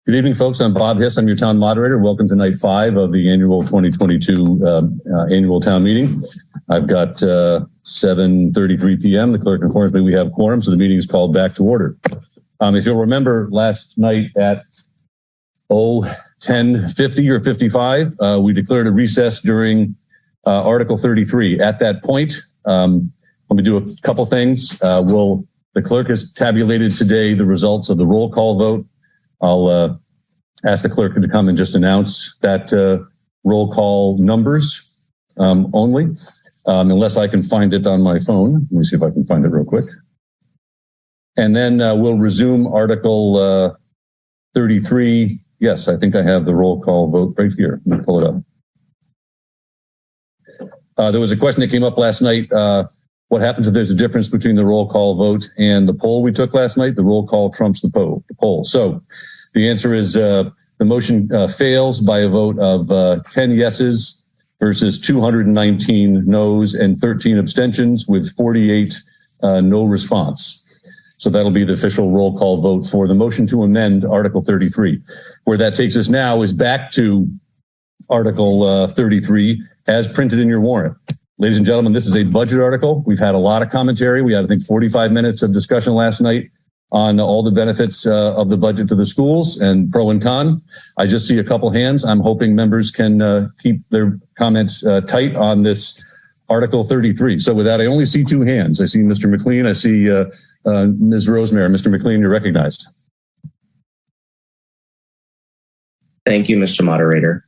Good evening, folks. I'm Bob Hiss. I'm your town moderator. Welcome to night 5 of the annual 2022 annual town meeting. I've got 7:33 p.m. The clerk informs me we have quorum, so the meeting is called back to order. If you'll remember, last night at 10:50 or 55, we declared a recess during Article 33. At that point, let me do a couple things. The clerk has tabulated today the results of the roll call vote. I'll ask the clerk to come and just announce that roll call numbers only, unless I can find it on my phone. Let me see if I can find it real quick. And then we'll resume Article 33. Yes, I think I have the roll call vote right here. Let me pull it up. There was a question that came up last night. What happens if there's a difference between the roll call vote and the poll we took last night? The roll call trumps the poll. So the answer is the motion fails by a vote of 10 yeses versus 219 noes and 13 abstentions with 48 no response. So that'll be the official roll call vote for the motion to amend Article 33. Where that takes us now is back to Article 33 as printed in your warrant. Ladies and gentlemen, this is a budget article. We've had a lot of commentary. We had, I think, 45 minutes of discussion last night on all the benefits of the budget to the schools and pro and con. I just see a couple hands. I'm hoping members can keep their comments tight on this Article 33. So with that, I only see 2 hands. I see Mr. McLean. I see Ms. Rosemary. Mr. McLean, you're recognized. Thank you, Mr. Moderator.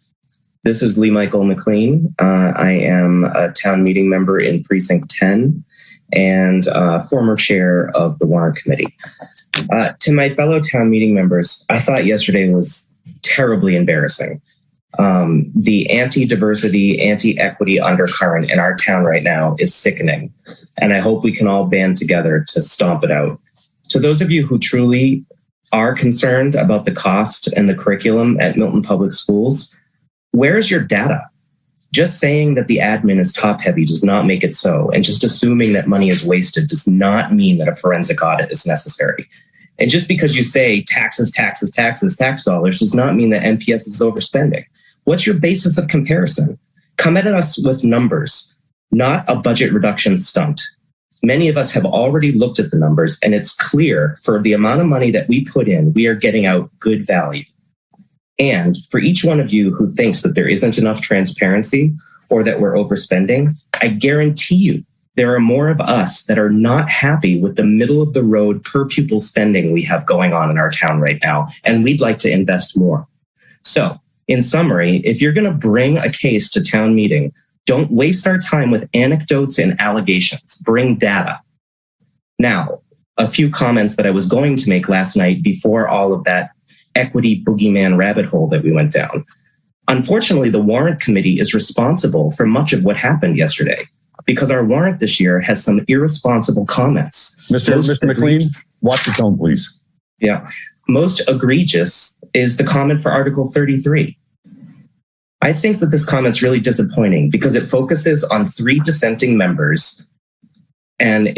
This is Lee Michael McLean. I am a town meeting member in Precinct 10 and former chair of the Warrant Committee. To my fellow town meeting members, I thought yesterday was terribly embarrassing. The anti-diversity, anti-equity undercurrent in our town right now is sickening, and I hope we can all band together to stomp it out. To those of you who truly are concerned about the cost and the curriculum at Milton Public Schools, where's your data? Just saying that the admin is top heavy does not make it so, and just assuming that money is wasted does not mean that a forensic audit is necessary. And just because you say taxes, taxes, taxes, tax dollars does not mean that NPS is overspending. What's your basis of comparison? Come at us with numbers, not a budget reduction stunt. Many of us have already looked at the numbers, and it's clear for the amount of money that we put in, we are getting out good value. And for each one of you who thinks that there isn't enough transparency or that we're overspending, I guarantee you there are more of us that are not happy with the middle of the road per pupil spending we have going on in our town right now, and we'd like to invest more. So, in summary, if you're going to bring a case to town meeting, don't waste our time with anecdotes and allegations. Bring data. Now, a few comments that I was going to make last night before all of that equity boogeyman rabbit hole that we went down. Unfortunately, the Warrant Committee is responsible for much of what happened yesterday because our warrant this year has some irresponsible comments. Mr. McLean, watch your tone, please. Yeah. Most egregious is the comment for Article 33. I think that this comment's really disappointing because it focuses on 3 dissenting members and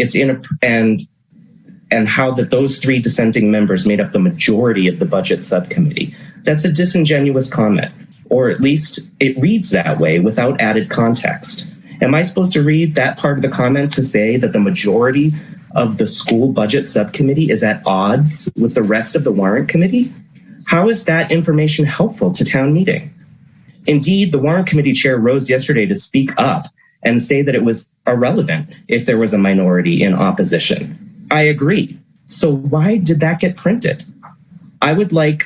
and how that those 3 dissenting members made up the majority of the budget subcommittee. That's a disingenuous comment, or at least it reads that way without added context. Am I supposed to read that part of the comment to say that the majority of the school budget subcommittee is at odds with the rest of the warrant committee? How is that information helpful to town meeting? Indeed, the warrant committee chair rose yesterday to speak up and say that it was irrelevant if there was a minority in opposition. I agree. So why did that get printed? I would like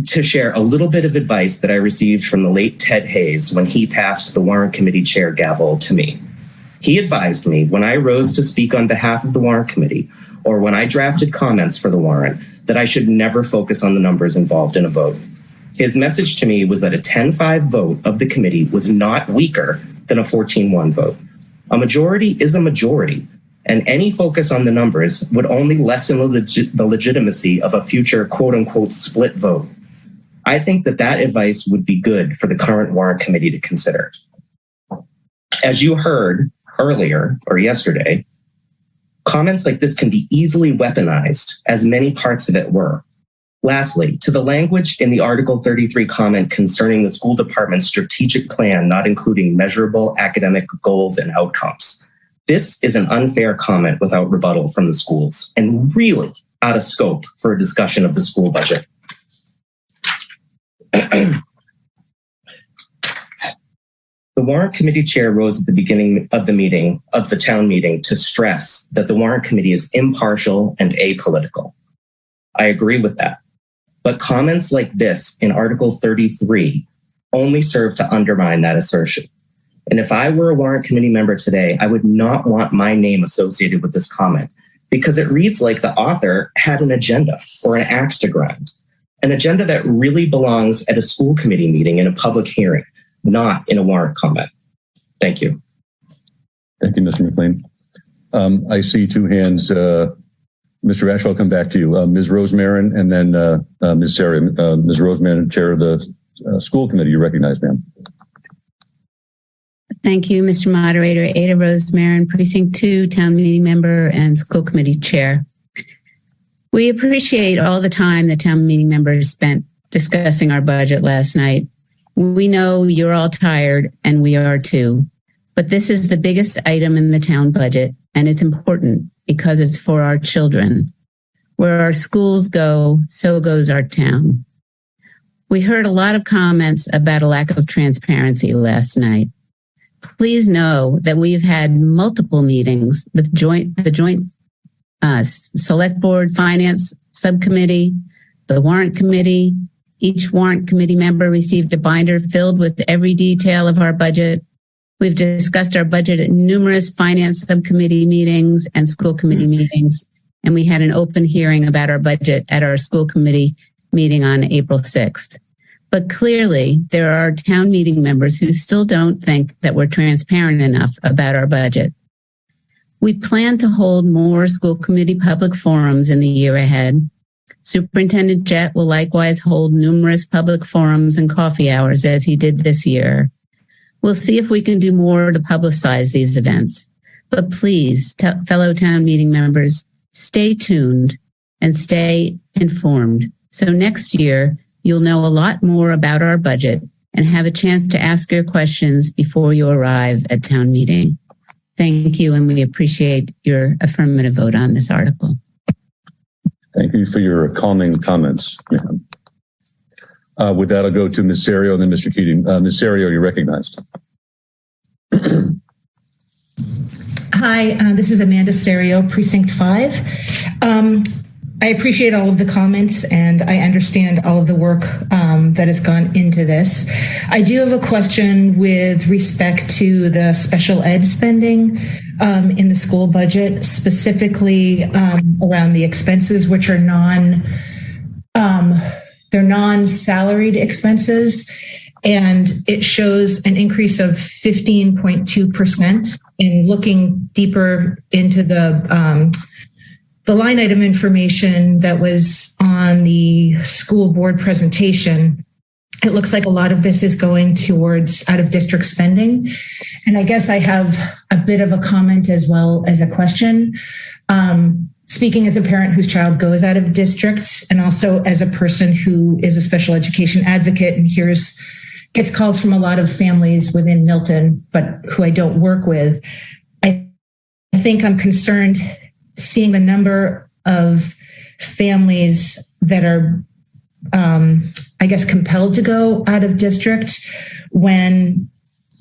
to share a little bit of advice that I received from the late Ted Hayes when he passed the warrant committee chair gavel to me. He advised me when I rose to speak on behalf of the warrant committee or when I drafted comments for the warrant that I should never focus on the numbers involved in a vote. His message to me was that a 10-5 vote of the committee was not weaker than a 14-1 vote. A majority is a majority, and any focus on the numbers would only lessen the legitimacy of a future quote-unquote split vote. I think that that advice would be good for the current warrant committee to consider. As you heard earlier or yesterday, comments like this can be easily weaponized, as many parts of it were. Lastly, to the language in the Article 33 comment concerning the school department's strategic plan, not including measurable academic goals and outcomes. This is an unfair comment without rebuttal from the schools and really out of scope for a discussion of the school budget. The warrant committee chair rose at the beginning of the town meeting to stress that the warrant committee is impartial and apolitical. I agree with that. But comments like this in Article 33 only serve to undermine that assertion. And if I were a warrant committee member today, I would not want my name associated with this comment because it reads like the author had an agenda or an axe to grind, an agenda that really belongs at a school committee meeting in a public hearing, not in a warrant comment. Thank you. Thank you, Mr. McLean. I see two hands. Mr. Ash, I'll come back to you. Ms. Rosemarin and then Ms. Sarah. Ms. Rosemarin, Chair of the School Committee, you recognize, ma'am. Thank you, Mr. Moderator. Ada Rosemarin, Precinct 2, Town Meeting Member and School Committee Chair. We appreciate all the time that Town Meeting members spent discussing our budget last night. We know you're all tired, and we are too. But this is the biggest item in the town budget, and it's important because it's for our children. Where our schools go, so goes our town. We heard a lot of comments about a lack of transparency last night. Please know that we've had multiple meetings with the joint Select Board Finance Subcommittee, the Warrant Committee. Each warrant committee member received a binder filled with every detail of our budget. We've discussed our budget at numerous finance subcommittee meetings and school committee meetings, and we had an open hearing about our budget at our school committee meeting on April 6th. But clearly, there are town meeting members who still don't think that we're transparent enough about our budget. We plan to hold more school committee public forums in the year ahead. Superintendent Jett will likewise hold numerous public forums and coffee hours as he did this year. We'll see if we can do more to publicize these events. But please, fellow town meeting members, stay tuned and stay informed. So next year, you'll know a lot more about our budget and have a chance to ask your questions before you arrive at town meeting. Thank you, and we appreciate your affirmative vote on this article. Thank you for your calming comments. With that, I'll go to Ms. Serio and then Mr. Keating. Ms. Serio, you're recognized. Hi, this is Amanda Serio, Precinct 5. I appreciate all of the comments and I understand all of the work that has gone into this. I do have a question with respect to the special ed spending in the school budget, specifically around the expenses, which are they're non-salaried expenses. And it shows an increase of 15.2%. In looking deeper into the line item information that was on the school board presentation, it looks like a lot of this is going towards out of district spending. And I guess I have a bit of a comment as well as a question. Speaking as a parent whose child goes out of district and also as a person who is a special education advocate and gets calls from a lot of families within Milton, but who I don't work with, I think I'm concerned seeing the number of families that are, I guess, compelled to go out of district when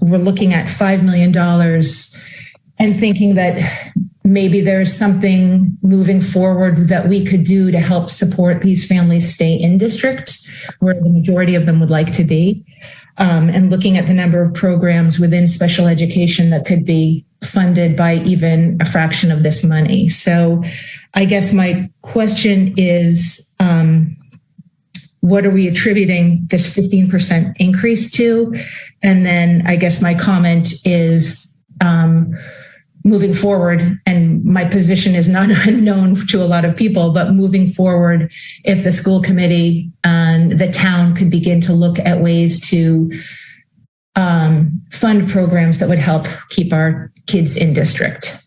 we're looking at $5 million and thinking that maybe there's something moving forward that we could do to help support these families stay in district where the majority of them would like to be. And looking at the number of programs within special education that could be funded by even a fraction of this money. So I guess my question is, what are we attributing this 15% increase to? And then I guess my comment is moving forward, and my position is not unknown to a lot of people, but moving forward, if the school committee and the town could begin to look at ways to fund programs that would help keep our kids in district.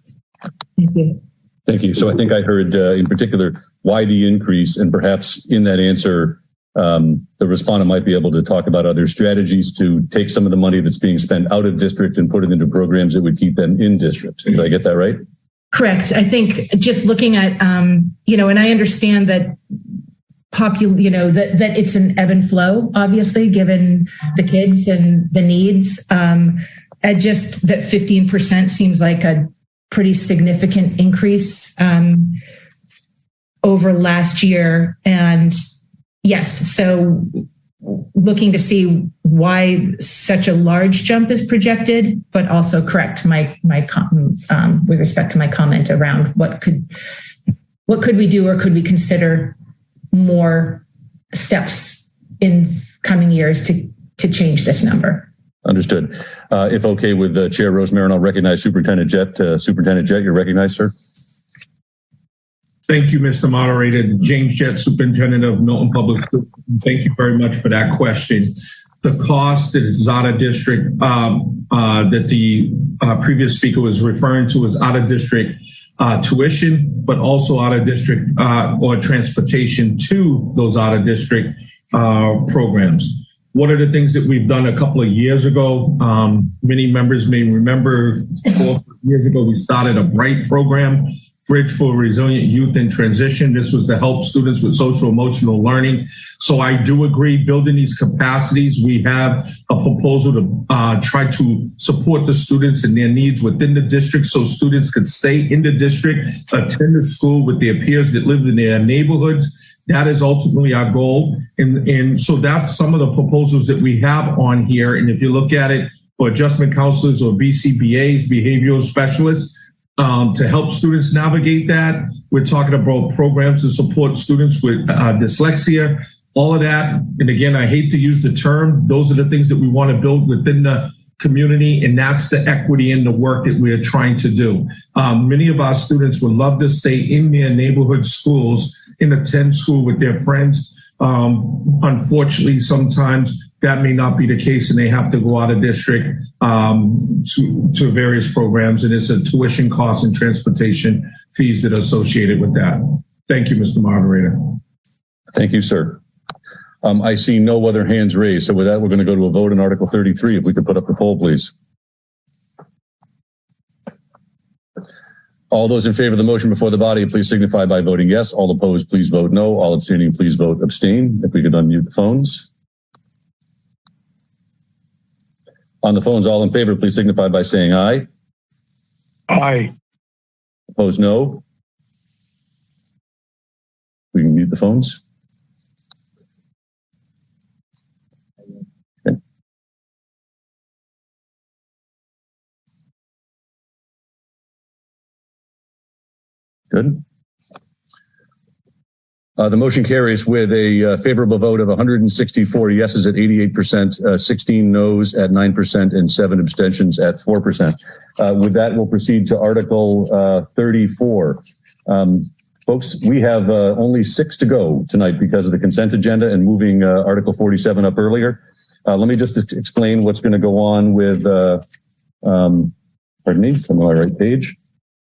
Thank you. Thank you. So I think I heard in particular why the increase, and perhaps in that answer, the respondent might be able to talk about other strategies to take some of the money that's being spent out of district and put it into programs that would keep them in district. Did I get that right? Correct. I think just looking at, and I understand that that it's an ebb and flow, obviously, given the kids and the needs. And just that 15% seems like a pretty significant increase over last year. And yes, so looking to see why such a large jump is projected, but also correct my with respect to my comment around what could we do, or could we consider more steps in coming years to change this number. Understood. If okay with Chair Rose Marin, I'll recognize Superintendent Jett. Superintendent Jett, you're recognized, sir. Thank you, Mr. Moderator. James Jett, Superintendent of Milton Public Schools. Thank you very much for that question. The cost that is out of district that the previous speaker was referring to is out of district tuition, but also out of district or transportation to those out of district programs. One of the things that we've done a couple of years ago, many members may remember 4 years ago, we started a BRIGHT program, Bridge for Resilient Youth in Transition. This was to help students with social emotional learning. So I do agree, building these capacities, we have a proposal to try to support the students and their needs within the district so students could stay in the district, attend the school with their peers that live in their neighborhoods. That is ultimately our goal. And so that's some of the proposals that we have on here. And if you look at it for adjustment counselors or BCBAs, behavioral specialists, to help students navigate that, we're talking about programs to support students with dyslexia, all of that. And again, I hate to use the term, those are the things that we want to build within the community, and that's the equity in the work that we're trying to do. Many of our students would love to stay in their neighborhood schools and attend school with their friends. Unfortunately, sometimes that may not be the case, and they have to go out of district to various programs, and it's a tuition cost and transportation fees that are associated with that. Thank you, Mr. Moderator. Thank you, sir. I see no other hands raised. So with that, we're going to go to a vote on Article 33. If we could put up the poll, please. All those in favor of the motion before the body, please signify by voting yes. All opposed, please vote no. All abstaining, please vote abstain. If we could unmute the phones. On the phones, all in favor, please signify by saying aye. Aye. Opposed, no. We can mute the phones. Okay. Good. The motion carries with a favorable vote of 164 yeses at 88%, 16 noes at 9%, and 7 abstentions at 4%. With that, we'll proceed to Article 34. Folks, we have only 6 to go tonight because of the consent agenda and moving Article 47 up earlier. Let me just explain what's going to go on with, pardon me, I'm on the right page.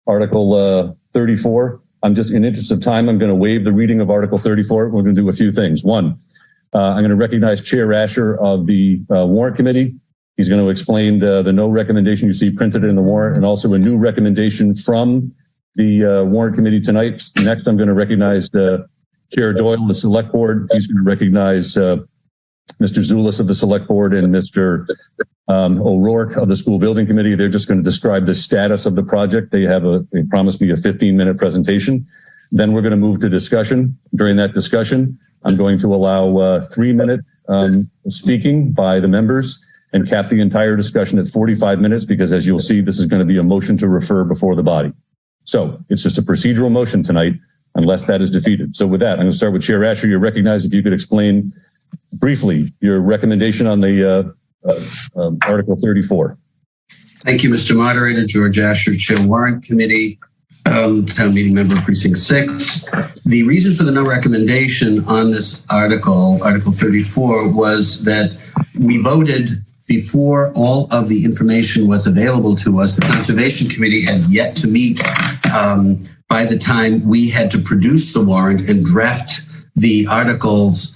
Article 34. I'm just, in interest of time, I'm going to waive the reading of Article 34. We're going to do a few things. One, I'm going to recognize Chair Asher of the Warrant Committee. He's going to explain the no recommendation you see printed in the warrant, and also a new recommendation from the Warrant Committee tonight. Next, I'm going to recognize Chair Doyle of the Select Board. He's going to recognize Mr. Zulis of the Select Board and Mr. O'Rourke of the School Building Committee. They're just going to describe the status of the project. They promised me a 15-minute presentation. Then we're going to move to discussion. During that discussion, I'm going to allow 3-minute speaking by the members and cap the entire discussion at 45 minutes because, as you'll see, this is going to be a motion to refer before the body. So it's just a procedural motion tonight unless that is defeated. So with that, I'm going to start with Chair Asher. You're recognized. If you could explain briefly your recommendation on the Article 34. Thank you, Mr. Moderator. George Asher, Chair Warrant Committee, Town Meeting Member Precinct 6. The reason for the no recommendation on this article, Article 34, was that we voted before all of the information was available to us. The Conservation Committee had yet to meet by the time we had to produce the warrant and draft the articles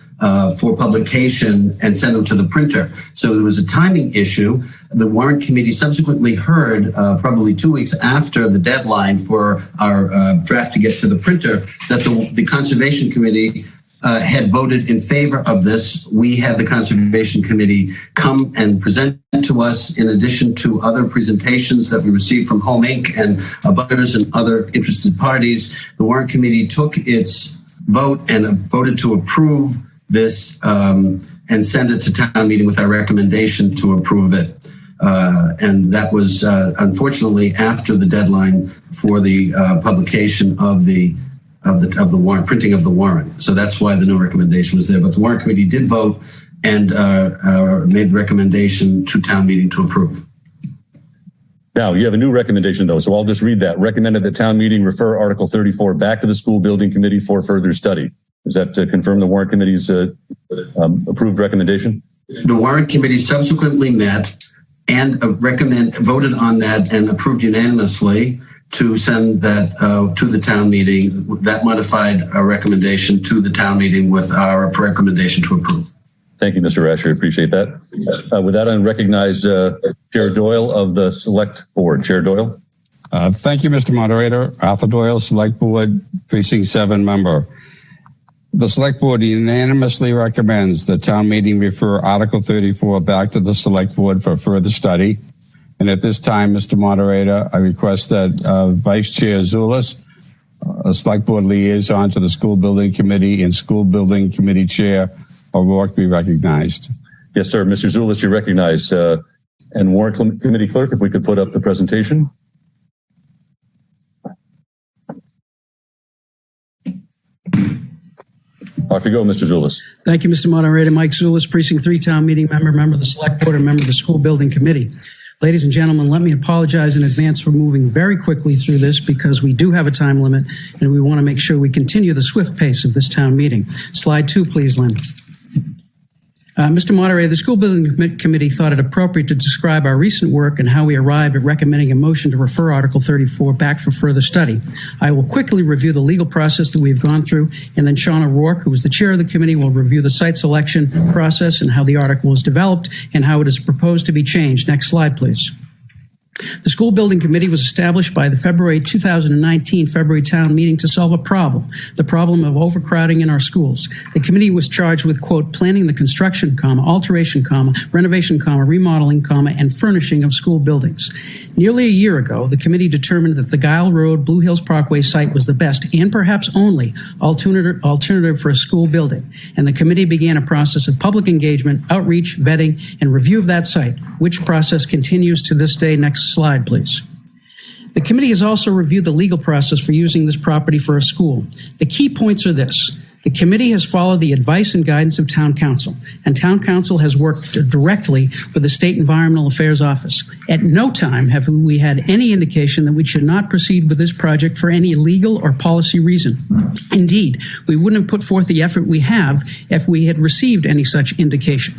for publication and send them to the printer. So there was a timing issue. The warrant committee subsequently heard, probably 2 weeks after the deadline for our draft to get to the printer, that the Conservation Committee had voted in favor of this. We had the Conservation Committee come and present to us, in addition to other presentations that we received from Home Inc. and abutters and other interested parties. The warrant committee took its vote and voted to approve this and send it to town meeting with our recommendation to approve it. And that was unfortunately after the deadline for the publication of the warrant, printing of the warrant. So that's why the no recommendation was there. But the warrant committee did vote and made the recommendation to town meeting to approve. Now, you have a new recommendation, though, so I'll just read that. Recommended that town meeting refer Article 34 back to the school building committee for further study. Is that to confirm the warrant committee's approved recommendation? The warrant committee subsequently met and voted on that and approved unanimously to send that to the town meeting. That modified our recommendation to the town meeting with our recommendation to approve. Thank you, Mr. Asher. Appreciate that. With that, I recognize Chair Doyle of the Select Board. Chair Doyle. Thank you, Mr. Moderator. Arthur Doyle, Select Board, Precinct 7 member. The Select Board unanimously recommends the town meeting refer Article 34 back to the Select Board for further study. And at this time, Mr. Moderator, I request that Vice Chair Zulus, a Select Board liaison to the School Building Committee, and School Building Committee Chair O'Rourke be recognized. Yes, sir. Mr. Zulus, you're recognized. And Warrant Committee Clerk, if we could put up the presentation. Off you go, Mr. Zulus. Thank you, Mr. Moderator. Mike Zulus, Precinct 3 Town Meeting member of the Select Board, and member of the School Building Committee. Ladies and gentlemen, let me apologize in advance for moving very quickly through this because we do have a time limit and we want to make sure we continue the swift pace of this town meeting. Slide 2, please, Lynn. Mr. Moderator, the School Building Committee thought it appropriate to describe our recent work and how we arrived at recommending a motion to refer Article 34 back for further study. I will quickly review the legal process that we've gone through, and then Sean O'Rourke, who is the chair of the committee, will review the site selection process and how the article was developed and how it is proposed to be changed. Next slide, please. The School Building Committee was established by the February 2019 February town meeting to solve a problem, the problem of overcrowding in our schools. The committee was charged with, quote, planning the construction, alteration, renovation, remodeling, and furnishing of school buildings. Nearly a year ago, the committee determined that the Guile Road Blue Hills Parkway site was the best and perhaps only alternative for a school building, and the committee began a process of public engagement, outreach, vetting, and review of that site, which process continues to this day. Next slide, please. The committee has also reviewed the legal process for using this property for a school. The key points are this. The committee has followed the advice and guidance of Town Council, and Town Council has worked directly with the State Environmental Affairs Office. At no time have we had any indication that we should not proceed with this project for any legal or policy reason. Indeed, we wouldn't have put forth the effort we have if we had received any such indication.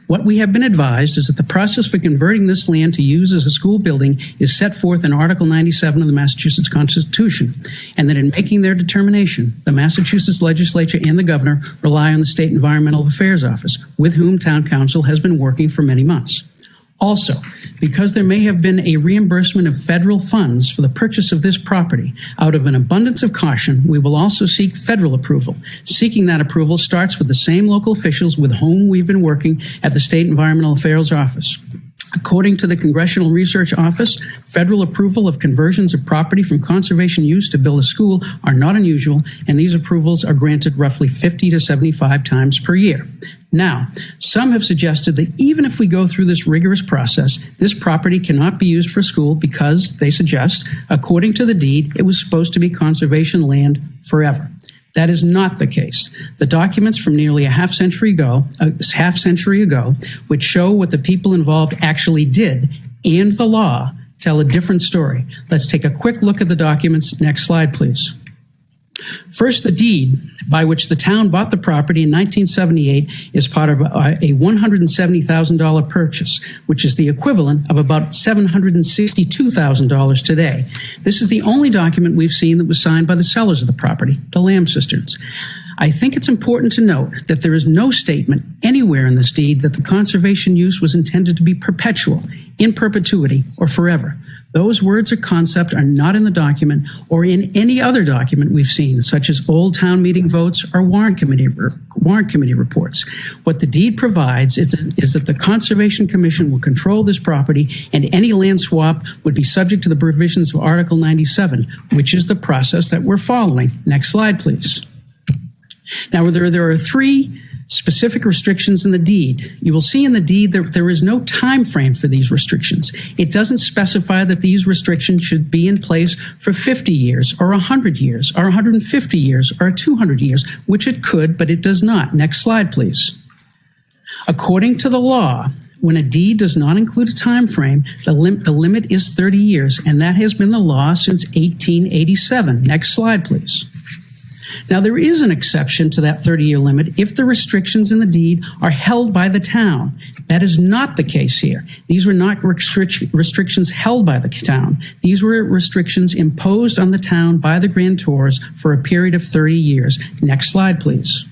What we have been advised is that the process for converting this land to use as a school building is set forth in Article 97 of the Massachusetts Constitution, and that in making their determination, the Massachusetts legislature and the governor rely on the State Environmental Affairs Office, with whom Town Council has been working for many months. Also, because there may have been a reimbursement of federal funds for the purchase of this property, out of an abundance of caution, we will also seek federal approval. Seeking that approval starts with the same local officials with whom we've been working at the State Environmental Affairs Office. According to the Congressional Research Office, federal approval of conversions of property from conservation use to build a school are not unusual, and these approvals are granted roughly 50 to 75 times per year. Now, some have suggested that even if we go through this rigorous process, this property cannot be used for school because, they suggest, according to the deed, it was supposed to be conservation land forever. That is not the case. The documents from nearly a half century ago, which show what the people involved actually did, and the law, tell a different story. Let's take a quick look at the documents. Next slide, please. First, the deed by which the town bought the property in 1978 is part of a $170,000 purchase, which is the equivalent of about $762,000 today. This is the only document we've seen that was signed by the sellers of the property, the Lamb Cisterns. I think it's important to note that there is no statement anywhere in this deed that the conservation use was intended to be perpetual, in perpetuity, or forever. Those words or concept are not in the document or in any other document we've seen, such as old town meeting votes or warrant committee reports. What the deed provides is that the Conservation Commission will control this property, and any land swap would be subject to the provisions of Article 97, which is the process that we're following. Next slide, please. Now, there are three specific restrictions in the deed. You will see in the deed that there is no time frame for these restrictions. It doesn't specify that these restrictions should be in place for 50 years or 100 years or 150 years or 200 years, which it could, but it does not. Next slide, please. According to the law, when a deed does not include a time frame, the limit is 30 years, and that has been the law since 1887. Next slide, please. Now, there is an exception to that 30-year limit if the restrictions in the deed are held by the town. That is not the case here. These were not restrictions held by the town. These were restrictions imposed on the town by the grantors for a period of 30 years. Next slide, please.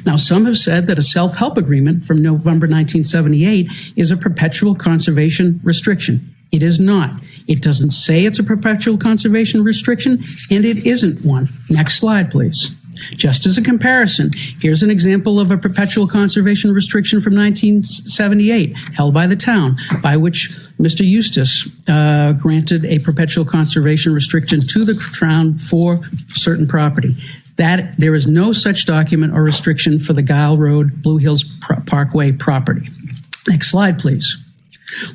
Now, some have said that a self-help agreement from November 1978 is a perpetual conservation restriction. It is not. It doesn't say it's a perpetual conservation restriction, and it isn't one. Next slide, please. Just as a comparison, here's an example of a perpetual conservation restriction from 1978 held by the town, by which Mr. Eustace granted a perpetual conservation restriction to the town for certain property. That there is no such document or restriction for the Guile Road, Blue Hills Parkway property. Next slide, please.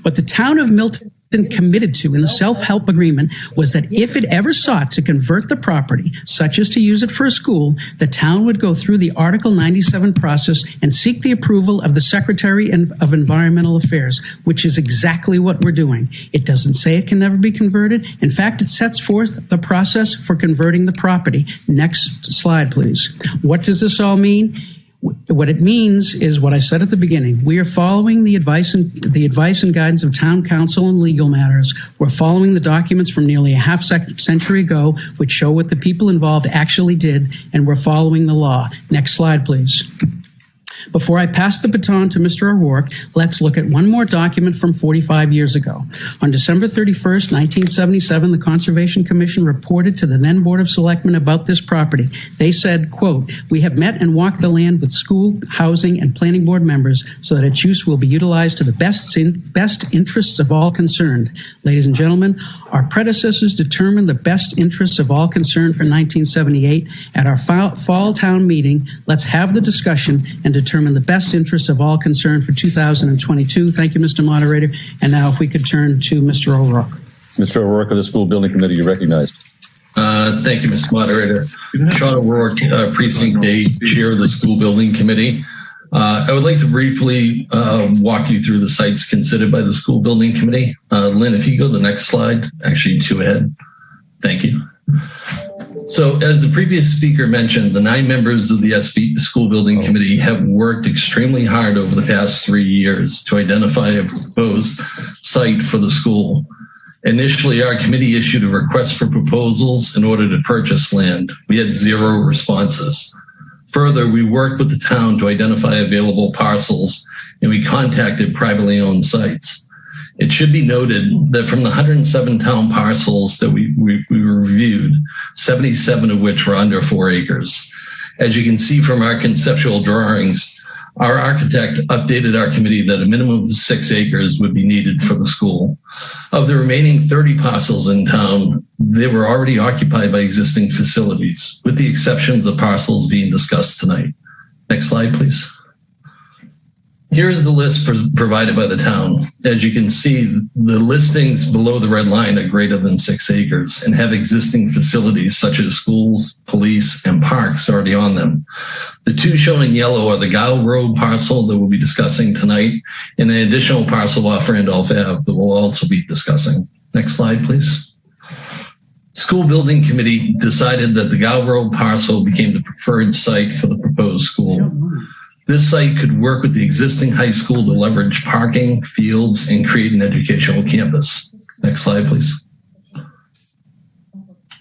What the town of Milton committed to in the self-help agreement was that if it ever sought to convert the property, such as to use it for a school, the town would go through the Article 97 process and seek the approval of the Secretary of Environmental Affairs, which is exactly what we're doing. It doesn't say it can never be converted. In fact, it sets forth the process for converting the property. Next slide, please. What does this all mean? What it means is what I said at the beginning. We are following the advice and guidance of town council in legal matters. We're following the documents from nearly a half century ago, which show what the people involved actually did, and we're following the law. Next slide, please. Before I pass the baton to Mr. O'Rourke, let's look at one more document from 45 years ago. On December 31st, 1977, the Conservation Commission reported to the then Board of Selectmen about this property. They said, quote, "We have met and walked the land with school, housing, and planning board members so that its use will be utilized to the best interests of all concerned." Ladies and gentlemen, our predecessors determined the best interests of all concerned for 1978. At our fall town meeting, let's have the discussion and determine the best interests of all concerned for 2022. Thank you, Mr. Moderator. And now if we could turn to Mr. O'Rourke. Mr. O'Rourke of the School Building Committee, you recognize. Thank you, Mr. Moderator. Sean O'Rourke, Precinct 8, Chair of the School Building Committee. I would like to briefly walk you through the sites considered by the School Building Committee. Lynn, if you go to the next slide, actually 2 ahead. Thank you. So as the previous speaker mentioned, the 9 members of the School Building Committee have worked extremely hard over the past 3 years to identify a proposed site for the school. Initially, our committee issued a request for proposals in order to purchase land. We had 0 responses. Further, we worked with the town to identify available parcels, and we contacted privately owned sites. It should be noted that from the 107 town parcels that we reviewed, 77 of which were under 4 acres. As you can see from our conceptual drawings, our architect updated our committee that a minimum of 6 acres would be needed for the school. Of the remaining 30 parcels in town, they were already occupied by existing facilities, with the exceptions of parcels being discussed tonight. Next slide, please. Here's the list provided by the town. As you can see, the listings below the red line are greater than 6 acres and have existing facilities such as schools, police, and parks already on them. The 2 shown in yellow are the Guile Road parcel that we'll be discussing tonight and an additional parcel off Randolph Ave that we'll also be discussing. Next slide, please. School Building Committee decided that the Gow Road parcel became the preferred site for the proposed school. This site could work with the existing high school to leverage parking, fields, and create an educational campus. Next slide, please.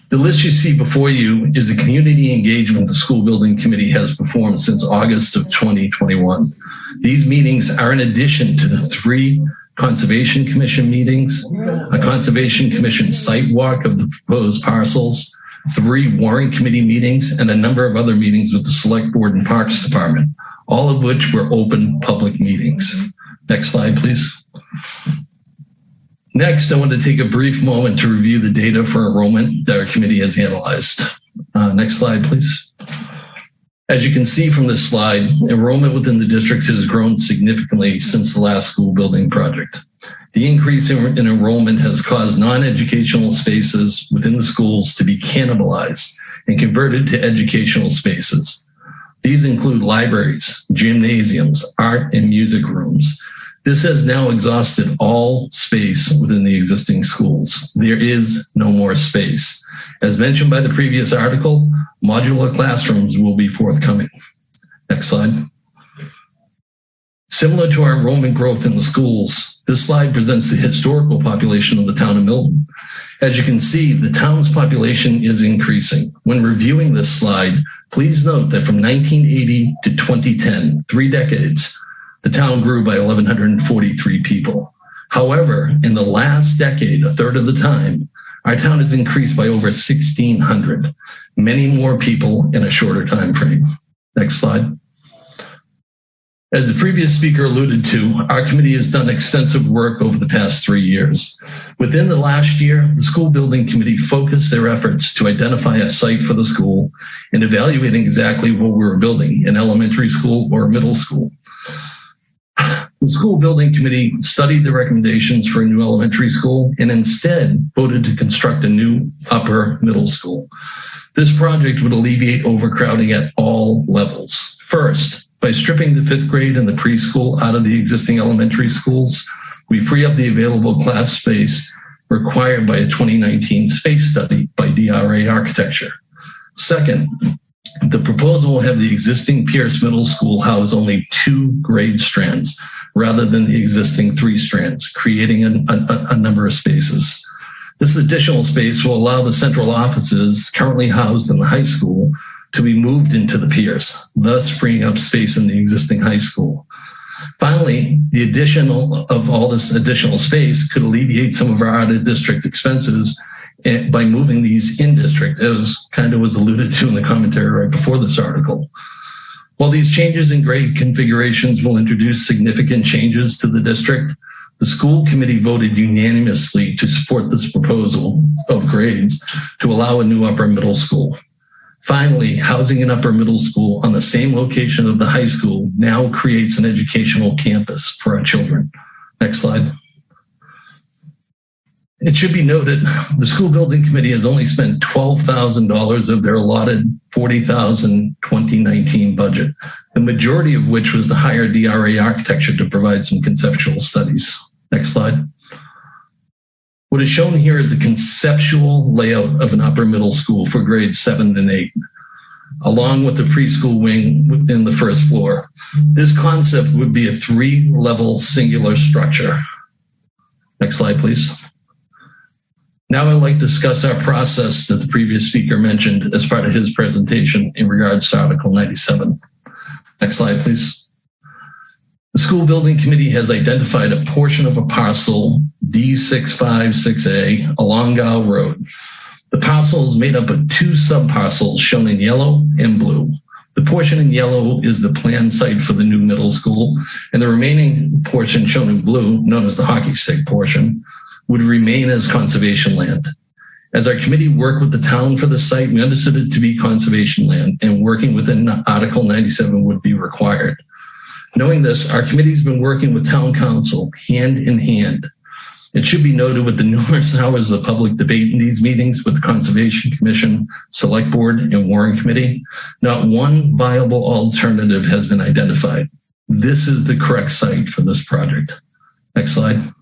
The list you see before you is the community engagement the School Building Committee has performed since August of 2021. These meetings are in addition to the 3 Conservation Commission meetings, a Conservation Commission site walk of the proposed parcels, 3 Warrant Committee meetings, and a number of other meetings with the Select Board and Parks Department, all of which were open public meetings. Next slide, please. Next, I want to take a brief moment to review the data for enrollment that our committee has analyzed. Next slide, please. As you can see from this slide, enrollment within the districts has grown significantly since the last school building project. The increase in enrollment has caused non-educational spaces within the schools to be cannibalized and converted to educational spaces. These include libraries, gymnasiums, art and music rooms. This has now exhausted all space within the existing schools. There is no more space. As mentioned by the previous article, modular classrooms will be forthcoming. Next slide. Similar to our enrollment growth in the schools, this slide presents the historical population of the town of Milton. As you can see, the town's population is increasing. When reviewing this slide, please note that from 1980 to 2010, 3 decades, the town grew by 1,143 people. However, in the last decade, a third of the time, our town has increased by over 1,600, many more people in a shorter time frame. Next slide. As the previous speaker alluded to, our committee has done extensive work over the past 3 years. Within the last year, the School Building Committee focused their efforts to identify a site for the school and evaluating exactly what we were building, an elementary school or a middle school. The School Building Committee studied the recommendations for a new elementary school and instead voted to construct a new upper middle school. This project would alleviate overcrowding at all levels. First, by stripping the 5th grade and the preschool out of the existing elementary schools, we free up the available class space required by a 2019 space study by DRA Architecture. Second, the proposal will have the existing Pierce Middle School house only 2 grade strands rather than the existing 3 strands, creating a number of spaces. This additional space will allow the central offices currently housed in the high school to be moved into the Pierce, thus freeing up space in the existing high school. Finally, the addition of all this additional space could alleviate some of our out-of-district expenses by moving these in district, as kind of was alluded to in the commentary right before this article. While these changes in grade configurations will introduce significant changes to the district, the school committee voted unanimously to support this proposal of grades to allow a new upper middle school. Finally, housing an upper middle school on the same location of the high school now creates an educational campus for our children. Next slide. It should be noted, the School Building Committee has only spent $12,000 of their allotted $40,000 2019 budget, the majority of which was to hire DRA Architecture to provide some conceptual studies. Next slide. What is shown here is the conceptual layout of an upper middle school for grades 7 and 8, along with the preschool wing within the first floor. This concept would be a 3-level singular structure. Next slide, please. Now I'd like to discuss our process that the previous speaker mentioned as part of his presentation in regards to Article 97. Next slide, please. The School Building Committee has identified a portion of a parcel, D656A, along Gow Road. The parcel is made up of 2 subparcels shown in yellow and blue. The portion in yellow is the planned site for the new middle school, and the remaining portion shown in blue, known as the hockey stick portion, would remain as conservation land. As our committee worked with the town for the site, we understood it to be conservation land, and working within Article 97 would be required. Knowing this, our committee's been working with town council hand in hand. It should be noted with the numerous hours of public debate in these meetings with the Conservation Commission, Select Board, and Warrant Committee, not one viable alternative has been identified. This is the correct site for this project. Next slide.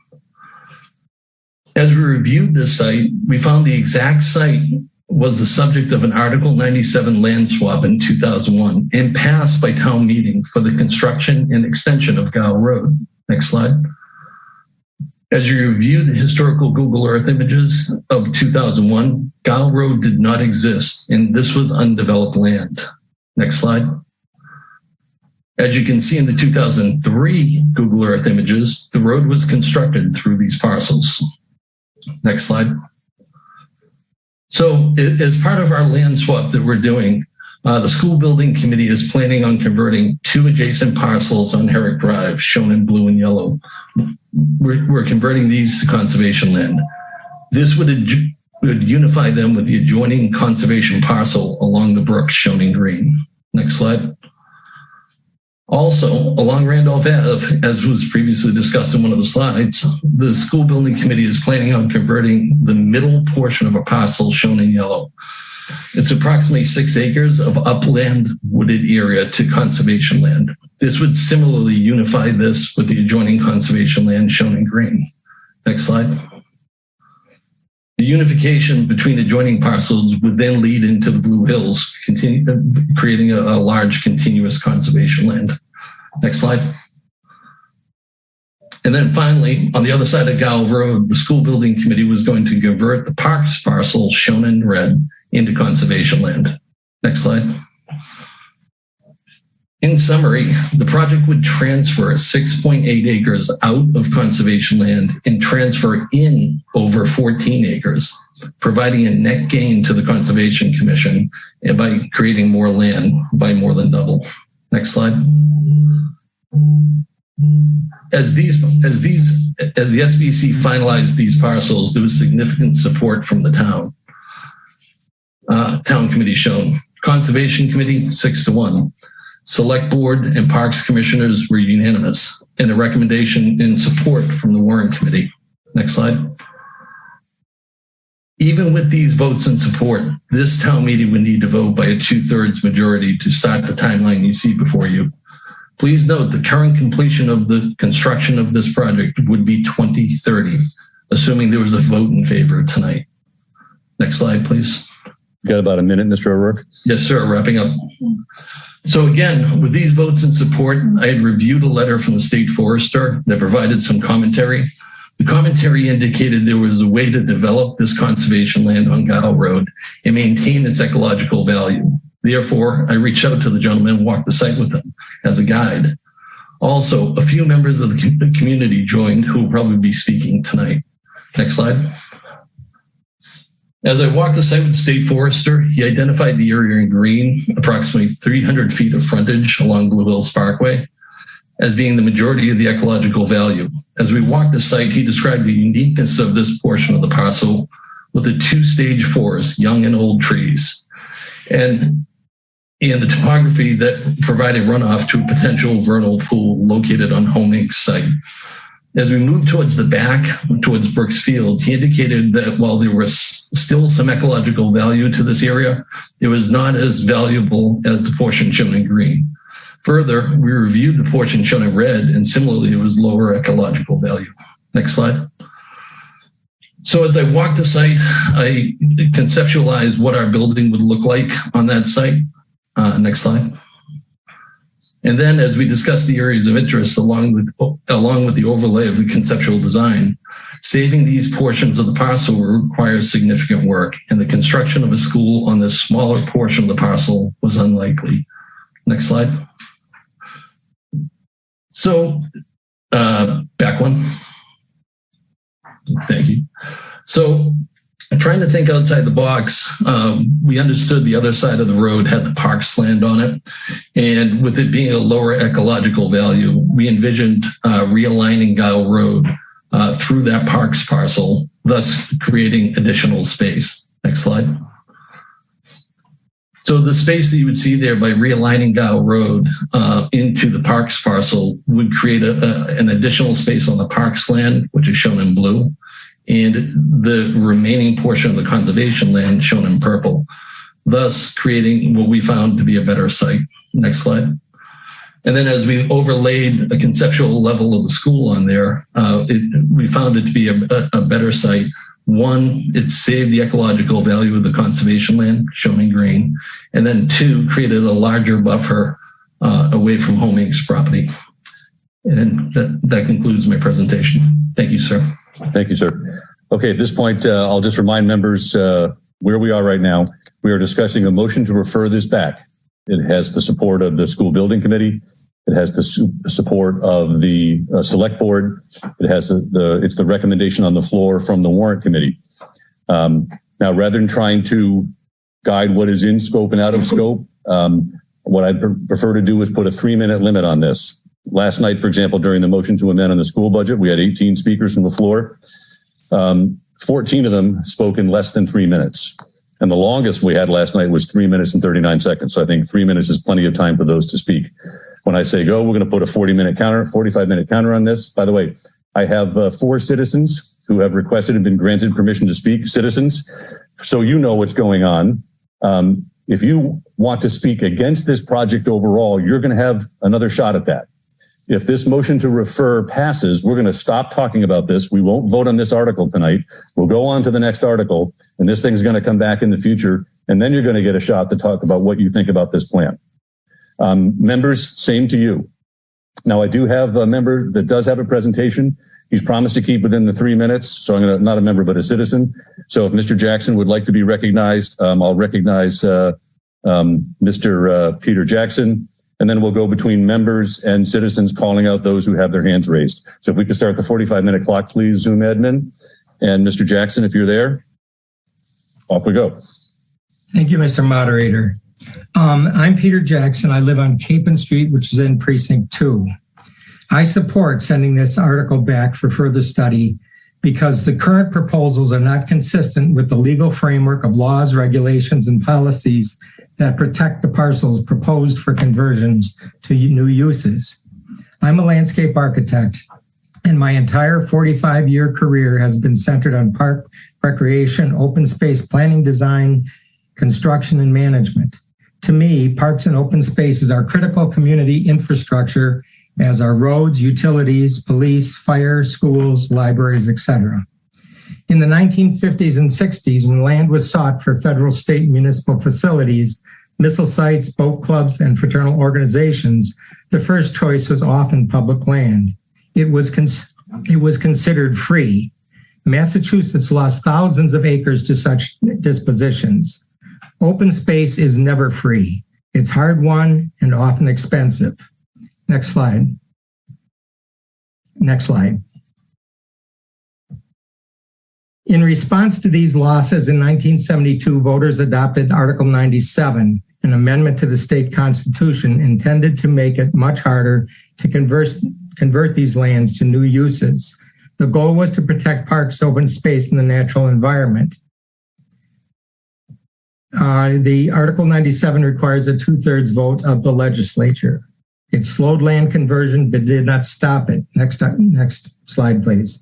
As we reviewed this site, we found the exact site was the subject of an Article 97 land swap in 2001 and passed by town meeting for the construction and extension of Gow Road. Next slide. As you review the historical Google Earth images of 2001, Gow Road did not exist, and this was undeveloped land. Next slide. As you can see in the 2003 Google Earth images, the road was constructed through these parcels. Next slide. So as part of our land swap that we're doing, the school building committee is planning on converting 2 adjacent parcels on Herrick Drive, shown in blue and yellow. We're converting these to conservation land. This would unify them with the adjoining conservation parcel along the brook, shown in green. Next slide. Also, along Randolph Ave, as was previously discussed in one of the slides, the school building committee is planning on converting the middle portion of a parcel shown in yellow. It's approximately 6 acres of upland wooded area to conservation land. This would similarly unify this with the adjoining conservation land shown in green. Next slide. The unification between adjoining parcels would then lead into the Blue Hills, creating a large continuous conservation land. Next slide. And then finally, on the other side of Gow Road, the school building committee was going to convert the parks parcel shown in red into conservation land. Next slide. In summary, the project would transfer 6.8 acres out of conservation land and transfer in over 14 acres, providing a net gain to the Conservation Commission and by creating more land by more than double. Next slide. As the SBC finalized these parcels, there was significant support from the town. Town committee shown. Conservation Committee, 6-1. Select Board and Parks Commissioners were unanimous, and a recommendation in support from the Warrant Committee. Next slide. Even with these votes in support, this town meeting would need to vote by a 2/3 majority to start the timeline you see before you. Please note the current completion of the construction of this project would be 2030, assuming there was a vote in favor tonight. Next slide, please. You got about a minute, Mr. O'Rourke. Yes, sir. Wrapping up. So again, with these votes in support, I had reviewed a letter from the state forester that provided some commentary. The commentary indicated there was a way to develop this conservation land on Gow Road and maintain its ecological value. Therefore, I reached out to the gentleman and walked the site with him as a guide. Also, a few members of the community joined who will probably be speaking tonight. Next slide. As I walked the site with the state forester, he identified the area in green, approximately 300 feet of frontage along Blue Hills Parkway, as being the majority of the ecological value. As we walked the site, he described the uniqueness of this portion of the parcel with a 2-stage forest, young and old trees, and the topography that provided runoff to a potential vernal pool located on Home Inc.'s site. As we moved towards the back, towards Brooks Field, he indicated that while there was still some ecological value to this area, it was not as valuable as the portion shown in green. Further, we reviewed the portion shown in red, and similarly, it was lower ecological value. Next slide. So as I walked the site, I conceptualized what our building would look like on that site. Next slide. And then as we discussed the areas of interest along with the overlay of the conceptual design, saving these portions of the parcel will require significant work, and the construction of a school on this smaller portion of the parcel was unlikely. Next slide. So back one. Thank you. So trying to think outside the box, we understood the other side of the road had the parks land on it. And with it being a lower ecological value, we envisioned realigning Gow Road through that parks parcel, thus creating additional space. Next slide. So the space that you would see there by realigning Gow Road into the parks parcel would create an additional space on the parks land, which is shown in blue, and the remaining portion of the conservation land shown in purple, thus creating what we found to be a better site. Next slide. And then as we overlaid a conceptual level of the school on there, we found it to be a better site. One, it saved the ecological value of the conservation land, shown in green. And then two, created a larger buffer away from Home Inc.'s property. And that concludes my presentation. Thank you, sir. Thank you, sir. Okay, at this point, I'll just remind members where we are right now. We are discussing a motion to refer this back. It has the support of the school building committee. It has the support of the select board. It has it's the recommendation on the floor from the warrant committee. Now, rather than trying to guide what is in scope and out of scope, what I prefer to do is put a 3-minute limit on this. Last night, for example, during the motion to amend on the school budget, we had 18 speakers from the floor. 14 of them spoke in less than 3 minutes. And the longest we had last night was 3 minutes and 39 seconds. So I think 3 minutes is plenty of time for those to speak. When I say go, we're going to put a 45-minute counter on this. By the way, I have 4 citizens who have requested and been granted permission to speak. Citizens, so you know what's going on. If you want to speak against this project overall, you're going to have another shot at that. If this motion to refer passes, we're going to stop talking about this. We won't vote on this article tonight. We'll go on to the next article, and this thing's going to come back in the future, and then you're going to get a shot to talk about what you think about this plan. Members, same to you. Now, I do have a member that does have a presentation. He's promised to keep within the 3 minutes, so I'm going to, not a member, but a citizen. So if Mr. Jackson would like to be recognized, I'll recognize Mr. Peter Jackson. And then we'll go between members and citizens calling out those who have their hands raised. So if we could start the 45-minute clock, please, Zoom admin. And Mr. Jackson, if you're there, off we go. Thank you, Mr. Moderator. I'm Peter Jackson. I live on Capon Street, which is in Precinct 2. I support sending this article back for further study because the current proposals are not consistent with the legal framework of laws, regulations, and policies that protect the parcels proposed for conversions to new uses. I'm a landscape architect, and my entire 45-year career has been centered on park, recreation, open space planning, design, construction, and management. To me, parks and open spaces are critical community infrastructure, as are roads, utilities, police, fire, schools, libraries, etc. In the 1950s and 60s, when land was sought for federal, state, and municipal facilities, missile sites, boat clubs, and fraternal organizations, the first choice was often public land. It was considered free. Massachusetts lost thousands of acres to such dispositions. Open space is never free. It's hard-won and often expensive. Next slide. Next slide. In response to these losses in 1972, voters adopted Article 97, an amendment to the state constitution intended to make it much harder to convert these lands to new uses. The goal was to protect parks, open space, and the natural environment. The Article 97 requires a 2/3 vote of the legislature. It slowed land conversion, but did not stop it. Next slide, please.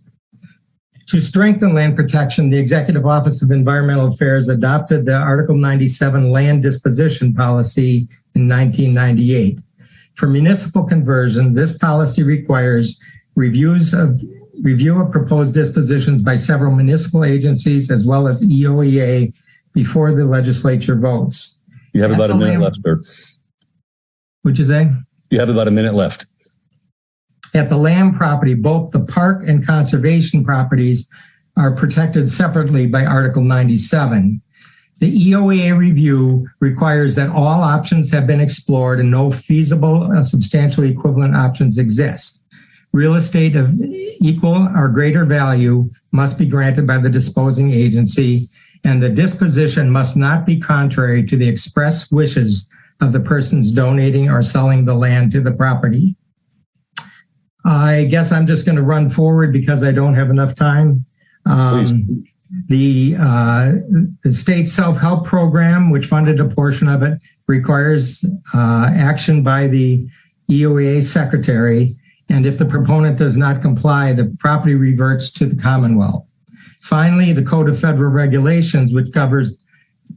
To strengthen land protection, the Executive Office of Environmental Affairs adopted the Article 97 land disposition policy in 1998. For municipal conversion, this policy requires review of proposed dispositions by several municipal agencies as well as EOEA before the legislature votes. You have about a minute left, sir. What'd you say? You have about a minute left. At the land property, both the park and conservation properties are protected separately by Article 97. The EOEA review requires that all options have been explored and no feasible substantially equivalent options exist. Real estate of equal or greater value must be granted by the disposing agency, and the disposition must not be contrary to the express wishes of the persons donating or selling the land to the property. I guess I'm just going to run forward because I don't have enough time. The state self-help program, which funded a portion of it, requires action by the EOEA secretary. And if the proponent does not comply, the property reverts to the Commonwealth. Finally, the Code of Federal Regulations, which covers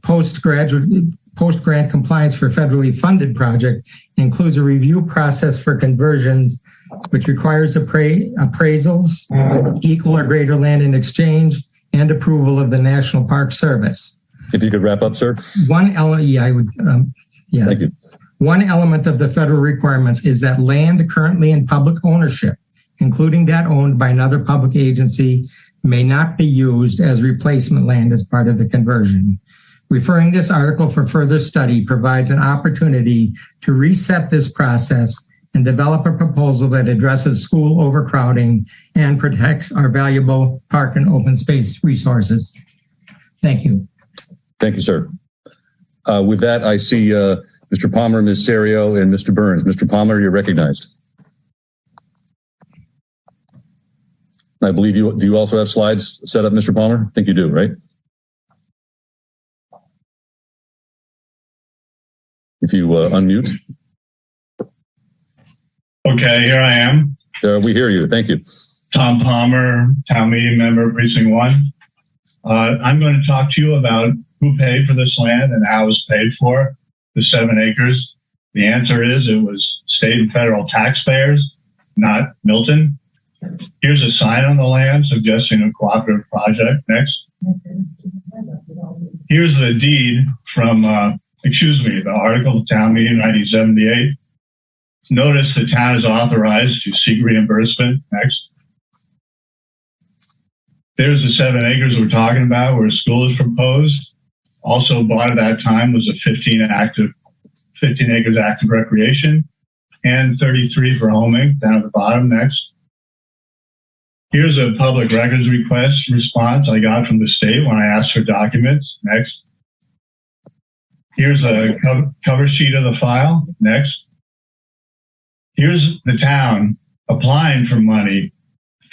postgraduate post-grant compliance for federally funded project includes a review process for conversions, which requires appraisals, equal or greater land in exchange, and approval of the National Park Service. If you could wrap up, sir. Thank you. One element of the federal requirements is that land currently in public ownership, including that owned by another public agency, may not be used as replacement land as part of the conversion. Referring this article for further study provides an opportunity to reset this process and develop a proposal that addresses school overcrowding and protects our valuable park and open space resources. Thank you. Thank you, sir. With that, I see Mr. Palmer, Ms. Serio, and Mr. Burns. Mr. Palmer, you're recognized. I believe do you also have slides set up, Mr. Palmer? I think you do, right? If you unmute. Okay, here I am. We hear you. Thank you. Tom Palmer, town meeting member, precinct 1. I'm going to talk to you about who paid for this land and how it was paid for, the 7 acres. The answer is it was state and federal taxpayers, not Milton. Here's a sign on the land suggesting a cooperative project. Next. Here's the deed from, the article of town meeting 1978. Notice the town is authorized to seek reimbursement. Next. There's the 7 acres we're talking about where a school is proposed. Also bought at that time was a 15 acres active recreation and 33 for homing down at the bottom. Next. Here's a public records request response I got from the state when I asked for documents. Next. Here's a cover sheet of the file. Next. Here's the town applying for money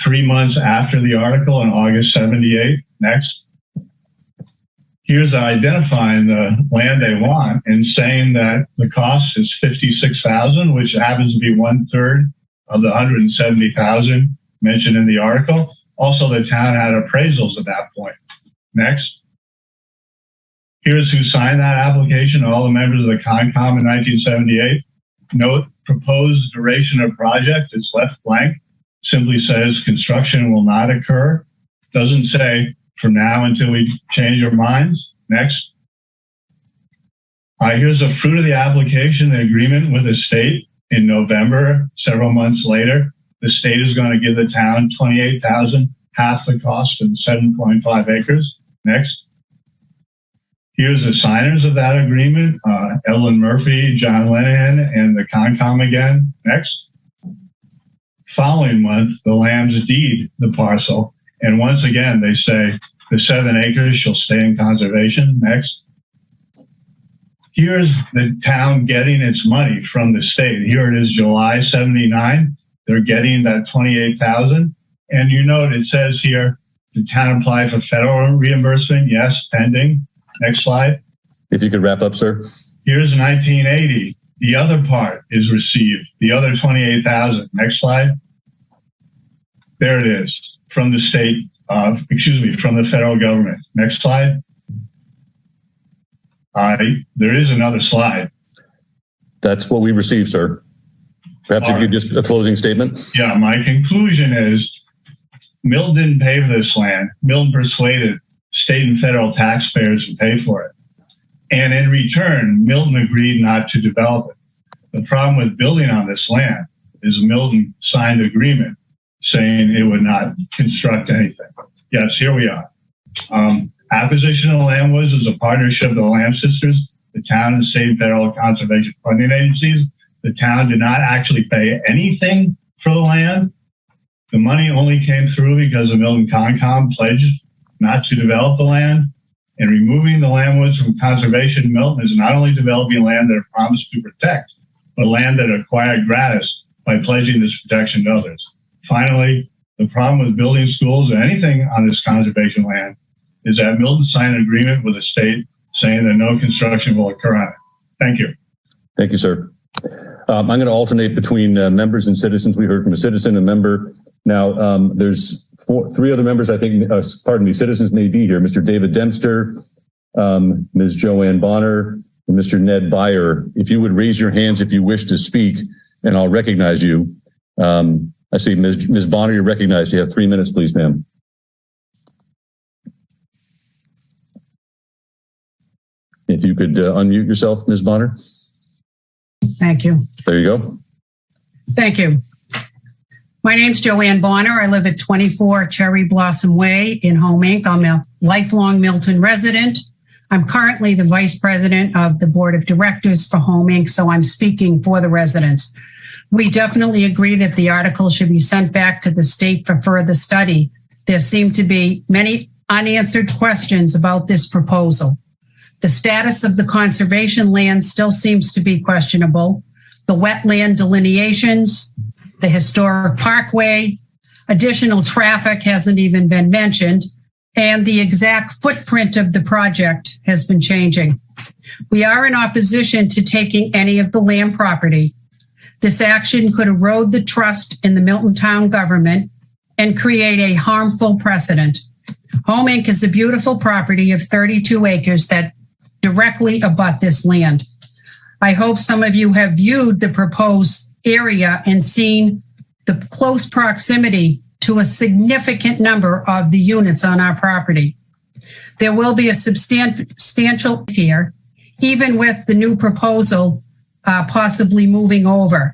3 months after the article in August 78. Next. Here's identifying the land they want and saying that the cost is $56,000, which happens to be 1/3 of the $170,000 mentioned in the article. Also, the town had appraisals at that point. Next. Here's who signed that application, all the members of the CONCOM in 1978. Note, proposed duration of project is left blank. Simply says construction will not occur. Doesn't say from now until we change our minds. Next. Here's the fruit of the application, the agreement with the state in November, several months later. The state is going to give the town $28,000, half the cost of 7.5 acres. Next. Here's the signers of that agreement, Ellen Murphy, John Lenahan, and the CONCOM again. Next. Following month, the Lambs deed the parcel. And once again, they say the 7 acres shall stay in conservation. Next. Here's the town getting its money from the state. Here it is, July 79. They're getting that $28,000. And you note it says here, the town applied for federal reimbursement. Yes, pending. Next slide. If you could wrap up, sir. Here's 1980. The other part is received, the other $28,000. Next slide. There it is from the state, from the federal government. Next slide. There is another slide. That's what we received, sir. Perhaps if you could just a closing statement. Yeah, my conclusion is Milton didn't pay for this land. Milton persuaded state and federal taxpayers to pay for it. And in return, Milton agreed not to develop it. The problem with building on this land is Milton signed an agreement saying it would not construct anything. Yes, here we are. Acquisition of the land was a partnership of the Lamb Sisters, the town and state and federal conservation funding agencies. The town did not actually pay anything for the land. The money only came through because the Milton CONCOM pledged not to develop the land. And removing the landwoods from conservation, Milton is not only developing land that it promised to protect, but land that it acquired gratis by pledging this protection to others. Finally, the problem with building schools or anything on this conservation land is that Milton signed an agreement with the state saying that no construction will occur on it. Thank you. Thank you, sir. I'm going to alternate between members and citizens. We heard from a citizen, a member. Now, there's 3 other members, I think, citizens may be here. Mr. David Dempster, Ms. Joanne Bonner, and Mr. Ned Byer. If you would raise your hands if you wish to speak, and I'll recognize you. I see Ms. Bonner, you're recognized. You have 3 minutes, please, ma'am. If you could unmute yourself, Ms. Bonner. Thank you. There you go. Thank you. My name's Joanne Bonner. I live at 24 Cherry Blossom Way in Home Inc. I'm a lifelong Milton resident. I'm currently the vice president of the board of directors for Home Inc., so I'm speaking for the residents. We definitely agree that the article should be sent back to the state for further study. There seem to be many unanswered questions about this proposal. The status of the conservation land still seems to be questionable. The wetland delineations, the historic parkway, additional traffic hasn't even been mentioned, and the exact footprint of the project has been changing. We are in opposition to taking any of the land property. This action could erode the trust in the Milton town government and create a harmful precedent. Home Inc. is a beautiful property of 32 acres that directly abut this land. I hope some of you have viewed the proposed area and seen the close proximity to a significant number of the units on our property. There will be a substantial here, even with the new proposal possibly moving over.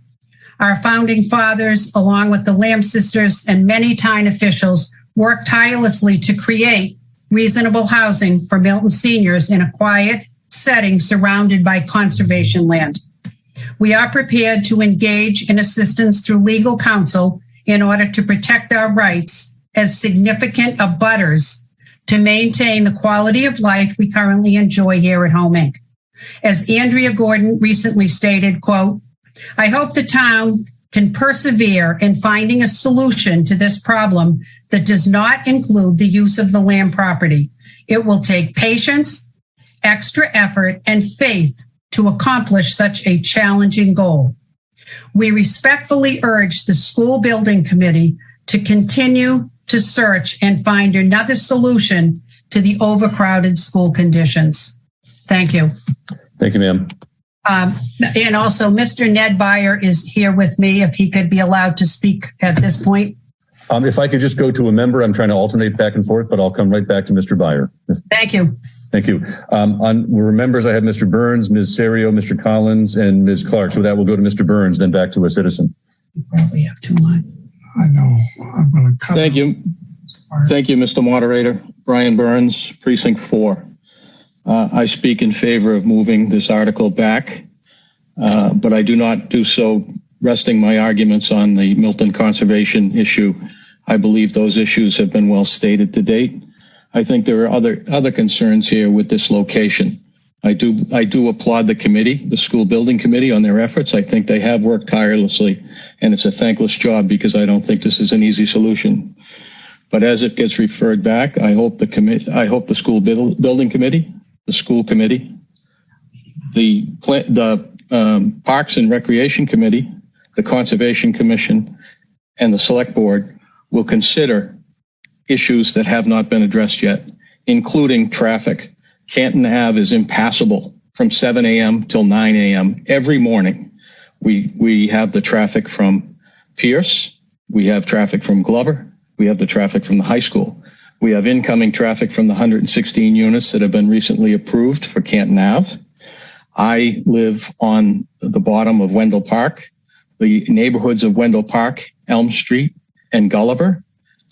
Our founding fathers, along with the Lamb sisters and many town officials, worked tirelessly to create reasonable housing for Milton seniors in a quiet setting surrounded by conservation land. We are prepared to engage in assistance through legal counsel in order to protect our rights as significant abutters to maintain the quality of life we currently enjoy here at Home Inc. As Andrea Gordon recently stated, quote, I hope the town can persevere in finding a solution to this problem that does not include the use of the land property. It will take patience, extra effort, and faith to accomplish such a challenging goal. We respectfully urge the school building committee to continue to search and find another solution to the overcrowded school conditions. Thank you. Thank you, ma'am. And also, Mr. Ned Byer is here with me, if he could be allowed to speak at this point. If I could just go to a member, I'm trying to alternate back and forth, but I'll come right back to Mr. Byer. Thank you. Thank you. On members, I have Mr. Burns, Ms. Serio, Mr. Collins, and Ms. Clark. So that will go to Mr. Burns, then back to a citizen. You probably have too much. I know. I'm going to cut. Thank you. Thank you, Mr. Moderator. Brian Burns, Precinct 4. I speak in favor of moving this article back, but I do not do so resting my arguments on the Milton conservation issue. I believe those issues have been well stated to date. I think there are other concerns here with this location. I do applaud the committee, the school building committee, on their efforts. I think they have worked tirelessly, and it's a thankless job because I don't think this is an easy solution. But as it gets referred back, I hope the school building committee, the school committee, the Parks and Recreation Committee, the Conservation Commission, and the Select Board will consider issues that have not been addressed yet, including traffic. Canton Ave is impassable from 7 a.m. till 9 a.m. every morning. We have the traffic from Pierce, we have traffic from Glover, we have the traffic from the high school. We have incoming traffic from the 116 units that have been recently approved for Canton Ave. I live on the bottom of Wendell Park. The neighborhoods of Wendell Park, Elm Street, and Gulliver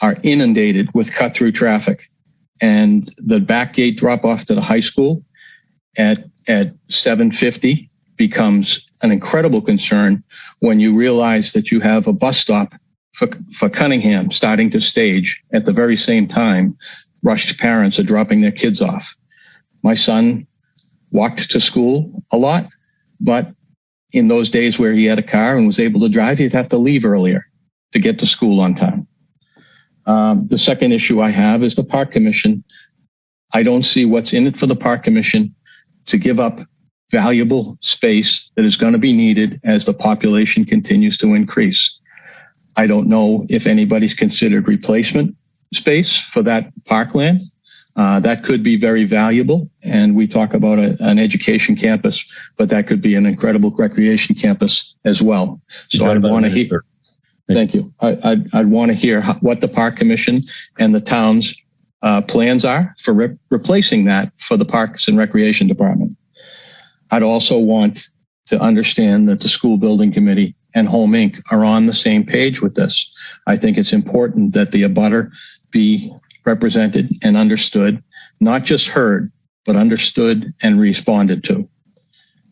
are inundated with cut-through traffic. And the back gate drop-off to the high school at 7:50 becomes an incredible concern when you realize that you have a bus stop for Cunningham starting to stage at the very same time rushed parents are dropping their kids off. My son walked to school a lot, but in those days where he had a car and was able to drive, he'd have to leave earlier to get to school on time. The second issue I have is the Park Commission. I don't see what's in it for the Park Commission to give up valuable space that is going to be needed as the population continues to increase. I don't know if anybody's considered replacement space for that parkland. That could be very valuable. And we talk about an education campus, but that could be an incredible recreation campus as well. So I'd want to hear. Thank you. I'd want to hear what the Park Commission and the town's plans are for replacing that for the Parks and Recreation Department. I'd also want to understand that the School Building Committee and Home Inc. are on the same page with this. I think it's important that the abutter be represented and understood, not just heard, but understood and responded to.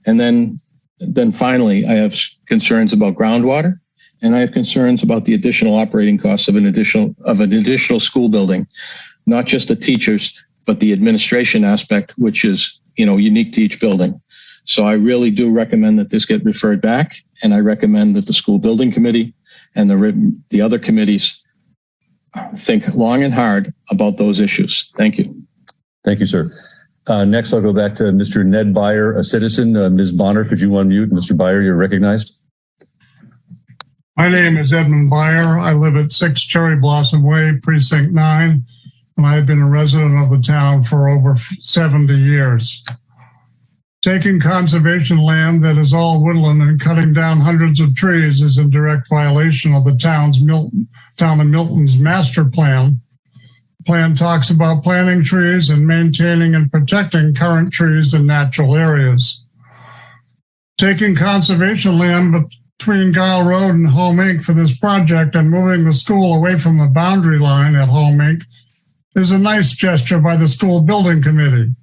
And then finally, I have concerns about groundwater, and I have concerns about the additional operating costs of an additional school building, not just the teachers, but the administration aspect, which is, unique to each building. So I really do recommend that this get referred back, and I recommend that the School Building Committee and the other committees think long and hard about those issues. Thank you. Thank you, sir. Next, I'll go back to Mr. Ned Byer, a citizen. Ms. Bonner, could you unmute? Mr. Byer, you're recognized. My name is Edmund Byer. I live at 6 Cherry Blossom Way, Precinct 9, and I've been a resident of the town for over 70 years. Taking conservation land that is all woodland and cutting down hundreds of trees is in direct violation of the town of Milton's master plan. The plan talks about planting trees and maintaining and protecting current trees in natural areas. Taking conservation land between Guile Road and Home Inc. for this project and moving the school away from the boundary line at Home Inc. is a nice gesture by the School Building Committee.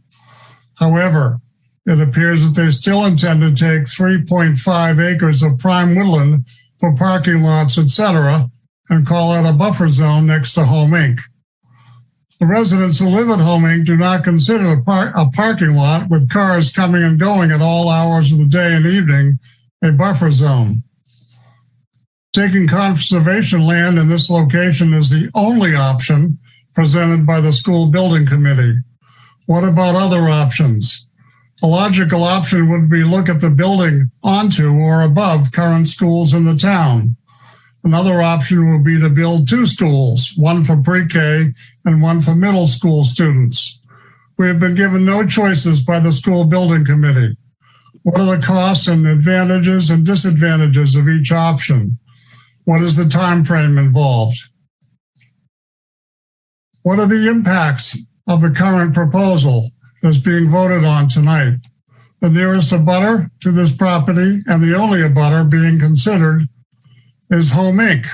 However, it appears that they still intend to take 3.5 acres of prime woodland for parking lots, etc., and call it a buffer zone next to Home Inc. The residents who live at Home Inc. do not consider a parking lot with cars coming and going at all hours of the day and evening a buffer zone. Taking conservation land in this location is the only option presented by the School Building Committee. What about other options? A logical option would be look at the building onto or above current schools in the town. Another option would be to build 2 schools, one for pre-K and one for middle school students. We have been given no choices by the School Building Committee. What are the costs and advantages and disadvantages of each option? What is the time frame involved? What are the impacts of the current proposal that's being voted on tonight? The nearest abutter to this property and the only abutter being considered is Home Inc.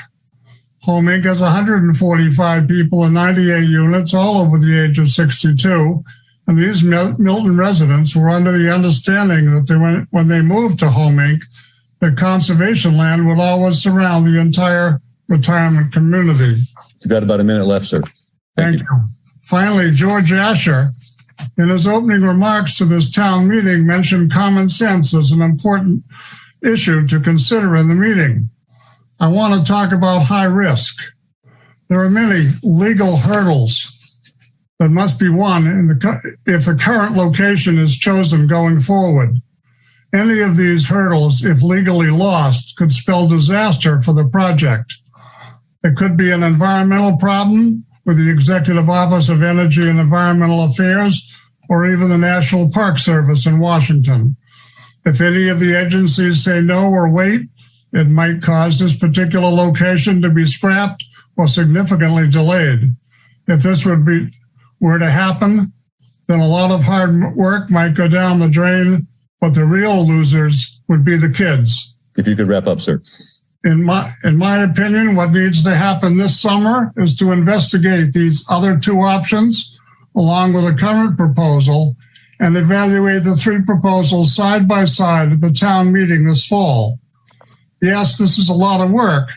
Home Inc. has 145 people in 98 units, all over the age of 62. And these Milton residents were under the understanding that when they moved to Home Inc., that conservation land would always surround the entire retirement community. You've got about a minute left, sir. Thank you. Finally, George Asher, in his opening remarks to this town meeting, mentioned common sense as an important issue to consider in the meeting. I want to talk about high risk. There are many legal hurdles that must be won if the current location is chosen going forward. Any of these hurdles, if legally lost, could spell disaster for the project. It could be an environmental problem with the Executive Office of Energy and Environmental Affairs, or even the National Park Service in Washington. If any of the agencies say no or wait, it might cause this particular location to be scrapped or significantly delayed. If this were to happen, then a lot of hard work might go down the drain, but the real losers would be the kids. If you could wrap up, sir. In my opinion, what needs to happen this summer is to investigate these other 2 options along with the current proposal and evaluate the 3 proposals side by side at the town meeting this fall. Yes, this is a lot of work,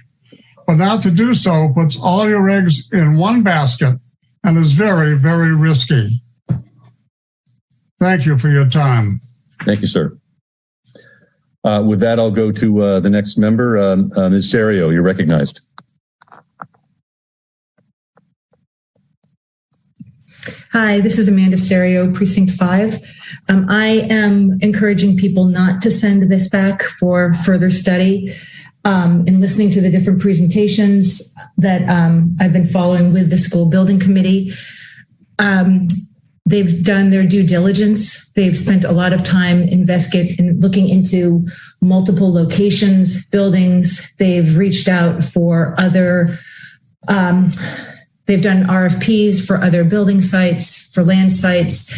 but not to do so puts all your eggs in one basket and is very, very risky. Thank you for your time. Thank you, sir. With that, I'll go to the next member, Ms. Serio, you're recognized. Hi, this is Amanda Serio, Precinct 5. I am encouraging people not to send this back for further study. In listening to the different presentations that I've been following with the School Building Committee, they've done their due diligence. They've spent a lot of time looking into multiple locations, buildings. They've reached out for other, they've done RFPs for other building sites, for land sites.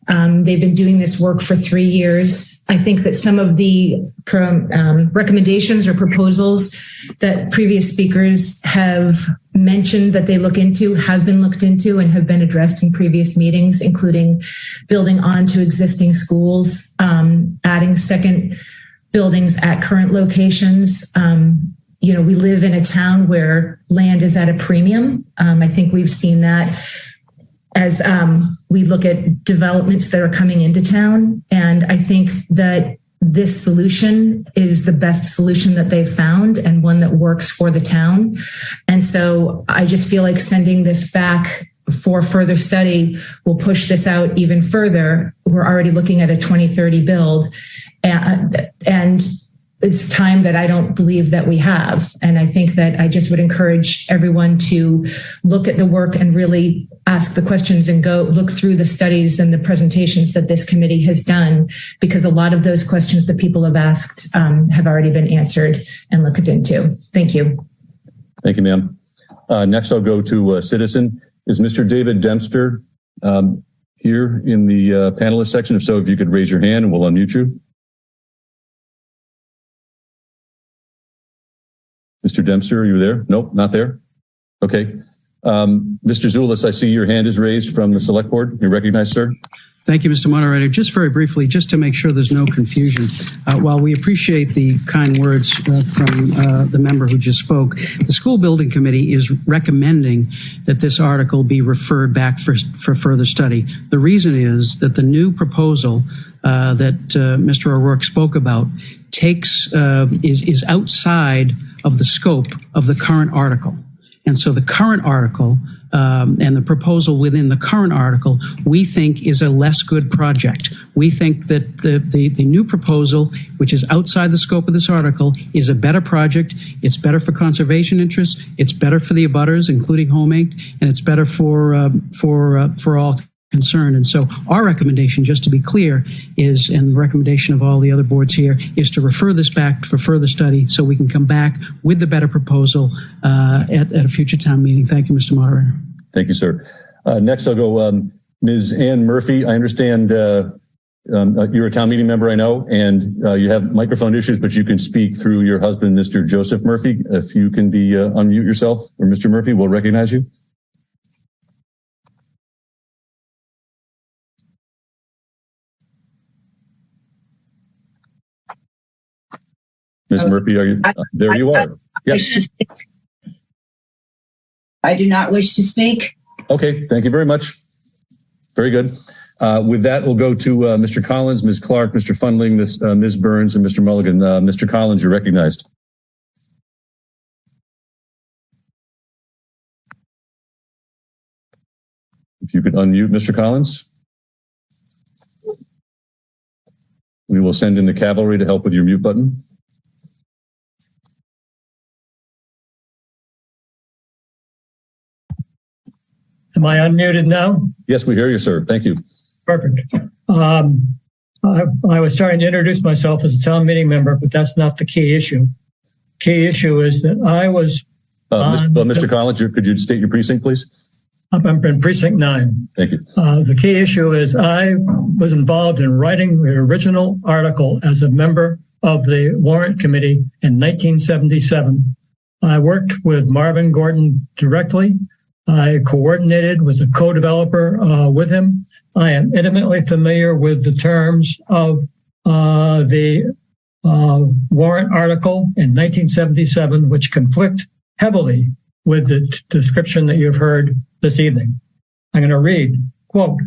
They've been doing this work for 3 years. I think that some of the recommendations or proposals that previous speakers have mentioned that they look into have been looked into and have been addressed in previous meetings, including building onto existing schools, adding second buildings at current locations. We live in a town where land is at a premium. I think we've seen that as we look at developments that are coming into town. And I think that this solution is the best solution that they've found and one that works for the town. And so I just feel like sending this back for further study will push this out even further. We're already looking at a 2030 build, and it's time that I don't believe that we have. And I think that I just would encourage everyone to look at the work and really ask the questions and go look through the studies and the presentations that this committee has done, because a lot of those questions that people have asked have already been answered and looked into. Thank you. Thank you, ma'am. Next, I'll go to citizen. Is Mr. David Dempster here in the panelist section? If so, if you could raise your hand and we'll unmute you. Mr. Dempster, are you there? Nope, not there. Okay. Mr. Zulus, I see your hand is raised from the select board. You're recognized, sir. Thank you, Mr. Moderator. Just very briefly, just to make sure there's no confusion, while we appreciate the kind words from the member who just spoke, the School Building Committee is recommending that this article be referred back for further study. The reason is that the new proposal that Mr. O'Rourke spoke about is outside of the scope of the current article. And so the current article and the proposal within the current article, we think is a less good project. We think that the new proposal, which is outside the scope of this article, is a better project. It's better for conservation interests. It's better for the abutters, including Home Inc., and it's better for all concerned. And so our recommendation, just to be clear, is, and the recommendation of all the other boards here, is to refer this back for further study so we can come back with the better proposal at a future town meeting. Thank you, Mr. Moderator. Thank you, sir. Next, I'll go Ms. Ann Murphy. I understand you're a town meeting member, I know, and you have microphone issues, but you can speak through your husband, Mr. Joseph Murphy. If you can be unmute yourself, or Mr. Murphy, we'll recognize you. Ms. Murphy, are you there? You are. Yes. I do not wish to speak. Okay, thank you very much. Very good. With that, we'll go to Mr. Collins, Ms. Clark, Mr. Fundling, Ms. Burns, and Mr. Mulligan. Mr. Collins, you're recognized. If you could unmute Mr. Collins. We will send in the cavalry to help with your mute button. Am I unmuted now? Yes, we hear you, sir. Thank you. Perfect. I was starting to introduce myself as a town meeting member, but that's not the key issue. Key issue is that I was... Mr. Collins, could you state your precinct, please? I'm in precinct 9. Thank you. The key issue is I was involved in writing the original article as a member of the warrant committee in 1977. I worked with Marvin Gordon directly. I coordinated, was a co-developer with him. I am intimately familiar with the terms of the warrant article in 1977, which conflict heavily with the description that you've heard this evening. I'm going to read, quote,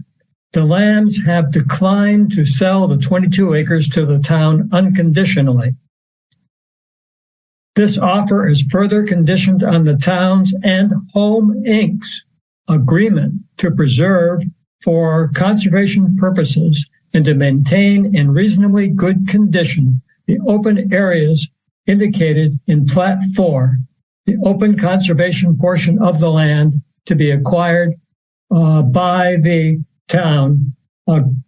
"The lands have declined to sell the 22 acres to the town unconditionally. This offer is further conditioned on the town's and Home Inc.'s agreement to preserve for conservation purposes and to maintain in reasonably good condition the open areas indicated in Plat 4, the open conservation portion of the land to be acquired by the town,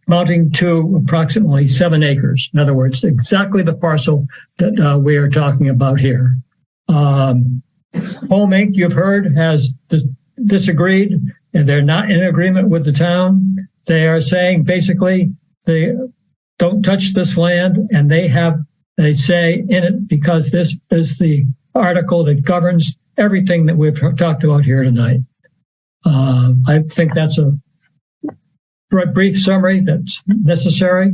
amounting to approximately 7 acres. In other words, exactly the parcel that we are talking about here. Home Inc., you've heard, has disagreed, and they're not in agreement with the town. They are saying basically they don't touch this land, and they say in it because this is the article that governs everything that we've talked about here tonight. I think that's a brief summary that's necessary.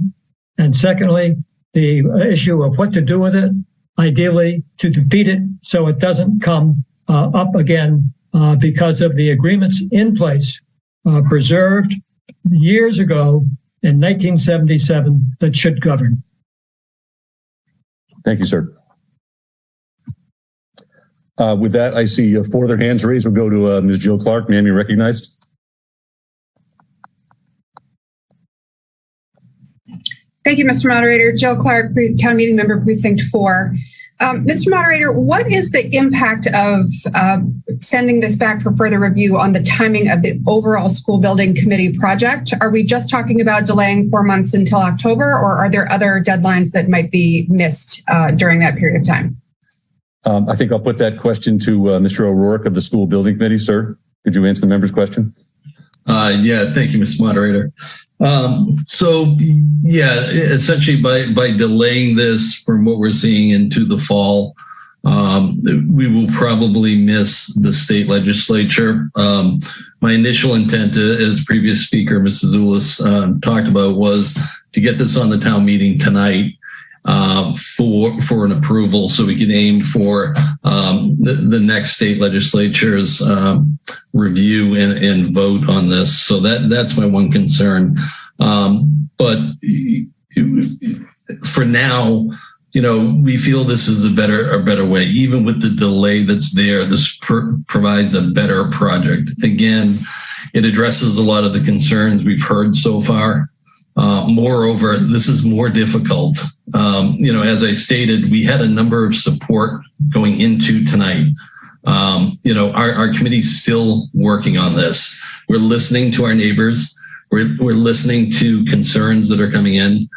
And secondly, the issue of what to do with it, ideally to defeat it so it doesn't come up again because of the agreements in place preserved years ago in 1977 that should govern. Thank you, sir. With that, I see 4 other hands raised. We'll go to Ms. Jill Clark. Ma'am, you're recognized. Thank you, Mr. Moderator. Jill Clark, Town Meeting Member, Precinct 4. Mr. Moderator, what is the impact of sending this back for further review on the timing of the overall school building committee project? Are we just talking about delaying 4 months until October, or are there other deadlines that might be missed during that period of time? I think I'll put that question to Mr. O'Rourke of the School Building Committee. Sir, could you answer the member's question? Yeah, thank you, Mr. Moderator. Essentially by delaying this from what we're seeing into the fall, we will probably miss the state legislature. My initial intent, as previous speaker, Mrs. Zulus, talked about, was to get this on the town meeting tonight for an approval, so we can aim for the next state legislature's review and vote on this. So that's my one concern. But for now, we feel this is a better way. Even with the delay that's there, this provides a better project. Again, it addresses a lot of the concerns we've heard so far. Moreover, this is more difficult. As I stated, we had a number of support going into tonight. Our committee's still working on this. We're listening to our neighbors. We're listening to concerns that are coming in.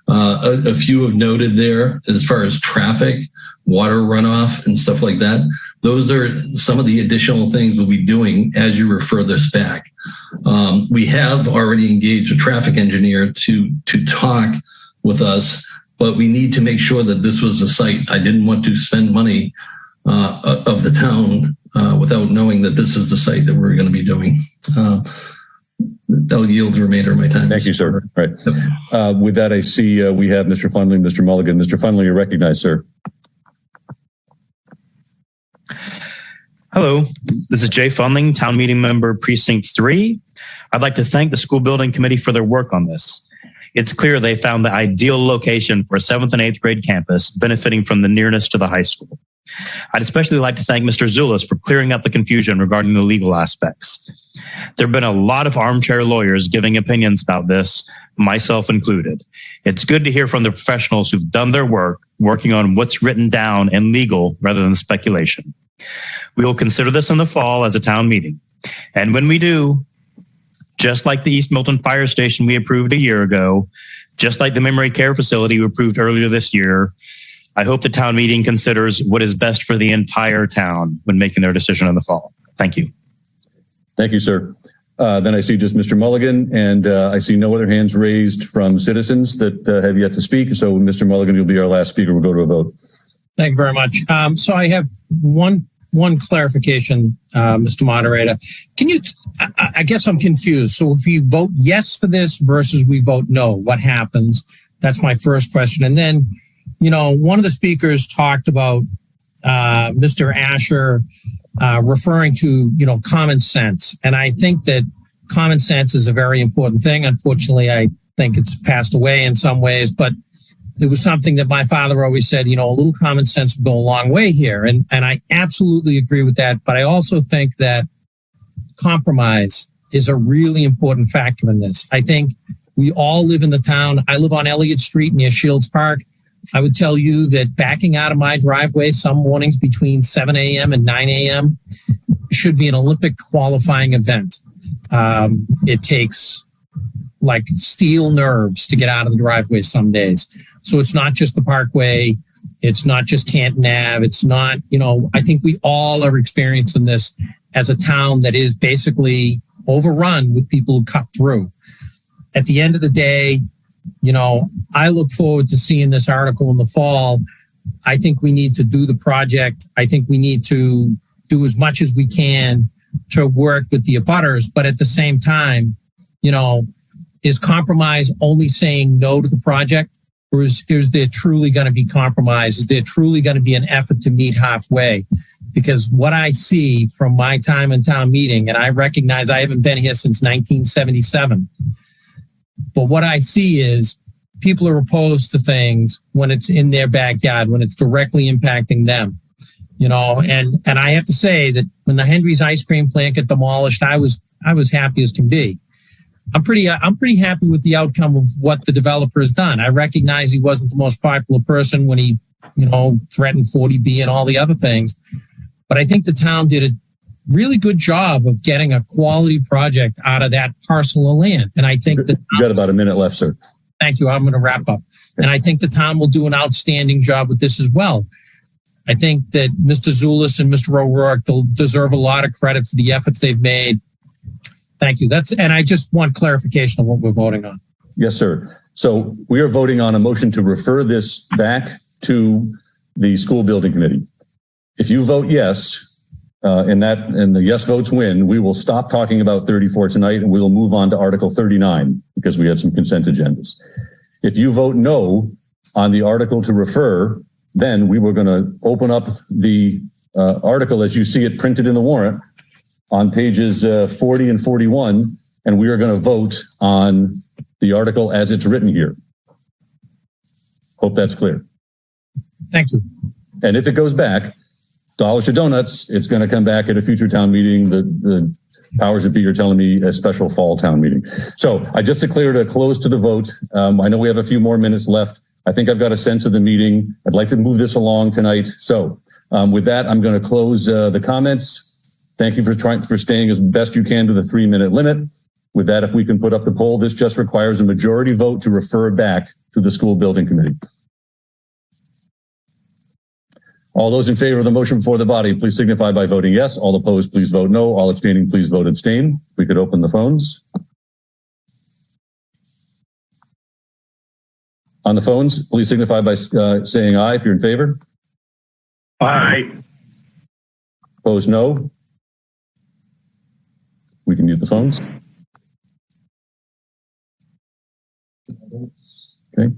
A few have noted there as far as traffic, water runoff, and stuff like that. Those are some of the additional things we'll be doing as you refer this back. We have already engaged a traffic engineer to talk with us, but we need to make sure that this was a site. I didn't want to spend money of the town without knowing that this is the site that we're going to be doing. I'll yield the remainder of my time. Thank you, sir. All right. With that, I see we have Mr. Fundley, Mr. Mulligan. Mr. Fundley, you're recognized, sir. Hello, this is Jay Fundling, Town Meeting Member, Precinct 3. I'd like to thank the School Building Committee for their work on this. It's clear they found the ideal location for a 7th and 8th grade campus, benefiting from the nearness to the high school. I'd especially like to thank Mr. Zulus for clearing up the confusion regarding the legal aspects. There have been a lot of armchair lawyers giving opinions about this, myself included. It's good to hear from the professionals who've done their work, working on what's written down and legal rather than speculation. We will consider this in the fall as a town meeting. And when we do, just like the East Milton Fire Station we approved a year ago, just like the memory care facility we approved earlier this year, I hope the town meeting considers what is best for the entire town when making their decision in the fall. Thank you. Thank you, sir. Then I see just Mr. Mulligan, and I see no other hands raised from citizens that have yet to speak. So, Mr. Mulligan, you'll be our last speaker. We'll go to a vote. Thank you very much. So I have one clarification, Mr. Moderator. Can you, I guess I'm confused. So if you vote yes for this versus we vote no, what happens? That's my first question. And then, one of the speakers talked about Mr. Asher referring to, common sense. And I think that common sense is a very important thing. Unfortunately, I think it's passed away in some ways, but it was something that my father always said, a little common sense would go a long way here. And I absolutely agree with that. But I also think that compromise is a really important factor in this. I think we all live in the town. I live on Elliott Street near Shields Park. I would tell you that backing out of my driveway some mornings between 7 a.m. and 9 a.m. should be an Olympic qualifying event. It takes like steel nerves to get out of the driveway some days. So it's not just the Parkway. It's not just Canton Ave. It's not, I think we all are experiencing this as a town that is basically overrun with people who cut through. At the end of the day, I look forward to seeing this article in the fall. I think we need to do the project. I think we need to do as much as we can to work with the abutters. But at the same time, is compromise only saying no to the project? Or is there truly going to be compromise? Is there truly going to be an effort to meet halfway? Because what I see from my time in town meeting, and I recognize I haven't been here since 1977, but what I see is people are opposed to things when it's in their backyard, when it's directly impacting them. And I have to say that when the Hendry's ice cream plant got demolished, I was happy as can be. I'm pretty happy with the outcome of what the developer has done. I recognize he wasn't the most popular person when he, threatened 40B and all the other things, but I think the town did a really good job of getting a quality project out of that parcel of land. And I think that you got about a minute left, sir. Thank you. I'm going to wrap up. And I think the town will do an outstanding job with this as well. I think that Mr. Zulus and Mr. O'Rourke deserve a lot of credit for the efforts they've made. Thank you. And I just want clarification on what we're voting on. Yes, sir. So we are voting on a motion to refer this back to the school building committee. If you vote yes, and the yes votes win, we will stop talking about 34 tonight and we will move on to Article 39 because we have some consent agendas. If you vote no on the article to refer, then we were going to open up the article as you see it printed in the warrant on pages 40 and 41, and we are going to vote on the article as it's written here. Hope that's clear. Thank you. And if it goes back, dollars to donuts, it's going to come back at a future town meeting. The powers that be are telling me a special fall town meeting. So I just declared a close to the vote. I know we have a few more minutes left. I think I've got a sense of the meeting. I'd like to move this along tonight. So with that, I'm going to close the comments. Thank you for staying as best you can to the 3-minute limit. With that, if we can put up the poll, this just requires a majority vote to refer back to the school building committee. All those in favor of the motion before the body, please signify by voting yes. All opposed, please vote no. All abstaining, please vote abstain. We could open the phones. On the phones, please signify by saying aye if you're in favor. Aye. Opposed, no. We can mute the phones. Okay.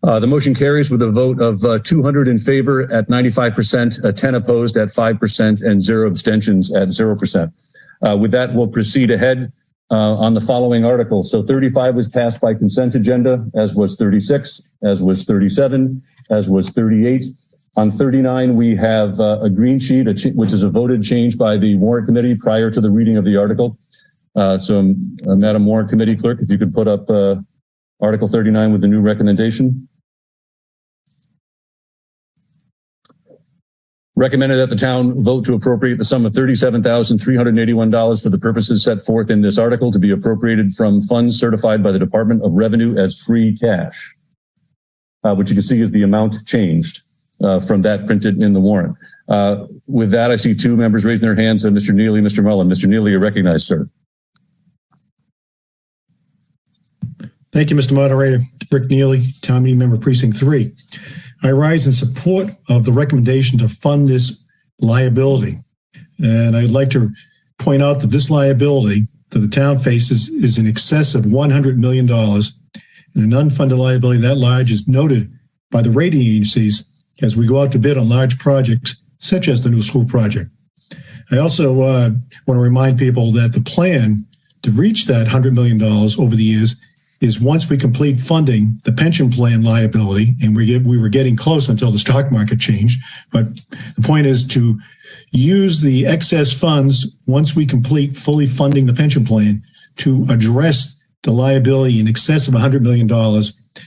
The motion carries with a vote of 200 in favor at 95%, 10 opposed at 5%, and 0 abstentions at 0%. With that, we'll proceed ahead on the following articles. So 35 was passed by consent agenda, as was 36, as was 37, as was 38. On 39, we have a green sheet, which is a voted change by the warrant committee prior to the reading of the article. Madam Warrant Committee Clerk, if you could put up Article 39 with the new recommendation. Recommended that the town vote to appropriate the sum of $37,381 for the purposes set forth in this article to be appropriated from funds certified by the Department of Revenue as free cash, which you can see is the amount changed from that printed in the warrant. With that, I see 2 members raising their hands, Mr. Neely, Mr. Mullen. Mr. Neely, you're recognized, sir. Thank you, Mr. Moderator. Rick Neely, Town Meeting Member, Precinct 3. I rise in support of the recommendation to fund this liability. And I'd like to point out that this liability that the town faces is in excess of $100 million. And an unfunded liability that large is noted by the rating agencies as we go out to bid on large projects, such as the new school project. I also want to remind people that the plan to reach that $100 million over the years is once we complete funding the pension plan liability, and we were getting close until the stock market changed. But the point is to use the excess funds once we complete fully funding the pension plan to address the liability in excess of $100 million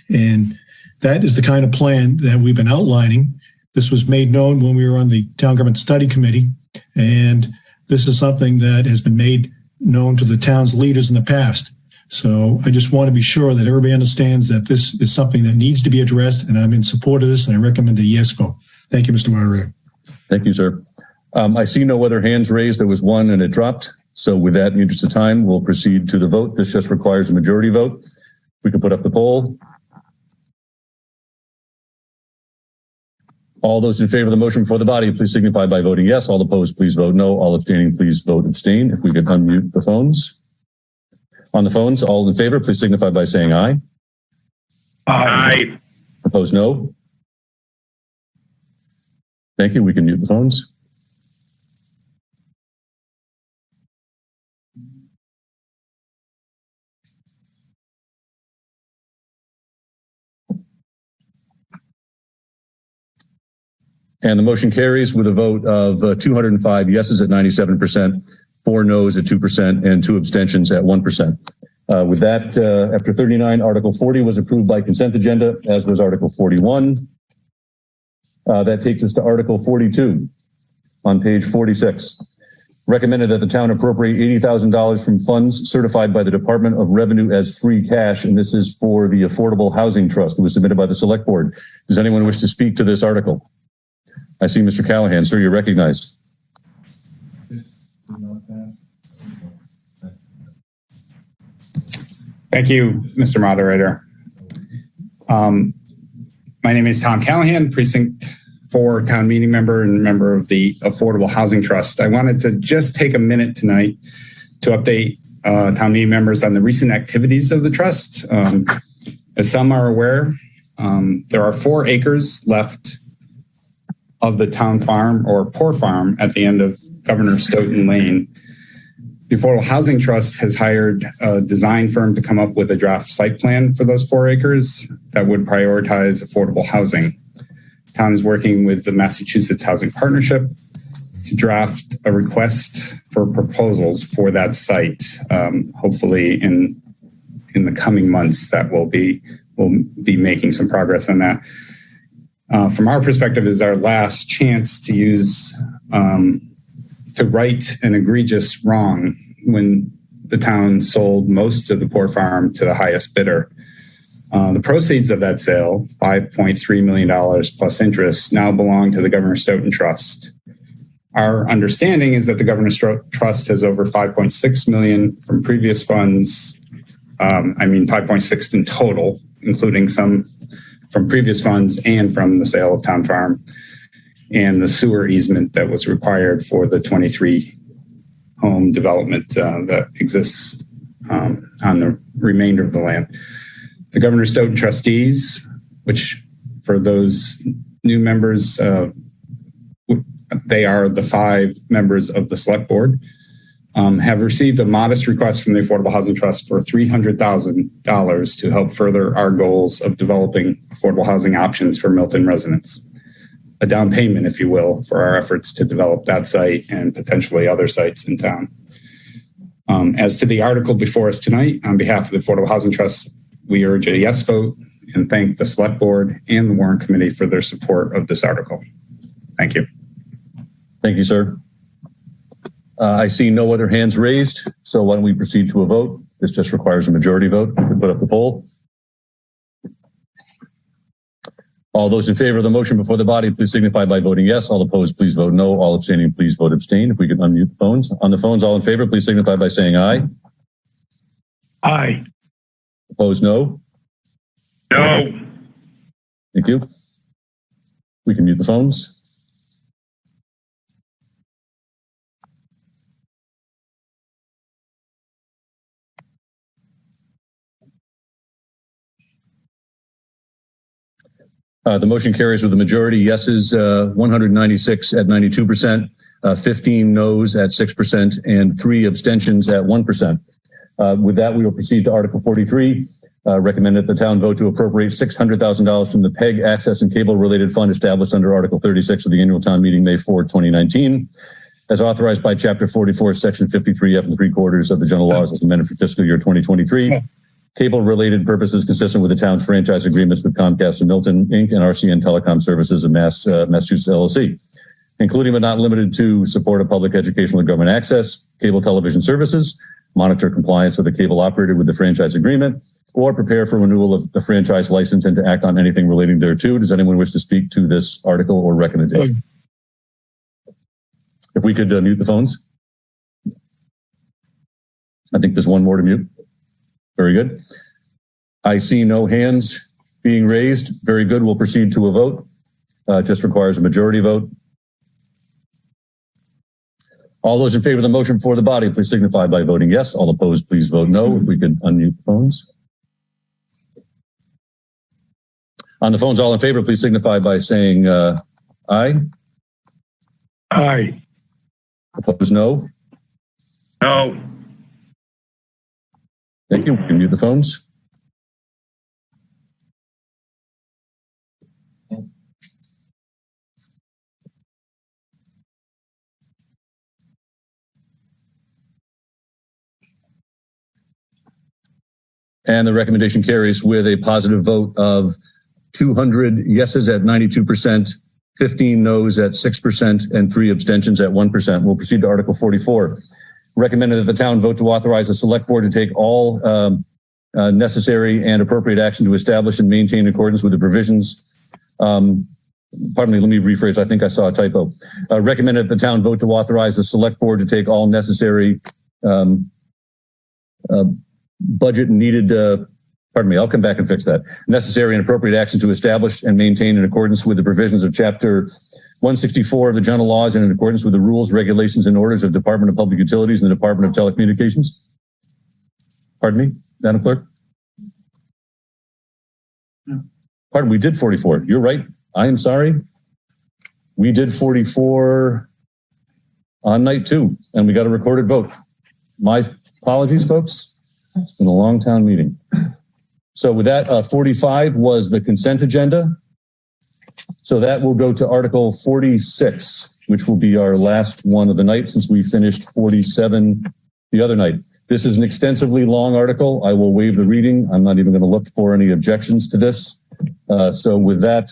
and that is the kind of plan that we've been outlining. This was made known when we were on the Town Government Study Committee, and this is something that has been made known to the town's leaders in the past. So I just want to be sure that everybody understands that this is something that needs to be addressed, and I'm in support of this, and I recommend a yes vote. Thank you, Mr. Moderator. Thank you, sir. I see no other hands raised. There was one and it dropped. So with that, in the interest of time, we'll proceed to the vote. This just requires a majority vote. We can put up the poll. All those in favor of the motion before the body, please signify by voting yes. All opposed, please vote no. All abstaining, please vote abstain. If we could unmute the phones. On the phones, all in favor, please signify by saying aye. Aye. Opposed, no. Thank you. We can mute the phones. And the motion carries with a vote of 205 yeses at 97%, 4 noes at 2%, and 2 abstentions at 1%. With that, after 39, Article 40 was approved by consent agenda, as was Article 41. That takes us to Article 42 on page 46. Recommended that the town appropriate $80,000 from funds certified by the Department of Revenue as free cash, and this is for the Affordable Housing Trust. It was submitted by the Select Board. Does anyone wish to speak to this article? I see Mr. Callahan. Sir, you're recognized. Thank you, Mr. Moderator. My name is Tom Callahan, Precinct 4 town meeting member and member of the Affordable Housing Trust. I wanted to just take a minute tonight to update town meeting members on the recent activities of the trust. As some are aware, there are 4 acres left of the town farm or poor farm at the end of Governor Stoughton Lane. The Affordable Housing Trust has hired a design firm to come up with a draft site plan for those 4 acres that would prioritize affordable housing. The town is working with the Massachusetts Housing Partnership to draft a request for proposals for that site. Hopefully in the coming months that we'll be making some progress on that. From our perspective, is our last chance to use to right an egregious wrong when the town sold most of the poor farm to the highest bidder. The proceeds of that sale, $5.3 million plus interest, now belong to the Governor Stoughton Trust. Our understanding is that the Governor Trust has over $5.6 million from previous funds. 5.6 in total, including some from previous funds and from the sale of town farm and the sewer easement that was required for the 23 home development that exists on the remainder of the land. The Governor Stoughton trustees, which for those new members, they are the 5 members of the select board, have received a modest request from the Affordable Housing Trust for $300,000 to help further our goals of developing affordable housing options for Milton residents. A down payment, if you will, for our efforts to develop that site and potentially other sites in town. As to the article before us tonight, on behalf of the Affordable Housing Trust, we urge a yes vote and thank the Select Board and the Warrant Committee for their support of this article. Thank you. Thank you, sir. I see no other hands raised, so why don't we proceed to a vote? This just requires a majority vote. We can put up the poll. All those in favor of the motion before the body, please signify by voting yes. All opposed, please vote no. All abstaining, please vote abstain. If we could unmute the phones. On the phones, all in favor, please signify by saying aye. Aye. Opposed, no. No. Thank you. We can mute the phones. The motion carries with a majority. Yeses, 196 at 92%, 15 noes at 6%, and 3 abstentions at 1%. With that, we will proceed to Article 43. Recommend that the town vote to appropriate $600,000 from the PEG Access and Cable Related Fund established under Article 36 of the Annual Town Meeting, May 4, 2019, as authorized by Chapter 44, Section 53F and 3/4 of the General Laws as amended for fiscal year 2023. cable-related purposes consistent with the town's franchise agreements with Comcast and Milton, Inc. and RCN Telecom Services of Massachusetts, LLC, including but not limited to support of public educational and government access, cable television services, monitor compliance of the cable operator with the franchise agreement, or prepare for renewal of the franchise license and to act on anything relating thereto. Does anyone wish to speak to this article or recommendation? If we could mute the phones. I think there's one more to mute. Very good. I see no hands being raised. Very good. We'll proceed to a vote. Just requires a majority vote. All those in favor of the motion before the body, please signify by voting yes. All opposed, please vote no. If we could unmute the phones. On the phones, all in favor, please signify by saying aye. Aye. Opposed, no. No. Thank you. We can mute the phones. And the recommendation carries with a positive vote of 200 yeses at 92%, 15 noes at 6%, and 3 abstentions at 1%. We'll proceed to Article 44. Recommended that the town vote to authorize the select board to take all necessary and appropriate action to establish and maintain in accordance with the provisions. Pardon me, let me rephrase. I think I saw a typo. Recommended that the town vote to authorize the select board to take all necessary budget needed, pardon me, I'll come back and fix that. Necessary and appropriate action to establish and maintain in accordance with the provisions of Chapter 164 of the general laws and in accordance with the rules, regulations, and orders of Department of Public Utilities and the Department of Telecommunications. Pardon me, Madam Clerk? No. Pardon, we did 44. You're right. I am sorry. We did 44 on night 2, and we got a recorded vote. My apologies, folks. It's been a long town meeting. So with that, 45 was the consent agenda. So that will go to Article 46, which will be our last one of the night since we finished 47 the other night. This is an extensively long article. I will waive the reading. I'm not even going to look for any objections to this. So with that,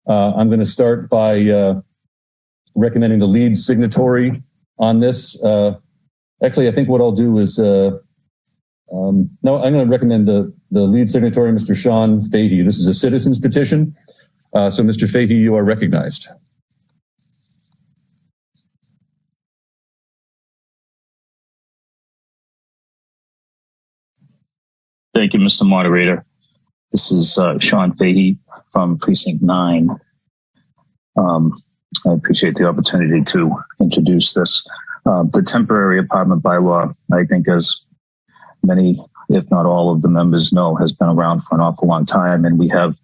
I'm going to start by recommending the lead signatory on this. Actually, I think what I'll do is, no, I'm going to recommend the lead signatory, Mr. Sean Fahey. This is a citizen's petition. So Mr. Fahey, you are recognized. Thank you, Mr. Moderator. This is Sean Fahey from Precinct 9. I appreciate the opportunity to introduce this. The temporary apartment bylaw, I think, as many, if not all of the members know, has been around for an awful long time, and we have,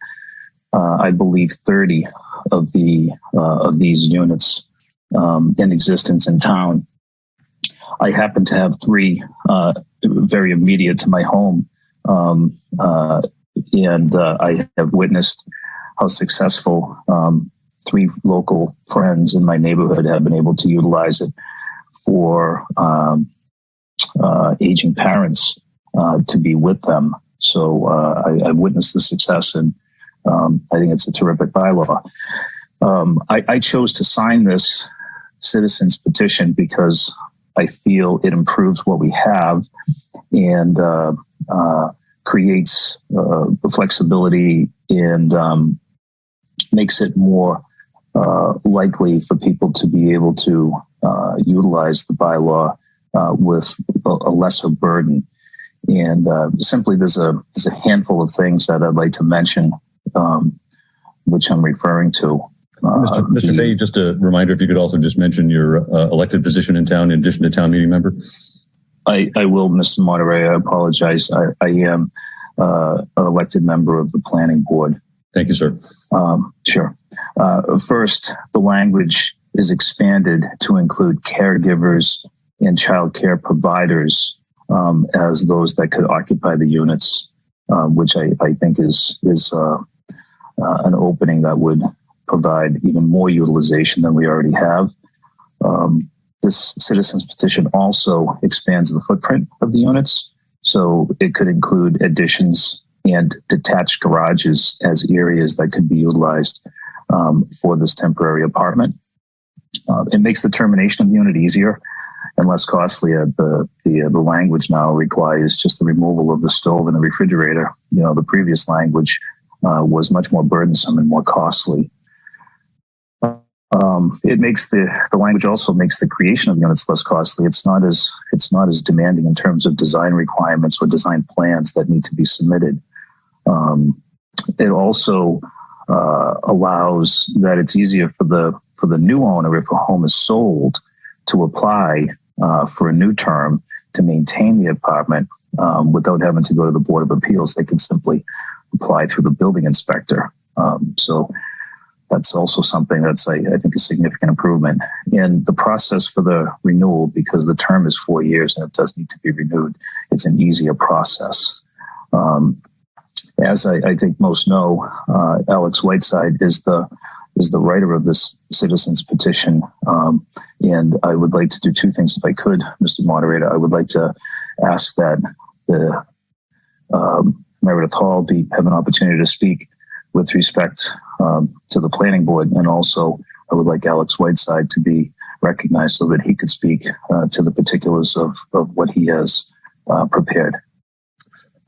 I believe, 30 of these units in existence in town. I happen to have 3 very immediate to my home, and I have witnessed how successful 3 local friends in my neighborhood have been able to utilize it for aging parents to be with them. So I've witnessed the success, and I think it's a terrific bylaw. I chose to sign this citizens petition because I feel it improves what we have and creates flexibility and makes it more likely for people to be able to utilize the bylaw with a lesser burden. And simply, there's a handful of things that I'd like to mention, which I'm referring to. Mr. Fahey, just a reminder, if you could also just mention your elected position in town in addition to town meeting member. I will, Mr. Moderator. I apologize. I am an elected member of the planning board. Thank you, sir. Sure. First, the language is expanded to include caregivers and child care providers as those that could occupy the units, which I think is an opening that would provide even more utilization than we already have. This citizens petition also expands the footprint of the units So it could include additions and detached garages as areas that could be utilized for this temporary apartment. It makes the termination of the unit easier and less costly. The language now requires just the removal of the stove and the refrigerator. The previous language was much more burdensome and more costly. It makes the language also makes the creation of units less costly. It's not as demanding in terms of design requirements or design plans that need to be submitted. It also allows that it's easier for the new owner, if a home is sold, to apply for a new term to maintain the apartment without having to go to the Board of Appeals. They can simply apply through the building inspector. So that's also something that's, I think, a significant improvement in the process for the renewal, because the term is 4 years and it does need to be renewed. It's an easier process. As I think most know, Alex Whiteside is the writer of this citizens petition. And I would like to do two things if I could, Mr. Moderator. I would like to ask that the Meredith Hall have an opportunity to speak with respect to the planning board. And also I would like Alex Whiteside to be recognized so that he could speak to the particulars of what he has prepared.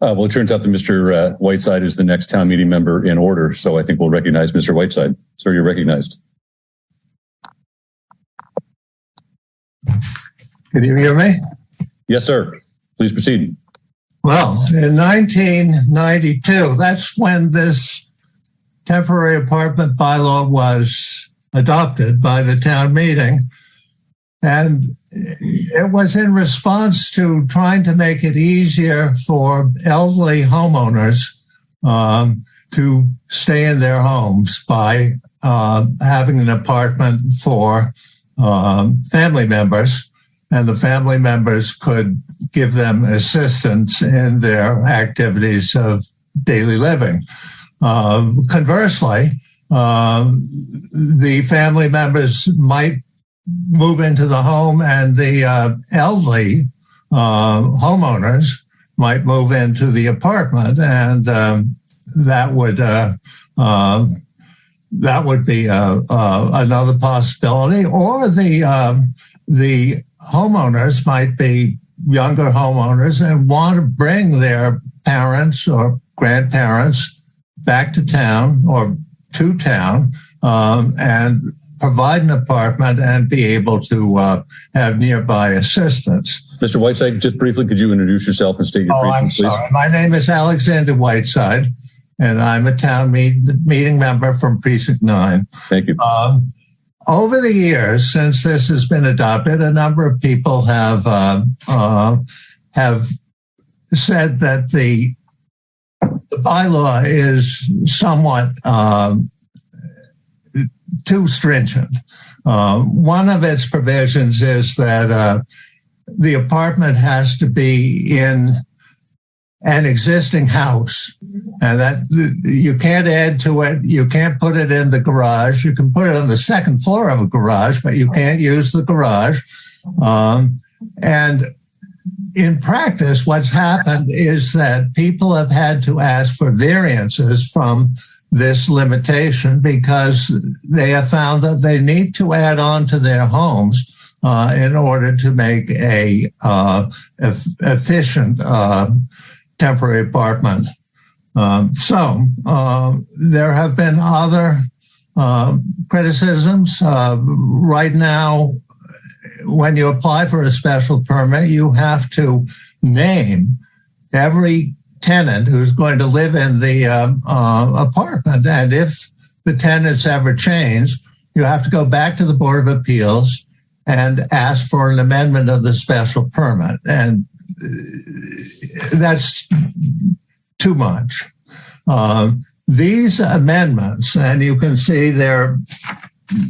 Well, it turns out that Mr. Whiteside is the next town meeting member in order, so I think we'll recognize Mr. Whiteside. Sir, you're recognized. Can you hear me? Yes, sir. Please proceed. Well, in 1992, that's when this temporary apartment bylaw was adopted by the town meeting. And it was in response to trying to make it easier for elderly homeowners to stay in their homes by having an apartment for family members, and the family members could give them assistance in their activities of daily living. Conversely, the family members might move into the home, and the elderly homeowners might move into the apartment, and that would be another possibility. Or the homeowners might be younger homeowners and want to bring their parents or grandparents back to town or to town and provide an apartment and be able to have nearby assistance. Mr. Whiteside, just briefly, could you introduce yourself and state your precinct, please? I'm sorry. My name is Alexander Whiteside, and I'm a town meeting member from Precinct 9. Thank you. Over the years, since this has been adopted, a number of people have said that the bylaw is somewhat too stringent. One of its provisions is that the apartment has to be in an existing house, and that you can't add to it. You can't put it in the garage. You can put it on the second floor of a garage, but you can't use the garage. And in practice, what's happened is that people have had to ask for variances from this limitation because they have found that they need to add on to their homes in order to make a efficient temporary apartment. So there have been other criticisms. Right now, when you apply for a special permit, you have to name every tenant who's going to live in the apartment. And if the tenants ever change, you have to go back to the Board of Appeals and ask for an amendment of the special permit. And that's too much. These amendments, and you can see they're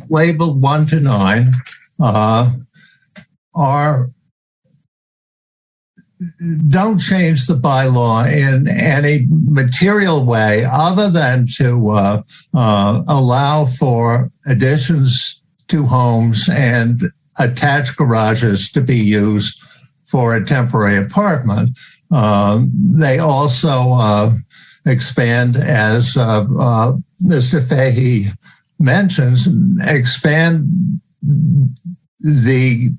labeled 1 to 9, don't change the bylaw in any material way other than to allow for additions to homes and attached garages to be used for a temporary apartment. They also expand, as Mr. Fahey mentions, expand the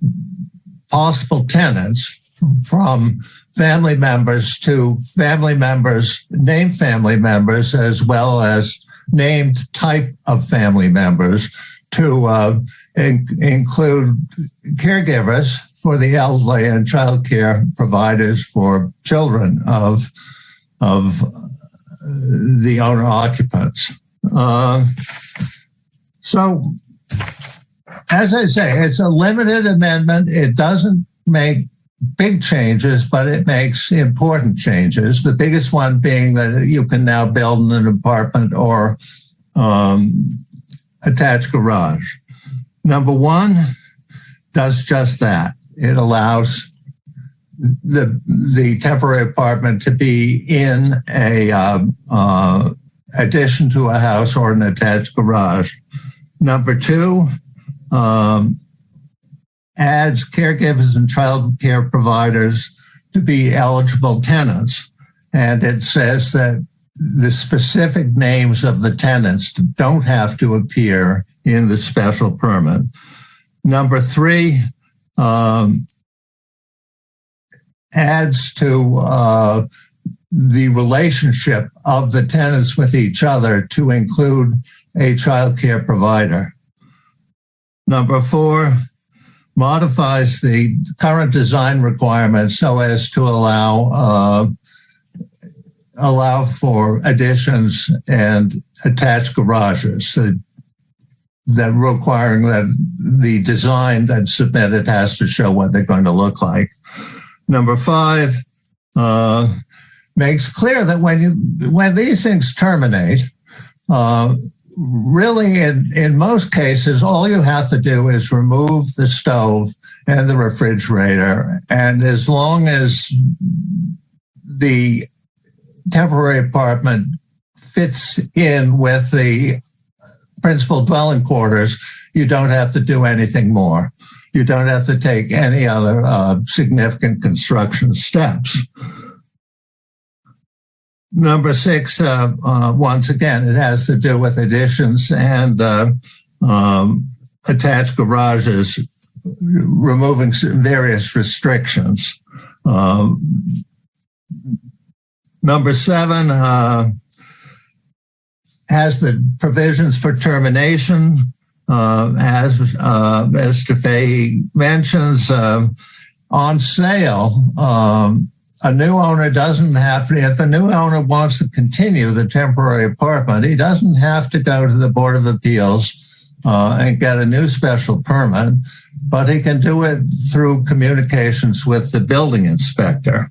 possible tenants from family members to family members, named family members, as well as named type of family members, to include caregivers for the elderly and child care providers for children of the owner occupants. So, as I say, it's a limited amendment. It doesn't make big changes, but it makes important changes. The biggest one being that you can now build in an apartment or attached garage. Number one does just that. It allows the temporary apartment to be in a addition to a house or an attached garage. Number two, adds caregivers and child care providers to be eligible tenants. And it says that the specific names of the tenants don't have to appear in the special permit. Number three, adds to the relationship of the tenants with each other to include a child care provider. Number four, modifies the current design requirements so as to allow for additions and attached garages, that requiring that the design that's submitted has to show what they're going to look like. Number five, makes clear that when these things terminate, really, in most cases, all you have to do is remove the stove and the refrigerator. And as long as the temporary apartment fits in with the principal dwelling quarters, you don't have to do anything more. You don't have to take any other significant construction steps. Number six, once again, it has to do with additions and attached garages, removing various restrictions. Number seven has the provisions for termination, as Mr. Fahey mentions, on sale. A new owner doesn't have to, if a new owner wants to continue the temporary apartment, he doesn't have to go to the Board of Appeals and get a new special permit, but he can do it through communications with the building inspector.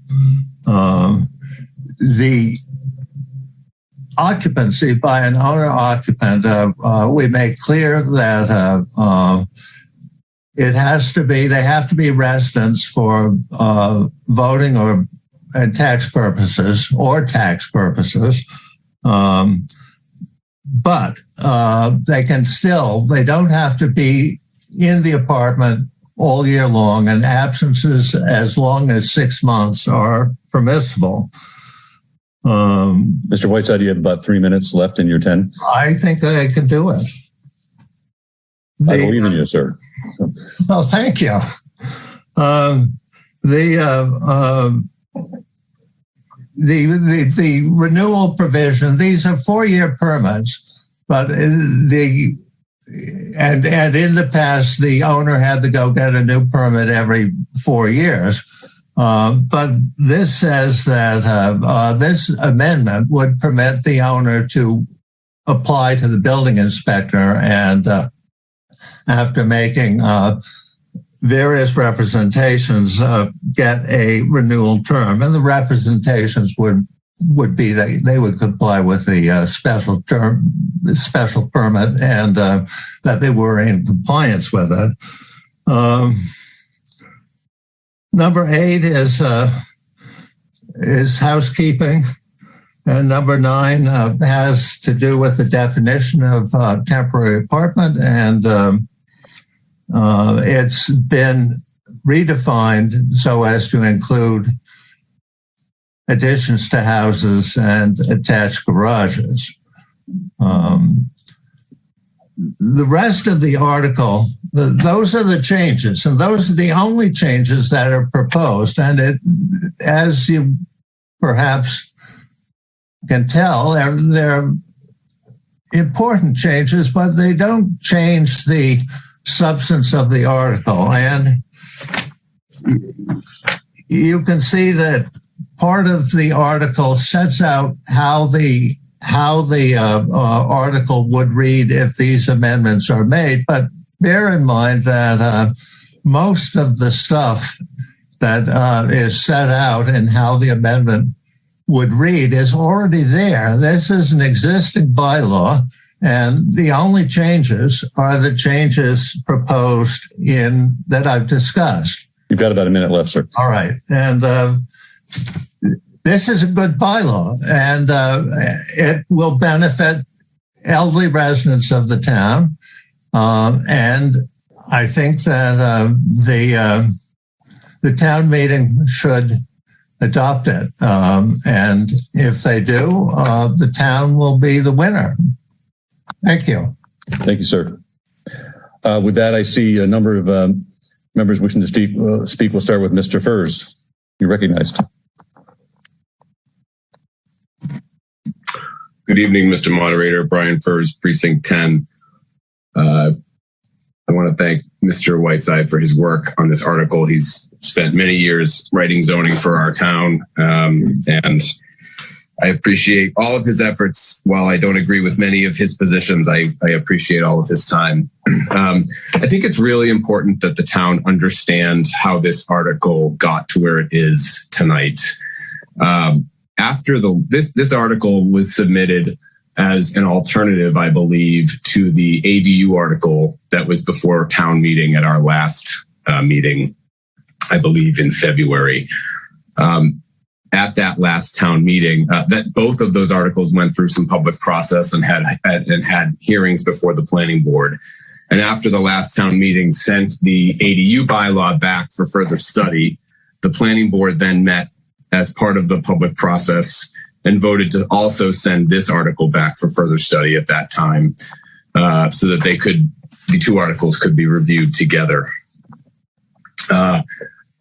The occupancy by an owner occupant, we make clear that it has to be, they have to be residents for voting or and tax purposes or tax purposes. But they can still, they don't have to be in the apartment all year long, and absences as long as 6 months are permissible. Mr. Whiteside, you have about 3 minutes left in your 10. I think that I can do it. I believe in you, sir. Well, thank you. The renewal provision, these are 4-year permits, but in the past, the owner had to go get a new permit every 4 years. But this says that this amendment would permit the owner to apply to the building inspector and after making various representations, get a renewal term. And the representations would be that they would comply with the special permit and that they were in compliance with it. Number 8 is housekeeping. And number 9 has to do with the definition of temporary apartment, and it's been redefined so as to include additions to houses and attached garages. The rest of the article, those are the changes, and those are the only changes that are proposed. And it, as you perhaps can tell, they're important changes, but they don't change the substance of the article. And you can see that part of the article sets out how the article would read if these amendments are made. But bear in mind that most of the stuff that is set out and how the amendment would read is already there. This is an existing bylaw, and the only changes are the changes proposed in that I've discussed. You've got about a minute left, sir. All right. And this is a good bylaw, and it will benefit elderly residents of the town. And I think that the town meeting should adopt it. And if they do, the town will be the winner. Thank you. Thank you, sir. With that, I see a number of members wishing to speak. We'll start with Mr. Furs. You're recognized. Good evening, Mr. Moderator. Brian Furs, Precinct 10. I want to thank Mr. Whiteside for his work on this article. He's spent many years writing zoning for our town, and I appreciate all of his efforts. While I don't agree with many of his positions, I appreciate all of his time. I think it's really important that the town understand how this article got to where it is tonight. After this article was submitted as an alternative, I believe, to the ADU article that was before town meeting at our last meeting, I believe in February. At that last town meeting, that both of those articles went through some public process and had hearings before the planning board. And after the last town meeting sent the ADU bylaw back for further study, the planning board then met as part of the public process and voted to also send this article back for further study at that time, so that the two articles could be reviewed together.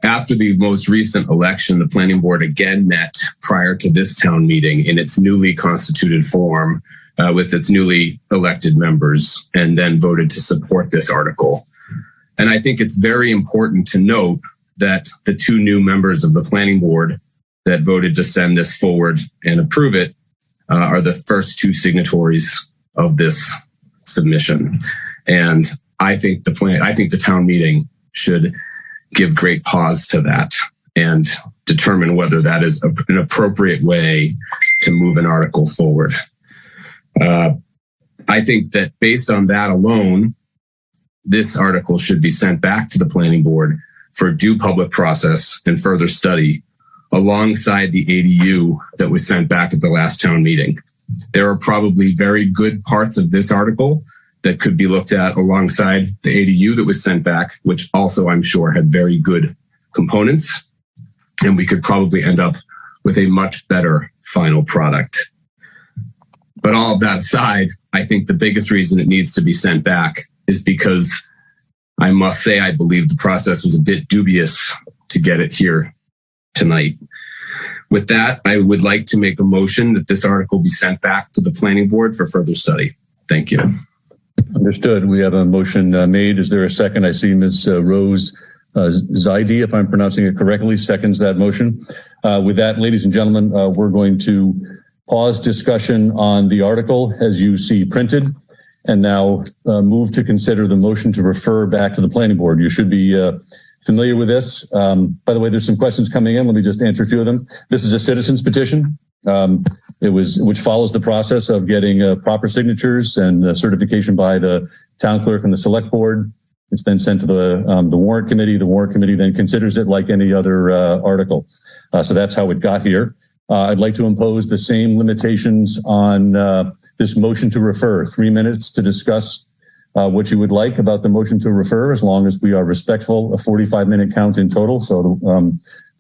After the most recent election, the planning board again met prior to this town meeting in its newly constituted form with its newly elected members, and then voted to support this article. And I think it's very important to note that the two new members of the planning board that voted to send this forward and approve it are the first two signatories of this submission. And I think the town meeting should give great pause to that and determine whether that is an appropriate way to move an article forward. I think that based on that alone, this article should be sent back to the planning board for due public process and further study alongside the ADU that was sent back at the last town meeting. There are probably very good parts of this article that could be looked at alongside the ADU that was sent back, which also I'm sure had very good components, and we could probably end up with a much better final product. But all of that aside, I think the biggest reason it needs to be sent back is because I must say I believe the process was a bit dubious to get it here tonight. With that, I would like to make a motion that this article be sent back to the planning board for further study. Thank you. Understood. We have a motion made. Is there a second? I see Ms. Rose Zaidi, if I'm pronouncing it correctly, seconds that motion. With that, ladies and gentlemen, we're going to pause discussion on the article as you see printed, and now move to consider the motion to refer back to the planning board. You should be familiar with this. By the way, there's some questions coming in. Let me just answer a few of them. This is a citizen's petition. Which follows the process of getting proper signatures and certification by the town clerk and the select board. It's then sent to the warrant committee. The warrant committee then considers it like any other article. So that's how it got here. I'd like to impose the same limitations on this motion to refer. 3 minutes to discuss what you would like about the motion to refer, as long as we are respectful. A 45-minute count in total. So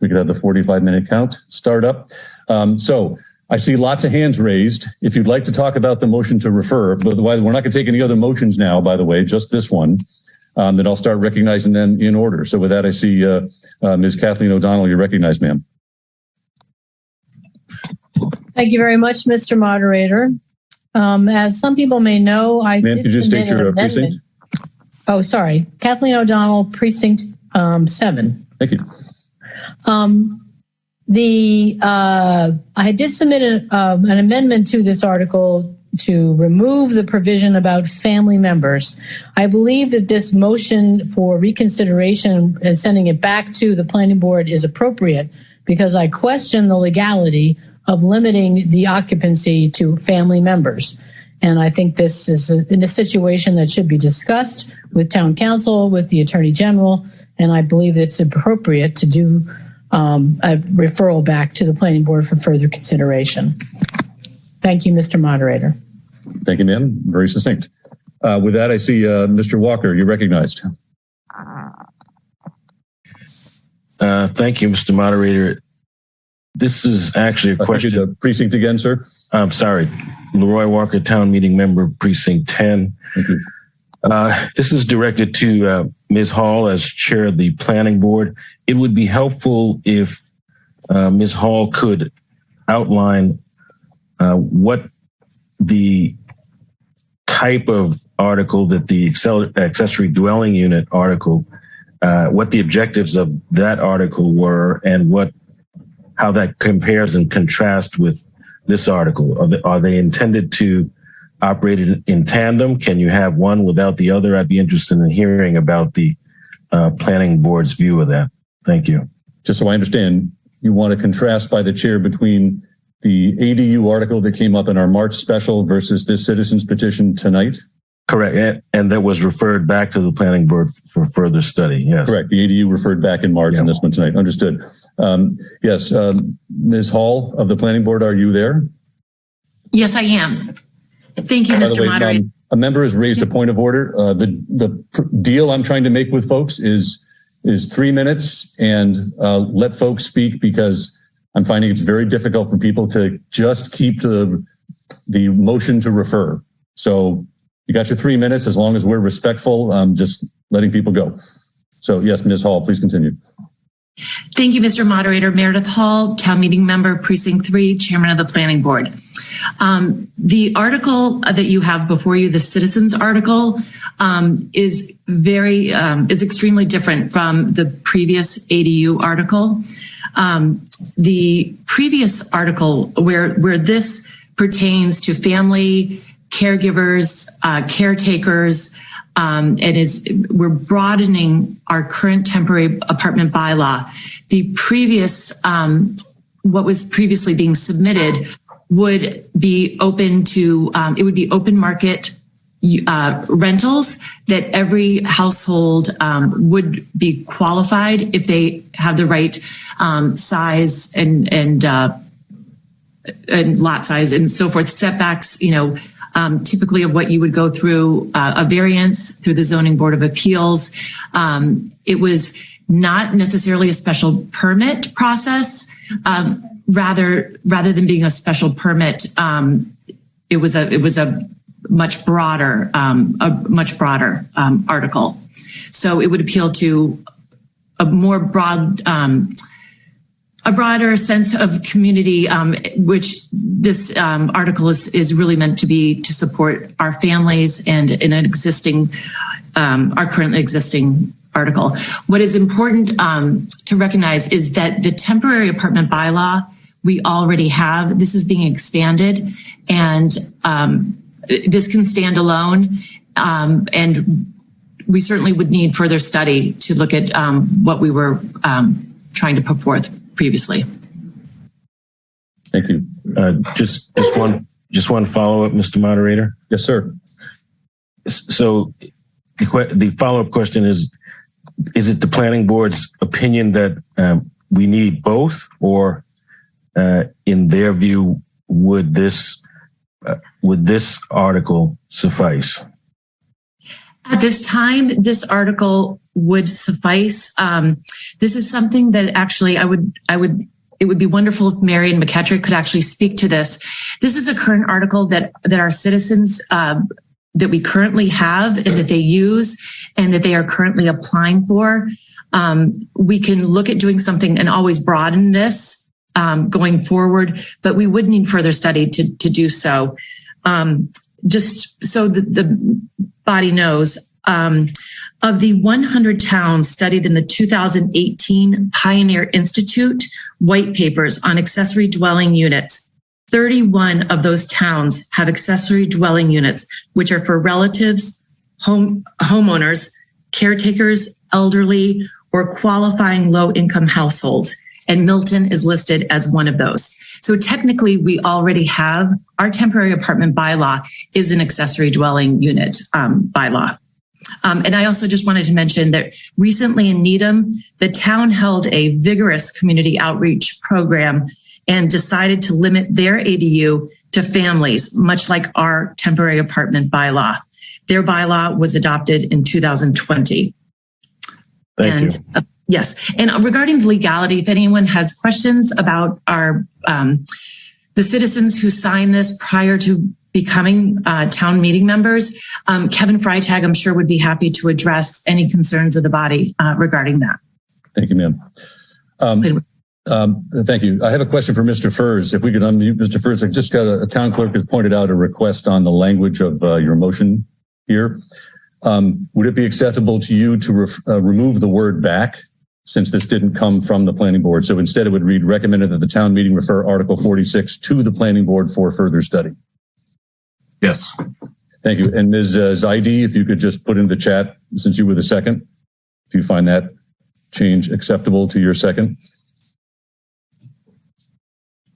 we could have the 45-minute count start up. So I see lots of hands raised. If you'd like to talk about the motion to refer, but we're not going to take any other motions now, by the way, just this one. Then I'll start recognizing them in order. So with that, I see Ms. Kathleen O'Donnell, you're recognized, ma'am. Thank you very much, Mr. Moderator. As some people may know, I did submit an amendment. Precinct? Oh, sorry. Kathleen O'Donnell, Precinct 7. Thank you. I did submit an amendment to this article to remove the provision about family members. I believe that this motion for reconsideration and sending it back to the planning board is appropriate because I question the legality of limiting the occupancy to family members. And I think this is in a situation that should be discussed with town council, with the attorney general, and I believe it's appropriate to do a referral back to the planning board for further consideration. Thank you, Mr. Moderator. Thank you, ma'am. Very succinct. With that, I see Mr. Walker, you're recognized. Thank you, Mr. Moderator. This is actually a question. Precinct again, sir? I'm sorry. Leroy Walker, Town Meeting Member, Precinct 10. Thank you. This is directed to Ms. Hall as Chair of the Planning Board. It would be helpful if Ms. Hall could outline what the type of article that the accessory dwelling unit article, what the objectives of that article were and how that compares and contrasts with this article. Are they intended to operate in tandem? Can you have one without the other? I'd be interested in hearing about the planning board's view of that. Thank you. Just so I understand, you want to contrast by the chair between the ADU article that came up in our March special versus this citizens petition tonight? Correct. And that was referred back to the planning board for further study. Yes. Correct. The ADU referred back in March and this one tonight. Understood. Yes. Ms. Hall of the planning board, are you there? Yes, I am. Thank you, Mr. Moderator. A member has raised a point of order. The deal I'm trying to make with folks is 3 minutes and let folks speak because I'm finding it's very difficult for people to just keep to the motion to refer. So you got your 3 minutes. As long as we're respectful, just letting people go. So yes, Ms. Hall, please continue. Thank you, Mr. Moderator. Meredith Hall, Town Meeting Member, Precinct 3, Chairman of the Planning Board. The article that you have before you, the citizens article, is extremely different from the previous ADU article. The previous article where this pertains to family caregivers, caretakers, we're broadening our current temporary apartment bylaw. The previous, what was previously being submitted would be open to, it would be open market rentals that every household would be qualified if they have the right size and lot size and so forth, setbacks, typically of what you would go through a variance through the Zoning Board of Appeals. It was not necessarily a special permit process. Rather than being a special permit, it was a much broader article. So it would appeal to a more a broader sense of community, which this article is really meant to be to support our families and in an existing, our currently existing article. What is important to recognize is that the temporary apartment bylaw we already have, this is being expanded, and this can stand alone, and we certainly would need further study to look at what we were trying to put forth previously. Thank you. Just one follow-up, Mr. Moderator. Yes, sir. So the follow-up question is it the planning board's opinion that we need both, or in their view, would this article suffice? At this time, this article would suffice. This is something that actually I would it would be wonderful if Marion McKettrick could actually speak to this. This is a current article that our citizens that we currently have and that they use and that they are currently applying for. We can look at doing something and always broaden this going forward, but we would need further study to do so. Just so the body knows, of the 100 towns studied in the 2018 Pioneer Institute white papers on accessory dwelling units, 31 of those towns have accessory dwelling units, which are for relatives, homeowners, caretakers, elderly, or qualifying low-income households. And Milton is listed as one of those. So technically, we already have our temporary apartment bylaw is an accessory dwelling unit bylaw. And I also just wanted to mention that recently in Needham, the town held a vigorous community outreach program and decided to limit their ADU to families, much like our temporary apartment bylaw. Their bylaw was adopted in 2020. Thank you. Yes. And regarding the legality, if anyone has questions about our the citizens who signed this prior to becoming town meeting members, Kevin Freitag, I'm sure, would be happy to address any concerns of the body regarding that. Thank you, ma'am. Thank you. I have a question for Mr. Furs. If we could unmute Mr. Furs, I just got a town clerk has pointed out a request on the language of your motion here. Would it be acceptable to you to remove the word back, since this didn't come from the planning board? So instead it would read, recommended that the town meeting refer Article 46 to the planning board for further study. Yes. Thank you. And Ms. Zaidi, if you could just put in the chat, since you were the second, do you find that change acceptable to your second?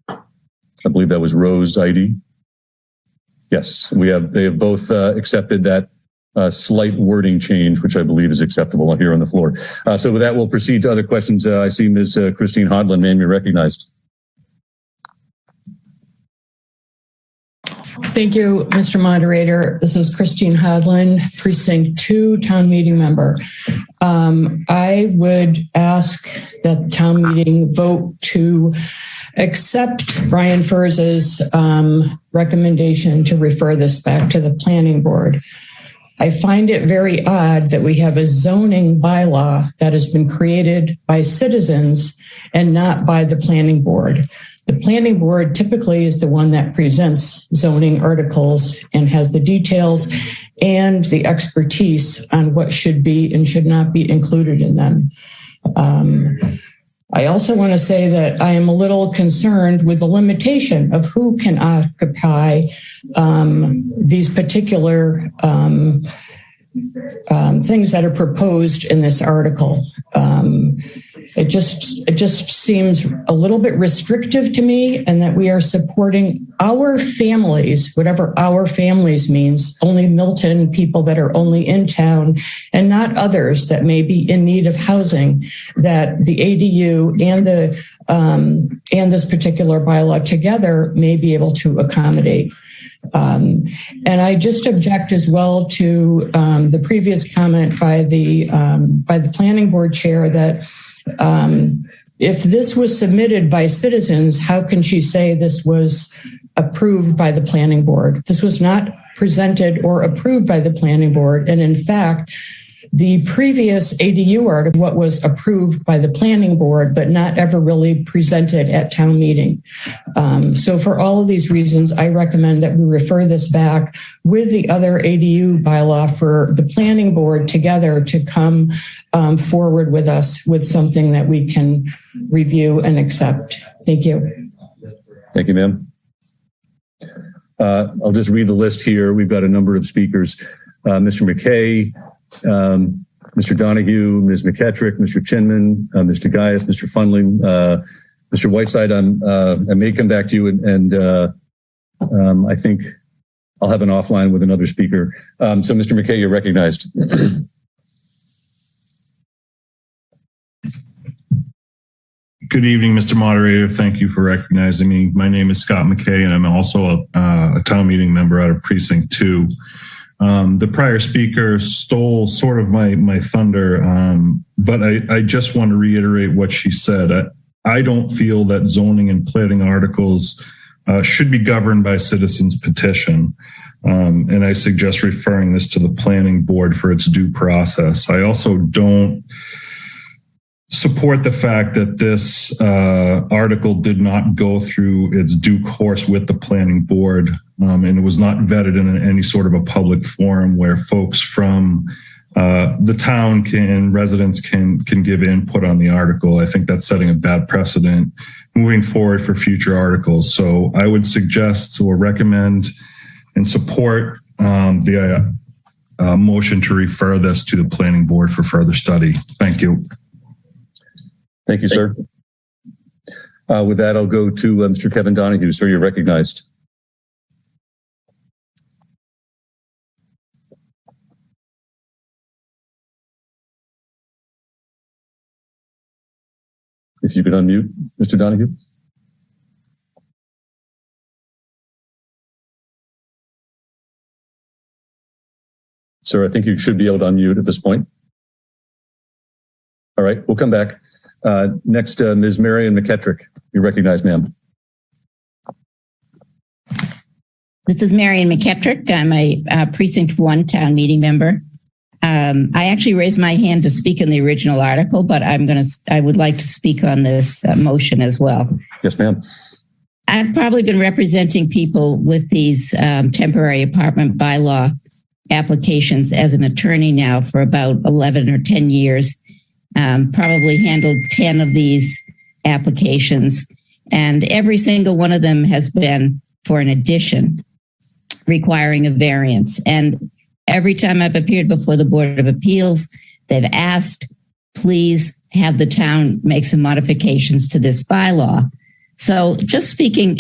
I believe that was Rose Zaidi. Yes, they have both accepted that slight wording change, which I believe is acceptable here on the floor. So with that, we'll proceed to other questions. I see Ms. Christine Hodlin, ma'am, you're recognized. Thank you, Mr. Moderator. This is Christine Hodlin, Precinct 2, town meeting member. I would ask that the town meeting vote to accept Brian Furs's recommendation to refer this back to the planning board. I find it very odd that we have a zoning bylaw that has been created by citizens and not by the planning board. The planning board typically is the one that presents zoning articles and has the details and the expertise on what should be and should not be included in them. I also want to say that I am a little concerned with the limitation of who can occupy these particular things that are proposed in this article. It just seems a little bit restrictive to me, and that we are supporting our families, whatever our families means, only Milton people that are only in town, and not others that may be in need of housing, that the ADU and this particular bylaw together may be able to accommodate. And I just object as well to the previous comment by the planning board chair that if this was submitted by citizens, how can she say this was approved by the planning board? This was not presented or approved by the planning board. And in fact, the previous ADU article, what was approved by the planning board, but not ever really presented at town meeting. So for all of these reasons, I recommend that we refer this back with the other ADU bylaw for the planning board together to come forward with us with something that we can review and accept. Thank you. Thank you, ma'am. I'll just read the list here. We've got a number of speakers. Mr. McKay, Mr. Donahue, Ms. McKettrick, Mr. Chinman, Mr. Gaius, Mr. Fundling, Mr. Whiteside. I may come back to you, and I think I'll have an offline with another speaker. So, Mr. McKay, you're recognized. Good evening, Mr. Moderator. Thank you for recognizing me. My name is Scott McKay, and I'm also a town meeting member out of Precinct 2. The prior speaker stole sort of my thunder, but I just want to reiterate what she said. I don't feel that zoning and planning articles should be governed by citizens petition. And I suggest referring this to the planning board for its due process. I also don't support the fact that this article did not go through its due course with the planning board, and it was not vetted in any sort of a public forum where folks from the town residents can give input on the article. I think that's setting a bad precedent moving forward for future articles. So I would suggest or recommend and support the motion to refer this to the planning board for further study. Thank you. Thank you, sir. With that, I'll go to Mr. Kevin Donahue. Sir, you're recognized. If you could unmute, Mr. Donahue. Sir, I think you should be able to unmute at this point. All right, we'll come back. Next, Ms. Marion McKettrick. You're recognized, ma'am. This is Marion McKettrick. I'm a Precinct 1 town meeting member. I actually raised my hand to speak in the original article, but I would like to speak on this motion as well. Yes, ma'am. I've probably been representing people with these temporary apartment bylaw applications as an attorney now for about 11 or 10 years. Probably handled 10 of these applications, and every single one of them has been for an addition requiring a variance. And every time I've appeared before the Board of Appeals, they've asked, please have the town make some modifications to this bylaw. So just speaking,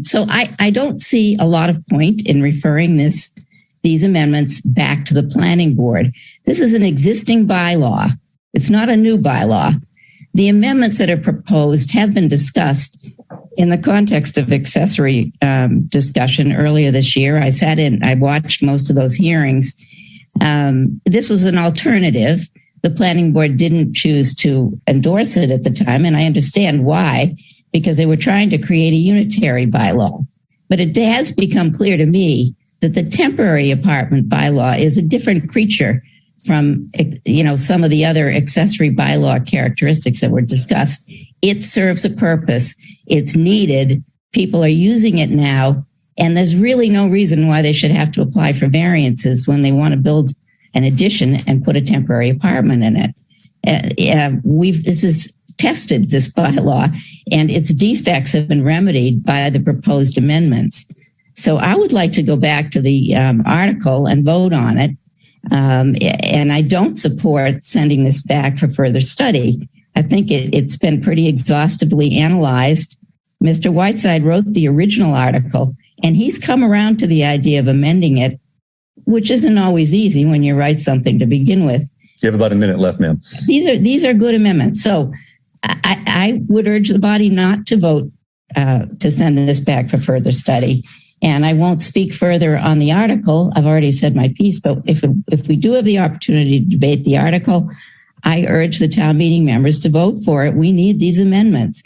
so I don't see a lot of point in referring these amendments back to the planning board. This is an existing bylaw. It's not a new bylaw. The amendments that are proposed have been discussed in the context of accessory discussion earlier this year. I watched most of those hearings. This was an alternative. The planning board didn't choose to endorse it at the time, and I understand why, because they were trying to create a unitary bylaw. But it has become clear to me that the temporary apartment bylaw is a different creature from, some of the other accessory bylaw characteristics that were discussed. It serves a purpose. It's needed. People are using it now, and there's really no reason why they should have to apply for variances when they want to build an addition and put a temporary apartment in it. This is tested, this bylaw, and its defects have been remedied by the proposed amendments. So I would like to go back to the article and vote on it. And I don't support sending this back for further study. I think it's been pretty exhaustively analyzed. Mr. Whiteside wrote the original article, and he's come around to the idea of amending it, which isn't always easy when you write something to begin with. You have about a minute left, ma'am. These are good amendments. So I would urge the body not to vote to send this back for further study. And I won't speak further on the article. I've already said my piece, but if we do have the opportunity to debate the article, I urge the town meeting members to vote for it. We need these amendments.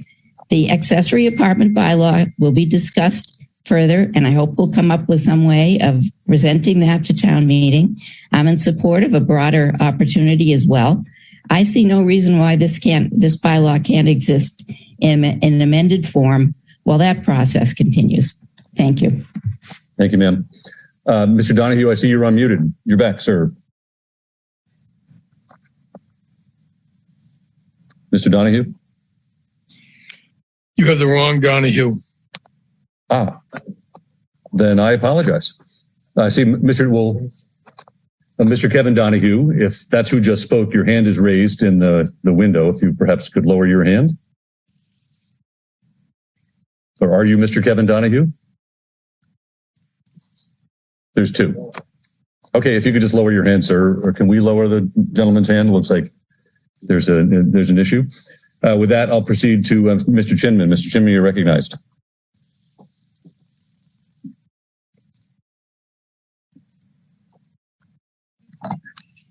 The accessory apartment bylaw will be discussed further, and I hope we'll come up with some way of presenting that to town meeting. I'm in support of a broader opportunity as well. I see no reason why this bylaw can't exist in an amended form while that process continues. Thank you. Thank you, ma'am. Mr. Donahue, I see you're unmuted. You're back, sir. Mr. Donahue? You have the wrong Donahue. Then I apologize. I see Mr. Kevin Donahue, if that's who just spoke, your hand is raised in the window. If you perhaps could lower your hand. Or are you Mr. Kevin Donahue? There's two. Okay, if you could just lower your hand, sir, or can we lower the gentleman's hand? Looks like there's an issue. With that, I'll proceed to Mr. Chinman. Mr. Chinman, you're recognized.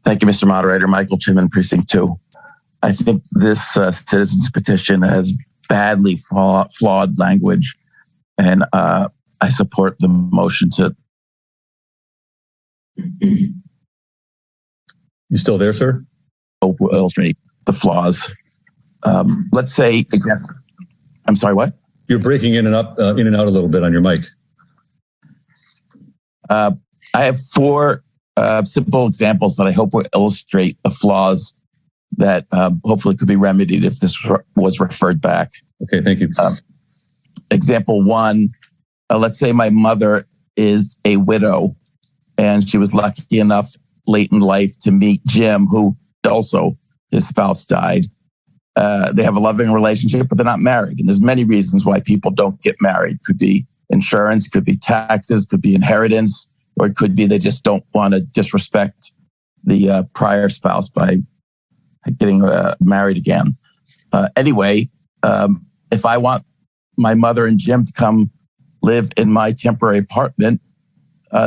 Thank you, Mr. Moderator. Michael Chinman, Precinct 2. I think this citizens petition has badly flawed language. And I support the motion to. You still there, sir? Illustrate the flaws. Let's say, I'm sorry, what? You're breaking in and out a little bit on your mic. I have 4 simple examples that I hope will illustrate the flaws that hopefully could be remedied if this was referred back. Okay, thank you. Example 1, let's say my mother is a widow and she was lucky enough late in life to meet Jim, who also his spouse died. They have a loving relationship, but they're not married. And there's many reasons why people don't get married. Could be insurance, could be taxes, could be inheritance, or it could be they just don't want to disrespect the prior spouse by getting married again. Anyway, if I want my mother and Jim to come live in my temporary apartment,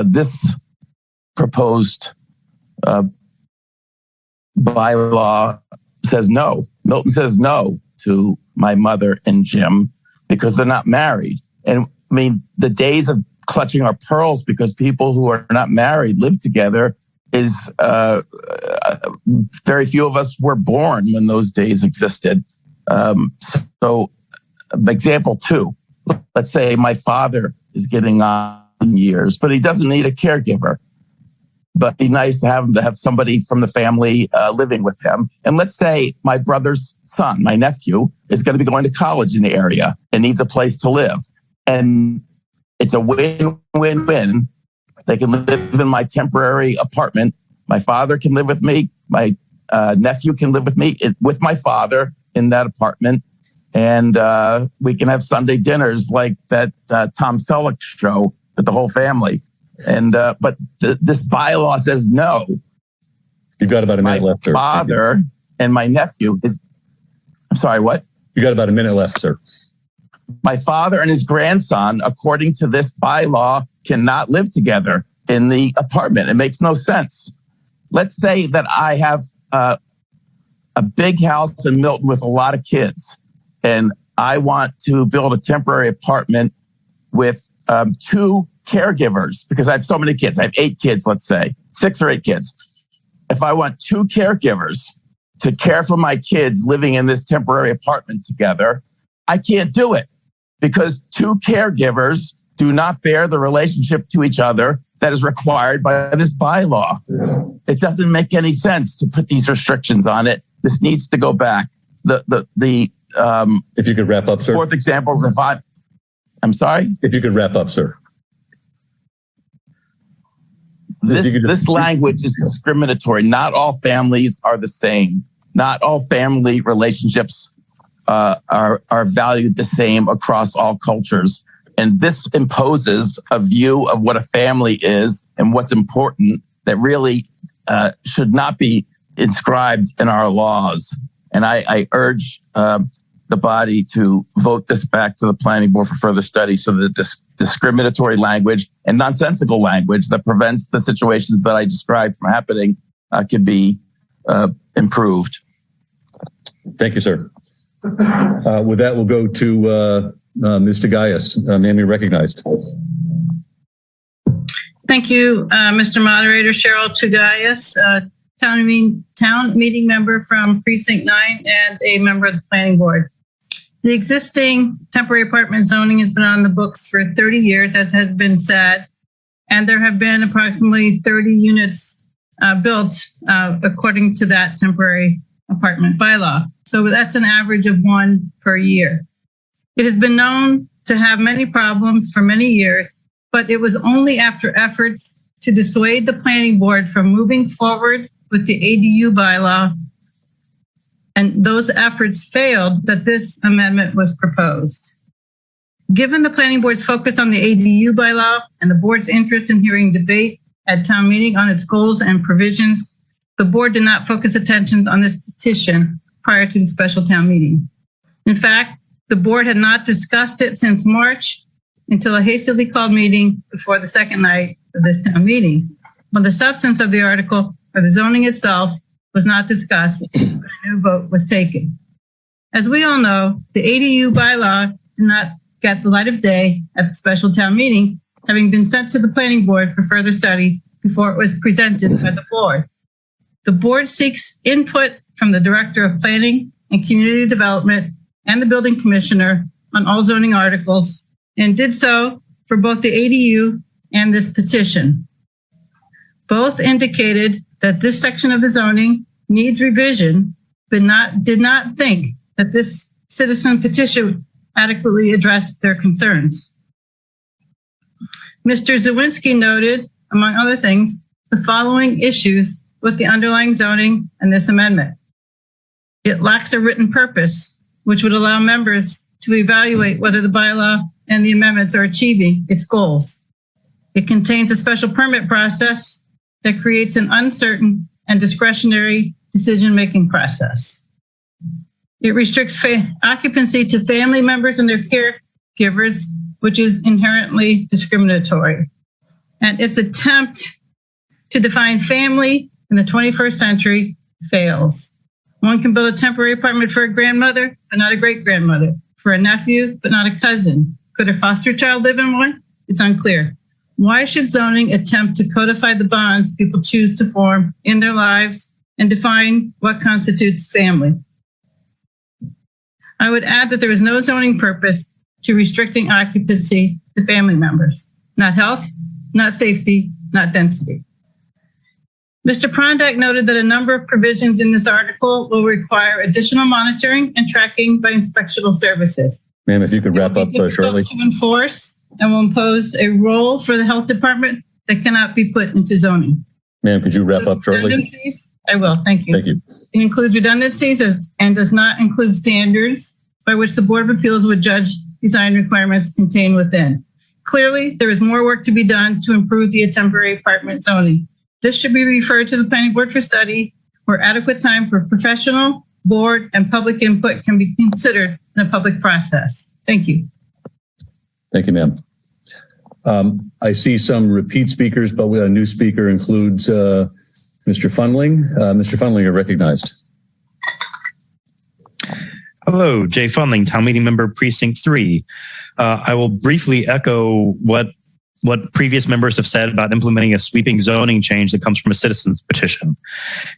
this proposed bylaw says no. Milton says no to my mother and Jim because they're not married. And I mean, the days of clutching our pearls because people who are not married live together is very few of us were born when those days existed. So example 2, let's say my father is getting on years, but he doesn't need a caregiver. But it'd be nice to have somebody from the family living with him. And let's say my brother's son, my nephew, is going to be going to college in the area and needs a place to live. And it's a win-win-win. They can live in my temporary apartment. My father can live with me. My nephew can live with me, with my father in that apartment. And we can have Sunday dinners like that Tom Selleck show with the whole family. And but this bylaw says no. You've got about a minute left, sir. My father and my nephew is. I'm sorry, what? You got about a minute left, sir. My father and his grandson, according to this bylaw, cannot live together in the apartment. It makes no sense. Let's say that I have a big house in Milton with a lot of kids, and I want to build a temporary apartment with 2 caregivers because I have so many kids. I have 8 kids, let's say, 6 or 8 kids. If I want 2 caregivers to care for my kids living in this temporary apartment together, I can't do it because 2 caregivers do not bear the relationship to each other that is required by this bylaw. It doesn't make any sense to put these restrictions on it. This needs to go back. If you could wrap up, sir. 4th example is I'm sorry? If you could wrap up, sir. This language is discriminatory. Not all families are the same. Not all family relationships are valued the same across all cultures. And this imposes a view of what a family is and what's important that really should not be inscribed in our laws. And I urge the body to vote this back to the planning board for further study so that this discriminatory language and nonsensical language that prevents the situations that I described from happening can be improved. Thank you, sir. With that, we'll go to Ms. Tagayas. Ma'am, you're recognized. Thank you, Mr. Moderator. Cheryl Tagayas, town meeting member from Precinct 9 and a member of the Planning Board. The existing temporary apartment zoning has been on the books for 30 years, as has been said, and there have been approximately 30 units built according to that temporary apartment bylaw. So that's an average of 1 per year. It has been known to have many problems for many years, but it was only after efforts to dissuade the planning board from moving forward with the ADU bylaw, and those efforts failed, that this amendment was proposed. Given the planning board's focus on the ADU bylaw and the board's interest in hearing debate at town meeting on its goals and provisions, the board did not focus attention on this petition prior to the special town meeting. In fact, the board had not discussed it since March until a hastily called meeting before the second night of this town meeting, when the substance of the article or the zoning itself was not discussed, but a new vote was taken. As we all know, the ADU bylaw did not get the light of day at the special town meeting, having been sent to the planning board for further study before it was presented by the board. The board seeks input from the Director of Planning and Community Development and the Building Commissioner on all zoning articles, and did so for both the ADU and this petition. Both indicated that this section of the zoning needs revision, but did not think that this citizen petition adequately addressed their concerns. Mr. Zawinski noted, among other things, the following issues with the underlying zoning and this amendment. It lacks a written purpose, which would allow members to evaluate whether the bylaw and the amendments are achieving its goals. It contains a special permit process that creates an uncertain and discretionary decision-making process. It restricts occupancy to family members and their caregivers, which is inherently discriminatory. And its attempt to define family in the 21st century fails. One can build a temporary apartment for a grandmother, but not a great-grandmother, for a nephew, but not a cousin. Could a foster child live in one? It's unclear. Why should zoning attempt to codify the bonds people choose to form in their lives and define what constitutes family? I would add that there is no zoning purpose to restricting occupancy to family members. Not health, not safety, not density. Mr. Prondak noted that a number of provisions in this article will require additional monitoring and tracking by inspectional services. Ma'am, if you could wrap up shortly. To enforce and will impose a role for the health department that cannot be put into zoning. Ma'am, could you wrap up shortly? I will, thank you. Thank you. It includes redundancies and does not include standards by which the Board of Appeals would judge design requirements contained within. Clearly, there is more work to be done to improve the temporary apartment zoning. This should be referred to the Planning Board for study, where adequate time for professional, board, and public input can be considered in a public process. Thank you. Thank you, ma'am. I see some repeat speakers, but a new speaker includes Mr. Fundling. Mr. Fundling, you're recognized. Hello, Jay Fundling, Town Meeting Member, Precinct 3. I will briefly echo what previous members have said about implementing a sweeping zoning change that comes from a citizen's petition.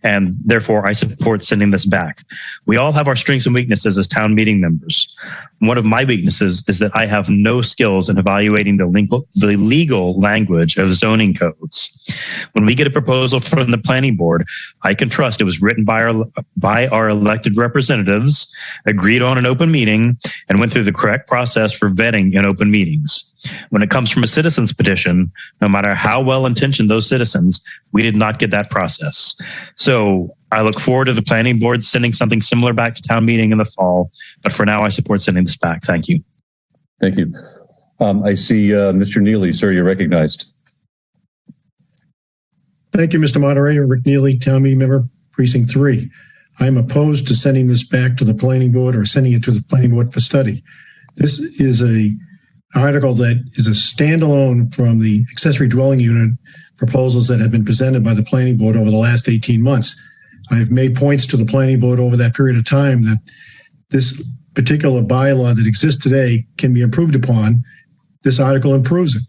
And therefore, I support sending this back. We all have our strengths and weaknesses as town meeting members. One of my weaknesses is that I have no skills in evaluating the legal language of zoning codes. When we get a proposal from the planning board, I can trust it was written by our elected representatives, agreed on an open meeting, and went through the correct process for vetting in open meetings. When it comes from a citizen's petition, no matter how well-intentioned those citizens, we did not get that process. So I look forward to the planning board sending something similar back to town meeting in the fall. But for now, I support sending this back. Thank you. Thank you. I see Mr. Neely. Sir, you're recognized. Thank you, Mr. Moderator. Rick Neely, Town Meeting Member, Precinct 3. I'm opposed to sending this back to the planning board or sending it to the planning board for study. This is an article that is a standalone from the accessory dwelling unit proposals that have been presented by the planning board over the last 18 months. I've made points to the planning board over that period of time that this particular bylaw that exists today can be improved upon. This article improves it.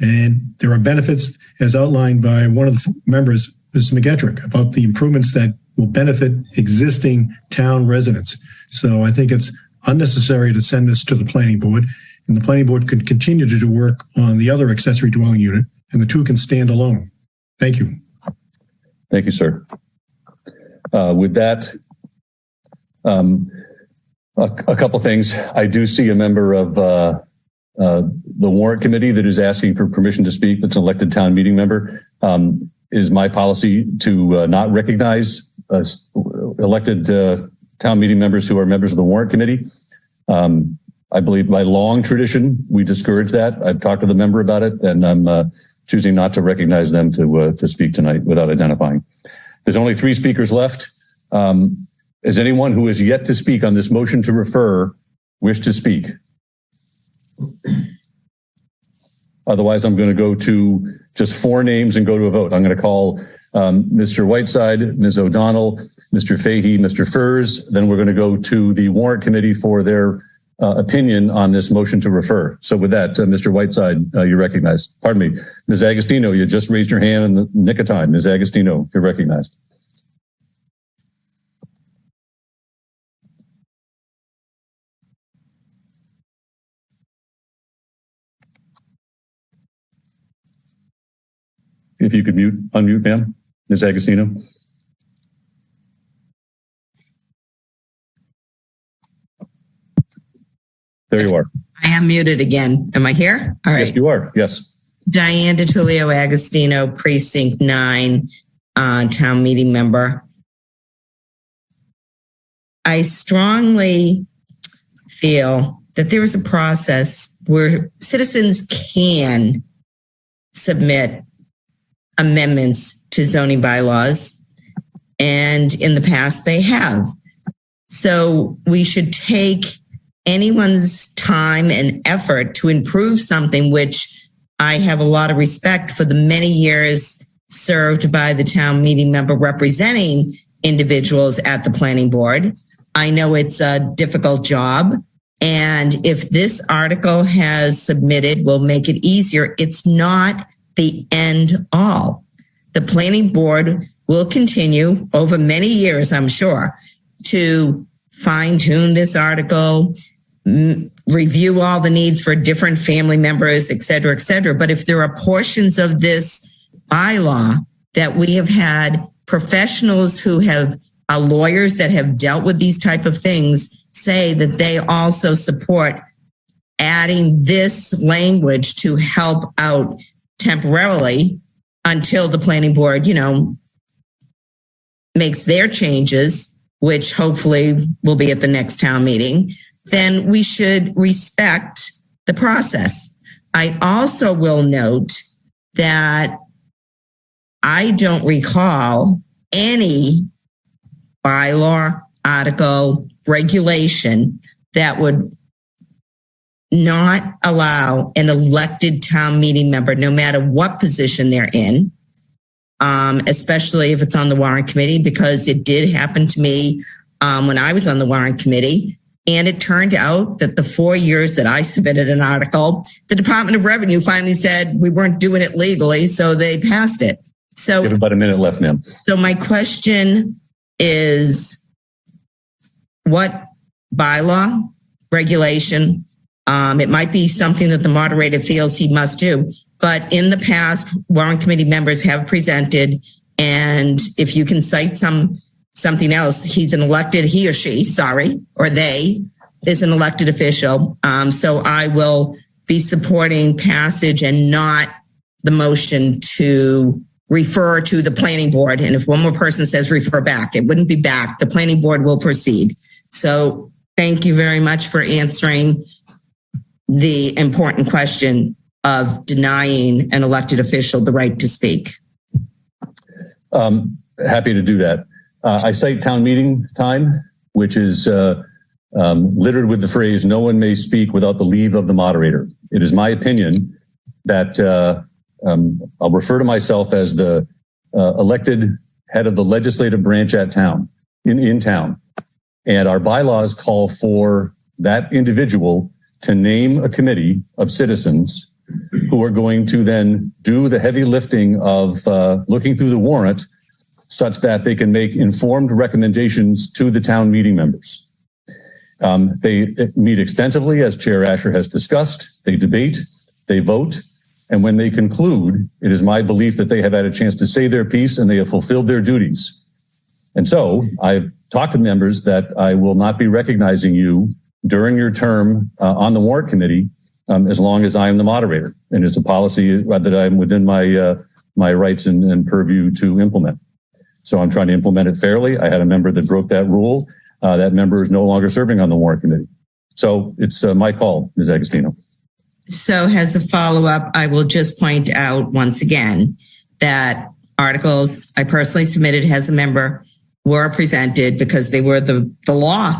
And there are benefits, as outlined by one of the members, Ms. McGettrick, about the improvements that will benefit existing town residents. So I think it's unnecessary to send this to the planning board, and the planning board could continue to do work on the other accessory dwelling unit, and the two can stand alone. Thank you. Thank you, sir. With that, a couple things. I do see a member of the warrant committee that is asking for permission to speak. That's an elected town meeting member. It is my policy to not recognize elected town meeting members who are members of the warrant committee. I believe by long tradition, we discourage that. I've talked to the member about it, and I'm choosing not to recognize them to speak tonight without identifying. There's only 3 speakers left. Is anyone who is yet to speak on this motion to refer wish to speak? Otherwise, I'm going to go to just 4 names and go to a vote. I'm going to call Mr. Whiteside, Ms. O'Donnell, Mr. Fahey, Mr. Furs. Then we're going to go to the warrant committee for their opinion on this motion to refer. So with that, Mr. Whiteside, you're recognized. Pardon me, Ms. Agostino, you just raised your hand in the nick of time. Ms. Agostino, you're recognized. If you could unmute, ma'am, Ms. Agostino. There you are. I am muted again. Am I here? All right. Yes, you are. Yes. Diane DiTullio Agostino, Precinct 9, town meeting member. I strongly feel that there is a process where citizens can submit amendments to zoning bylaws, and in the past they have. So we should take anyone's time and effort to improve something which I have a lot of respect for the many years served by the town meeting member representing individuals at the planning board. I know it's a difficult job, and if this article has submitted will make it easier, it's not the end all. The planning board will continue over many years, I'm sure, to fine tune this article, review all the needs for different family members, et cetera, et cetera. But if there are portions of this bylaw that we have had professionals who have lawyers that have dealt with these type of things say that they also support adding this language to help out temporarily until the planning board, makes their changes, which hopefully will be at the next town meeting, then we should respect the process. I also will note that I don't recall any bylaw, article, regulation that would not allow an elected town meeting member, no matter what position they're in, especially if it's on the warrant committee, because it did happen to me when I was on the warrant committee. And it turned out that the 4 years that I submitted an article, the Department of Revenue finally said we weren't doing it legally, so they passed it. So, you have about a minute left, ma'am. So my question is, what bylaw, regulation, it might be something that the moderator feels he must do, but in the past, warrant committee members have presented, and if you can cite something else, he or she, or they is an elected official. So I will be supporting passage and not the motion to refer to the planning board. And if one more person says refer back, it wouldn't be back. The planning board will proceed. So thank you very much for answering the important question of denying an elected official the right to speak. Happy to do that. I cite town meeting time, which is littered with the phrase, no one may speak without the leave of the moderator. It is my opinion that I'll refer to myself as the elected head of the legislative branch at town, in town. And our bylaws call for that individual to name a committee of citizens who are going to then do the heavy lifting of looking through the warrant such that they can make informed recommendations to the town meeting members. They meet extensively, as Chair Asher has discussed. They debate, they vote, and when they conclude, it is my belief that they have had a chance to say their piece and they have fulfilled their duties. And so I've talked to members that I will not be recognizing you during your term on the warrant committee as long as I am the moderator. And it's a policy that I'm within my rights and purview to implement. So I'm trying to implement it fairly. I had a member that broke that rule. That member is no longer serving on the warrant committee. So it's my call, Ms. Agostino. So as a follow-up, I will just point out once again that articles I personally submitted as a member were presented because they were the law.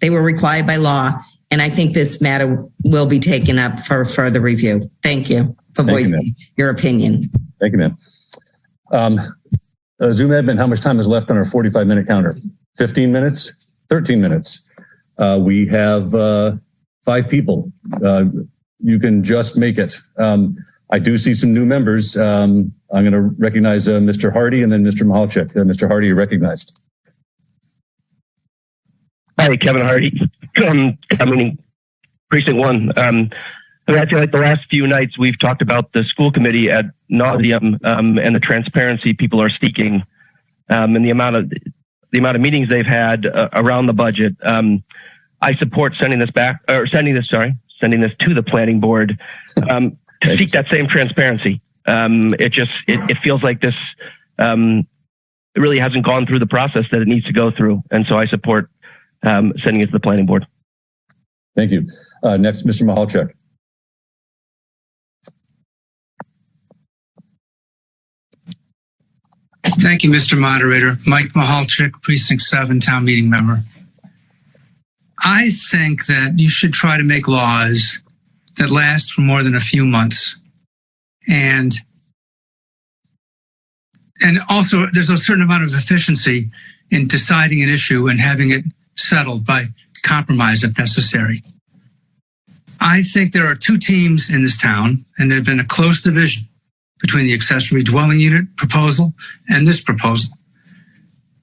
They were required by law. And I think this matter will be taken up for further review. Thank you for voicing your opinion. Thank you, ma'am. Zoom admin, how much time is left on our 45-minute counter? 15 minutes? 13 minutes. We have 5 people. You can just make it. I do see some new members. I'm going to recognize Mr. Hardy and then Mr. Mahalchik. Mr. Hardy, you're recognized. Hi, Kevin Hardy. Precinct 1. I feel like the last few nights we've talked about the school committee ad nauseum and the transparency people are seeking and the amount of meetings they've had around the budget. I support sending this to the planning board to seek that same transparency. It feels like this really hasn't gone through the process that it needs to go through, and so I support sending it to the planning board. Thank you. Next, Mr. Mahalchik. Thank you, Mr. Moderator. Mike Mahalchik, Precinct 7, Town Meeting Member. I think that you should try to make laws that last for more than a few months. And also, there's a certain amount of efficiency in deciding an issue and having it settled by compromise if necessary. I think there are 2 teams in this town, and there's been a close division between the accessory dwelling unit proposal and this proposal.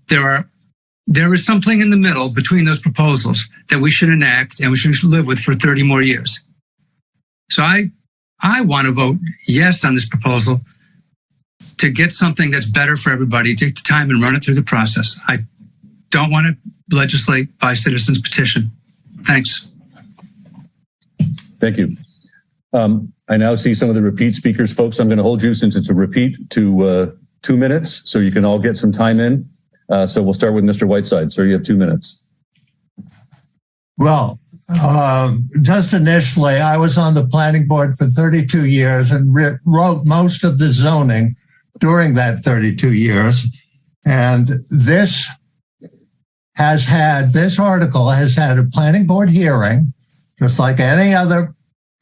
There is something in the middle between those proposals that we should enact and we should live with for 30 more years. So I want to vote yes on this proposal to get something that's better for everybody, take the time and run it through the process. I don't want to legislate by citizens petition. Thanks. Thank you. I now see some of the repeat speakers, folks. I'm going to hold you, since it's a repeat, to 2 minutes so you can all get some time in. So we'll start with Mr. Whiteside. Sir, you have 2 minutes. Well, just initially, I was on the planning board for 32 years and wrote most of the zoning during that 32 years. And this article has had a planning board hearing, just like any other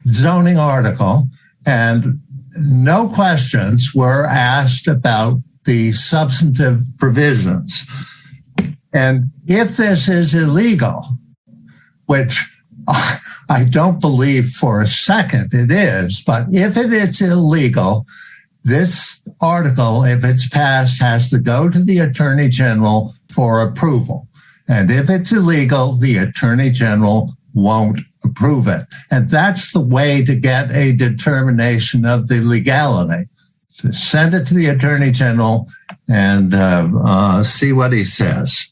zoning article, and no questions were asked about the substantive provisions. And if this is illegal, which I don't believe for a second it is, but if it is illegal, this article, if it's passed, has to go to the Attorney General for approval. And if it's illegal, the Attorney General won't approve it. And that's the way to get a determination of the legality. So send it to the Attorney General and see what he says.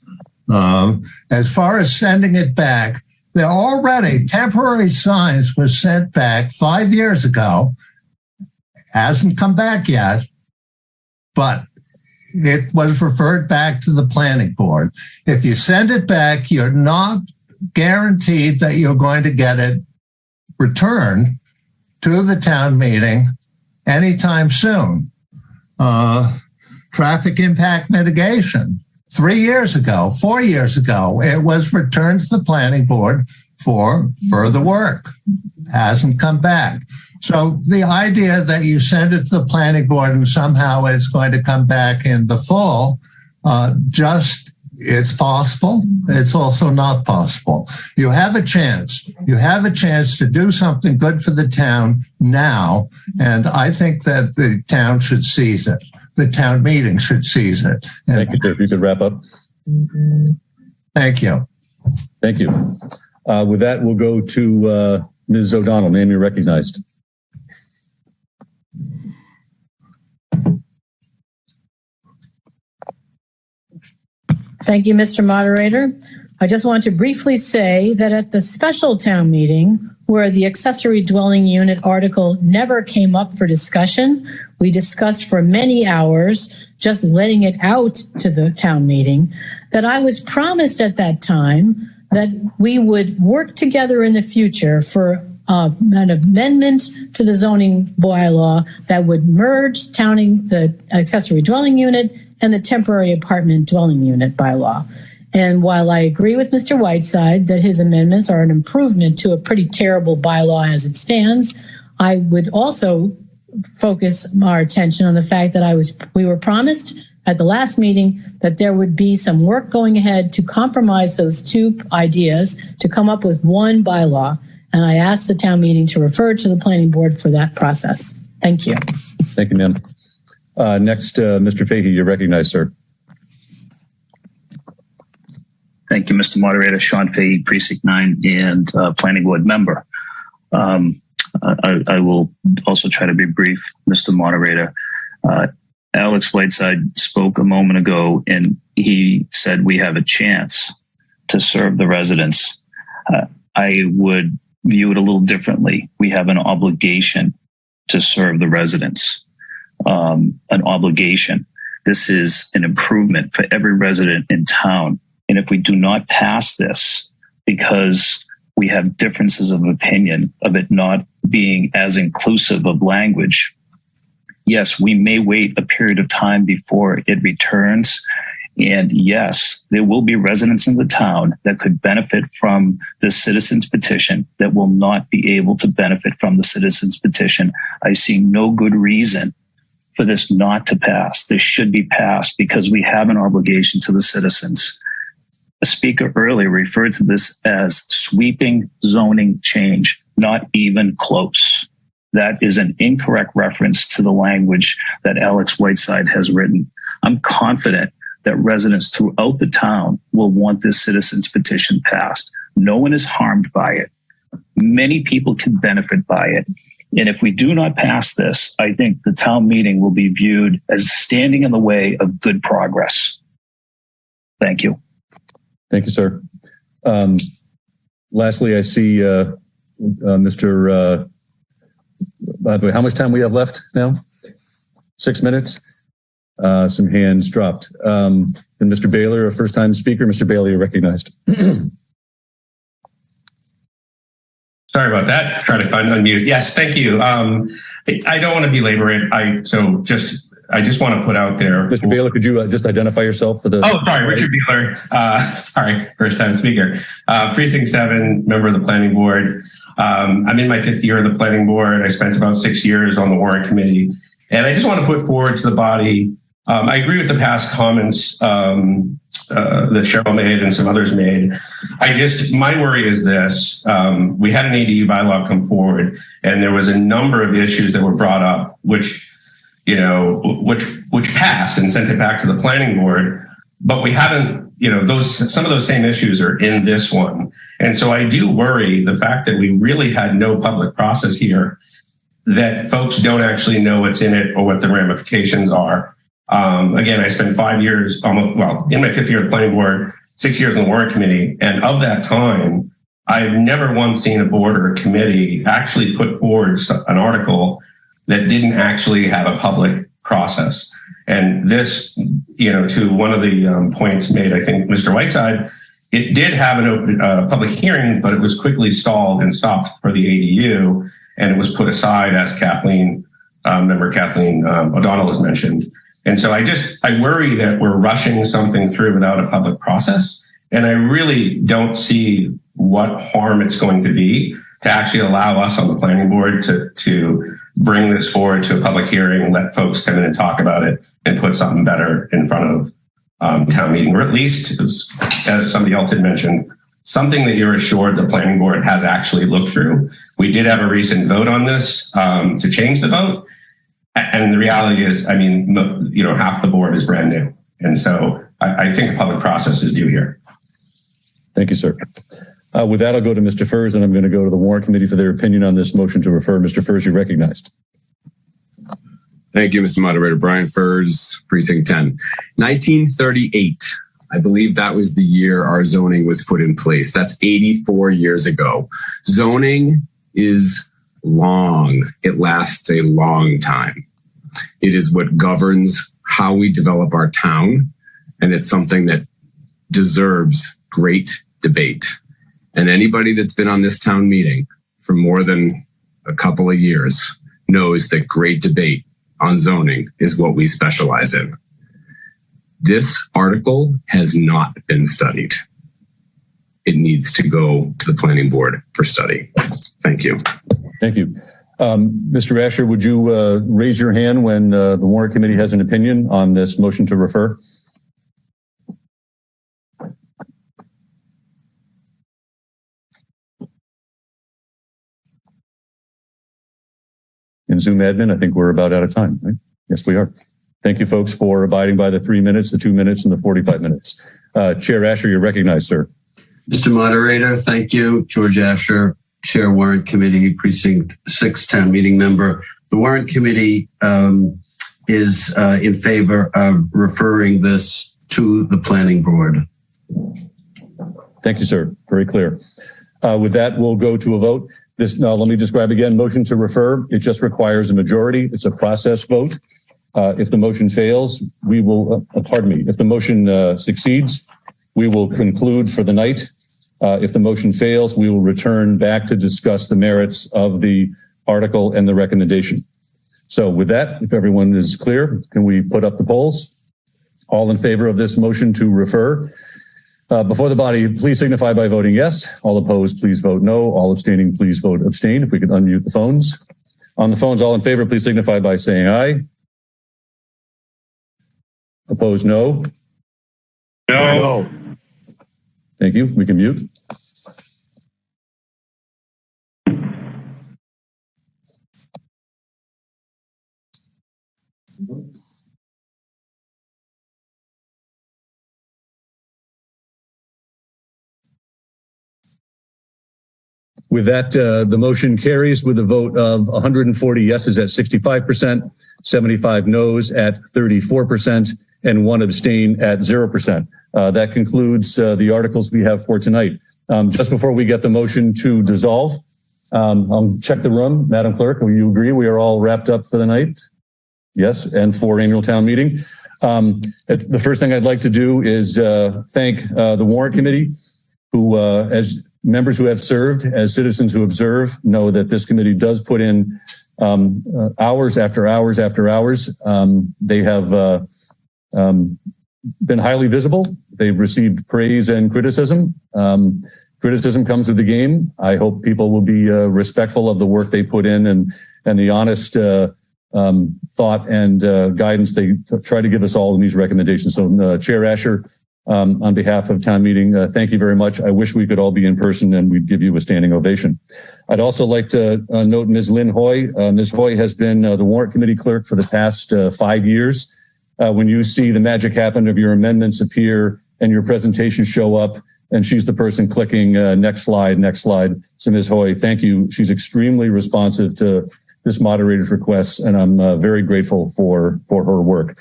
As far as sending it back, there already temporary signs were sent back 5 years ago. Hasn't come back yet, but it was referred back to the planning board. If you send it back, you're not guaranteed that you're going to get it returned to the town meeting anytime soon. Traffic impact mitigation. 3 years ago, 4 years ago, it was returned to the planning board for further work. Hasn't come back. So the idea that you send it to the planning board and somehow it's going to come back in the fall, it's possible. It's also not possible. You have a chance. You have a chance to do something good for the town now. And I think that the town should seize it. The town meeting should seize it. And thank you. If you could wrap up. Thank you. Thank you. With that, we'll go to Ms. O'Donnell. Ma'am, you're recognized. Thank you, Mr. Moderator. I just want to briefly say that at the special town meeting, where the accessory dwelling unit article never came up for discussion, we discussed for many hours, just letting it out to the town meeting, that I was promised at that time that we would work together in the future for an amendment to the zoning bylaw that would merge the accessory dwelling unit and the temporary apartment dwelling unit bylaw. And while I agree with Mr. Whiteside that his amendments are an improvement to a pretty terrible bylaw as it stands, I would also focus our attention on the fact that we were promised at the last meeting that there would be some work going ahead to compromise those two ideas to come up with one bylaw. And I asked the town meeting to refer to the planning board for that process. Thank you. Thank you, ma'am. Next, Mr. Fahey, you're recognized, sir. Thank you, Mr. Moderator. Sean Fahey, Precinct 9 and Planning Board member. I will also try to be brief, Mr. Moderator. Alex Whiteside spoke a moment ago and he said we have a chance to serve the residents. I would view it a little differently. We have an obligation to serve the residents. An obligation. This is an improvement for every resident in town. And if we do not pass this because we have differences of opinion of it not being as inclusive of language, yes, we may wait a period of time before it returns. And yes, there will be residents in the town that could benefit from the citizens petition that will not be able to benefit from the citizens petition. I see no good reason for this not to pass. This should be passed because we have an obligation to the citizens. The speaker earlier referred to this as sweeping zoning change, not even close. That is an incorrect reference to the language that Alex Whiteside has written. I'm confident that residents throughout the town will want this citizens petition passed. No one is harmed by it. Many people can benefit by it. And if we do not pass this, I think the town meeting will be viewed as standing in the way of good progress. Thank you. Thank you, sir. Lastly, I see Mr. By the way, how much time we have left now? 6 minutes. Some hands dropped. And Mr. Baylor, a first-time speaker. Mr. Baylor, you're recognized. Sorry about that. Trying to find unmute. Yes, thank you. I don't want to belabor it. I just want to put out there. Mr. Baylor, could you just identify yourself for the? Oh, sorry, Richard Baylor. Sorry, first-time speaker. Precinct 7, member of the planning board. I'm in my 5th year of the planning board. I spent about 6 years on the warrant committee. And I just want to put forward to the body, I agree with the past comments that Cheryl made and some others made. My worry is this, we had an ADU bylaw come forward and there was a number of issues that were brought up, which passed and sent it back to the planning board, but we haven't, some of those same issues are in this one. And so I do worry the fact that we really had no public process here, that folks don't actually know what's in it or what the ramifications are. Again, I spent 5 years, in my 5th year of the planning board, 6 years in the warrant committee. And of that time, I've never once seen a board or a committee actually put forward an article that didn't actually have a public process. And this, to one of the points made, I think, Mr. Whiteside, it did have an open public hearing, but it was quickly stalled and stopped for the ADU. And it was put aside, as member Kathleen O'Donnell has mentioned. And so I worry that we're rushing something through without a public process. And I really don't see what harm it's going to be to actually allow us on the planning board to bring this forward to a public hearing and let folks come in and talk about it and put something better in front of town meeting, or at least, as somebody else had mentioned, something that you're assured the planning board has actually looked through. We did have a recent vote on this to change the vote. And the reality is, half the board is brand new. And so I think a public process is due here. Thank you, sir. With that, I'll go to Mr. Furs, and I'm going to go to the warrant committee for their opinion on this motion to refer. Mr. Furs, you're recognized. Thank you, Mr. Moderator. Brian Furs, Precinct 10. 1938. I believe that was the year our zoning was put in place. That's 84 years ago. Zoning is long. It lasts a long time. It is what governs how we develop our town, and it's something that deserves great debate. And anybody that's been on this town meeting for more than a couple of years knows that great debate on zoning is what we specialize in. This article has not been studied. It needs to go to the planning board for study. Thank you. Thank you. Mr. Asher, would you raise your hand when the warrant committee has an opinion on this motion to refer? In Zoom admin, I think we're about out of time, right? Yes, we are. Thank you, folks, for abiding by the 3 minutes, the 2 minutes, and the 45 minutes. Chair Asher, you're recognized, sir. Mr. Moderator, thank you. George Asher, Chair Warrant Committee, Precinct 6 Town Meeting Member. The Warrant Committee is in favor of referring this to the Planning Board. Thank you, sir. Very clear. With that, we'll go to a vote. Let me describe again. Motion to refer, it just requires a majority. It's a process vote. If the motion fails, we will, if the motion succeeds, we will conclude for the night. If the motion fails, we will return back to discuss the merits of the article and the recommendation. So with that, if everyone is clear, can we put up the polls? All in favor of this motion to refer? Before the body, please signify by voting yes. All opposed, please vote no. All abstaining, please vote abstain. If we could unmute the phones. On the phones, all in favor, please signify by saying aye. Opposed, no. No. Thank you. We can mute. With that, the motion carries with a vote of 140 yeses at 65%, 75 noes at 34%, and 1 abstain at 0%. That concludes the articles we have for tonight. Just before we get the motion to dissolve, I'll check the room. Madam Clerk, will you agree we are all wrapped up for the night? Yes, and for annual town meeting. The first thing I'd like to do is thank the warrant committee, who, as members who have served, as citizens who observe, know that this committee does put in hours after hours after hours. They have been highly visible. They've received praise and criticism. Criticism comes with the game. I hope people will be respectful of the work they put in and the honest thought and guidance they try to give us all in these recommendations. So Chair Asher, on behalf of town meeting, thank you very much. I wish we could all be in person and we'd give you a standing ovation. I'd also like to note Ms. Lynn Hoy. Ms. Hoy has been the warrant committee clerk for the past 5 years. When you see the magic happen of your amendments appear and your presentation show up, and she's the person clicking next slide. So Ms. Hoy, thank you. She's extremely responsive to this moderator's requests, and I'm very grateful for her work.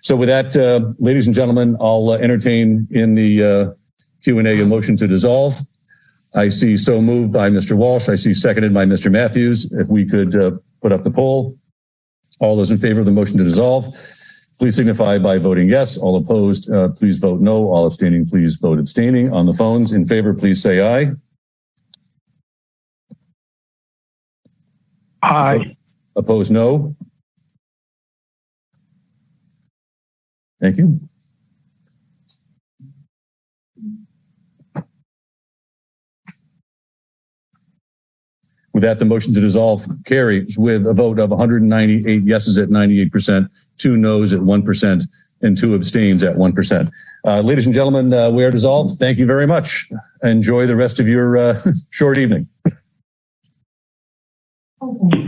So with that, ladies and gentlemen, I'll entertain in the Q&A a motion to dissolve. I see so moved by Mr. Walsh. I see seconded by Mr. Matthews. If we could put up the poll. All those in favor of the motion to dissolve, please signify by voting yes. All opposed, please vote no. All abstaining, please vote abstaining. On the phones, in favor, please say aye. Aye. Opposed, no. Thank you. With that, the motion to dissolve carries with a vote of 198 yeses at 98%, 2 noes at 1%, and 2 abstains at 1%. Ladies and gentlemen, we are dissolved. Thank you very much. Enjoy the rest of your short evening. Okay.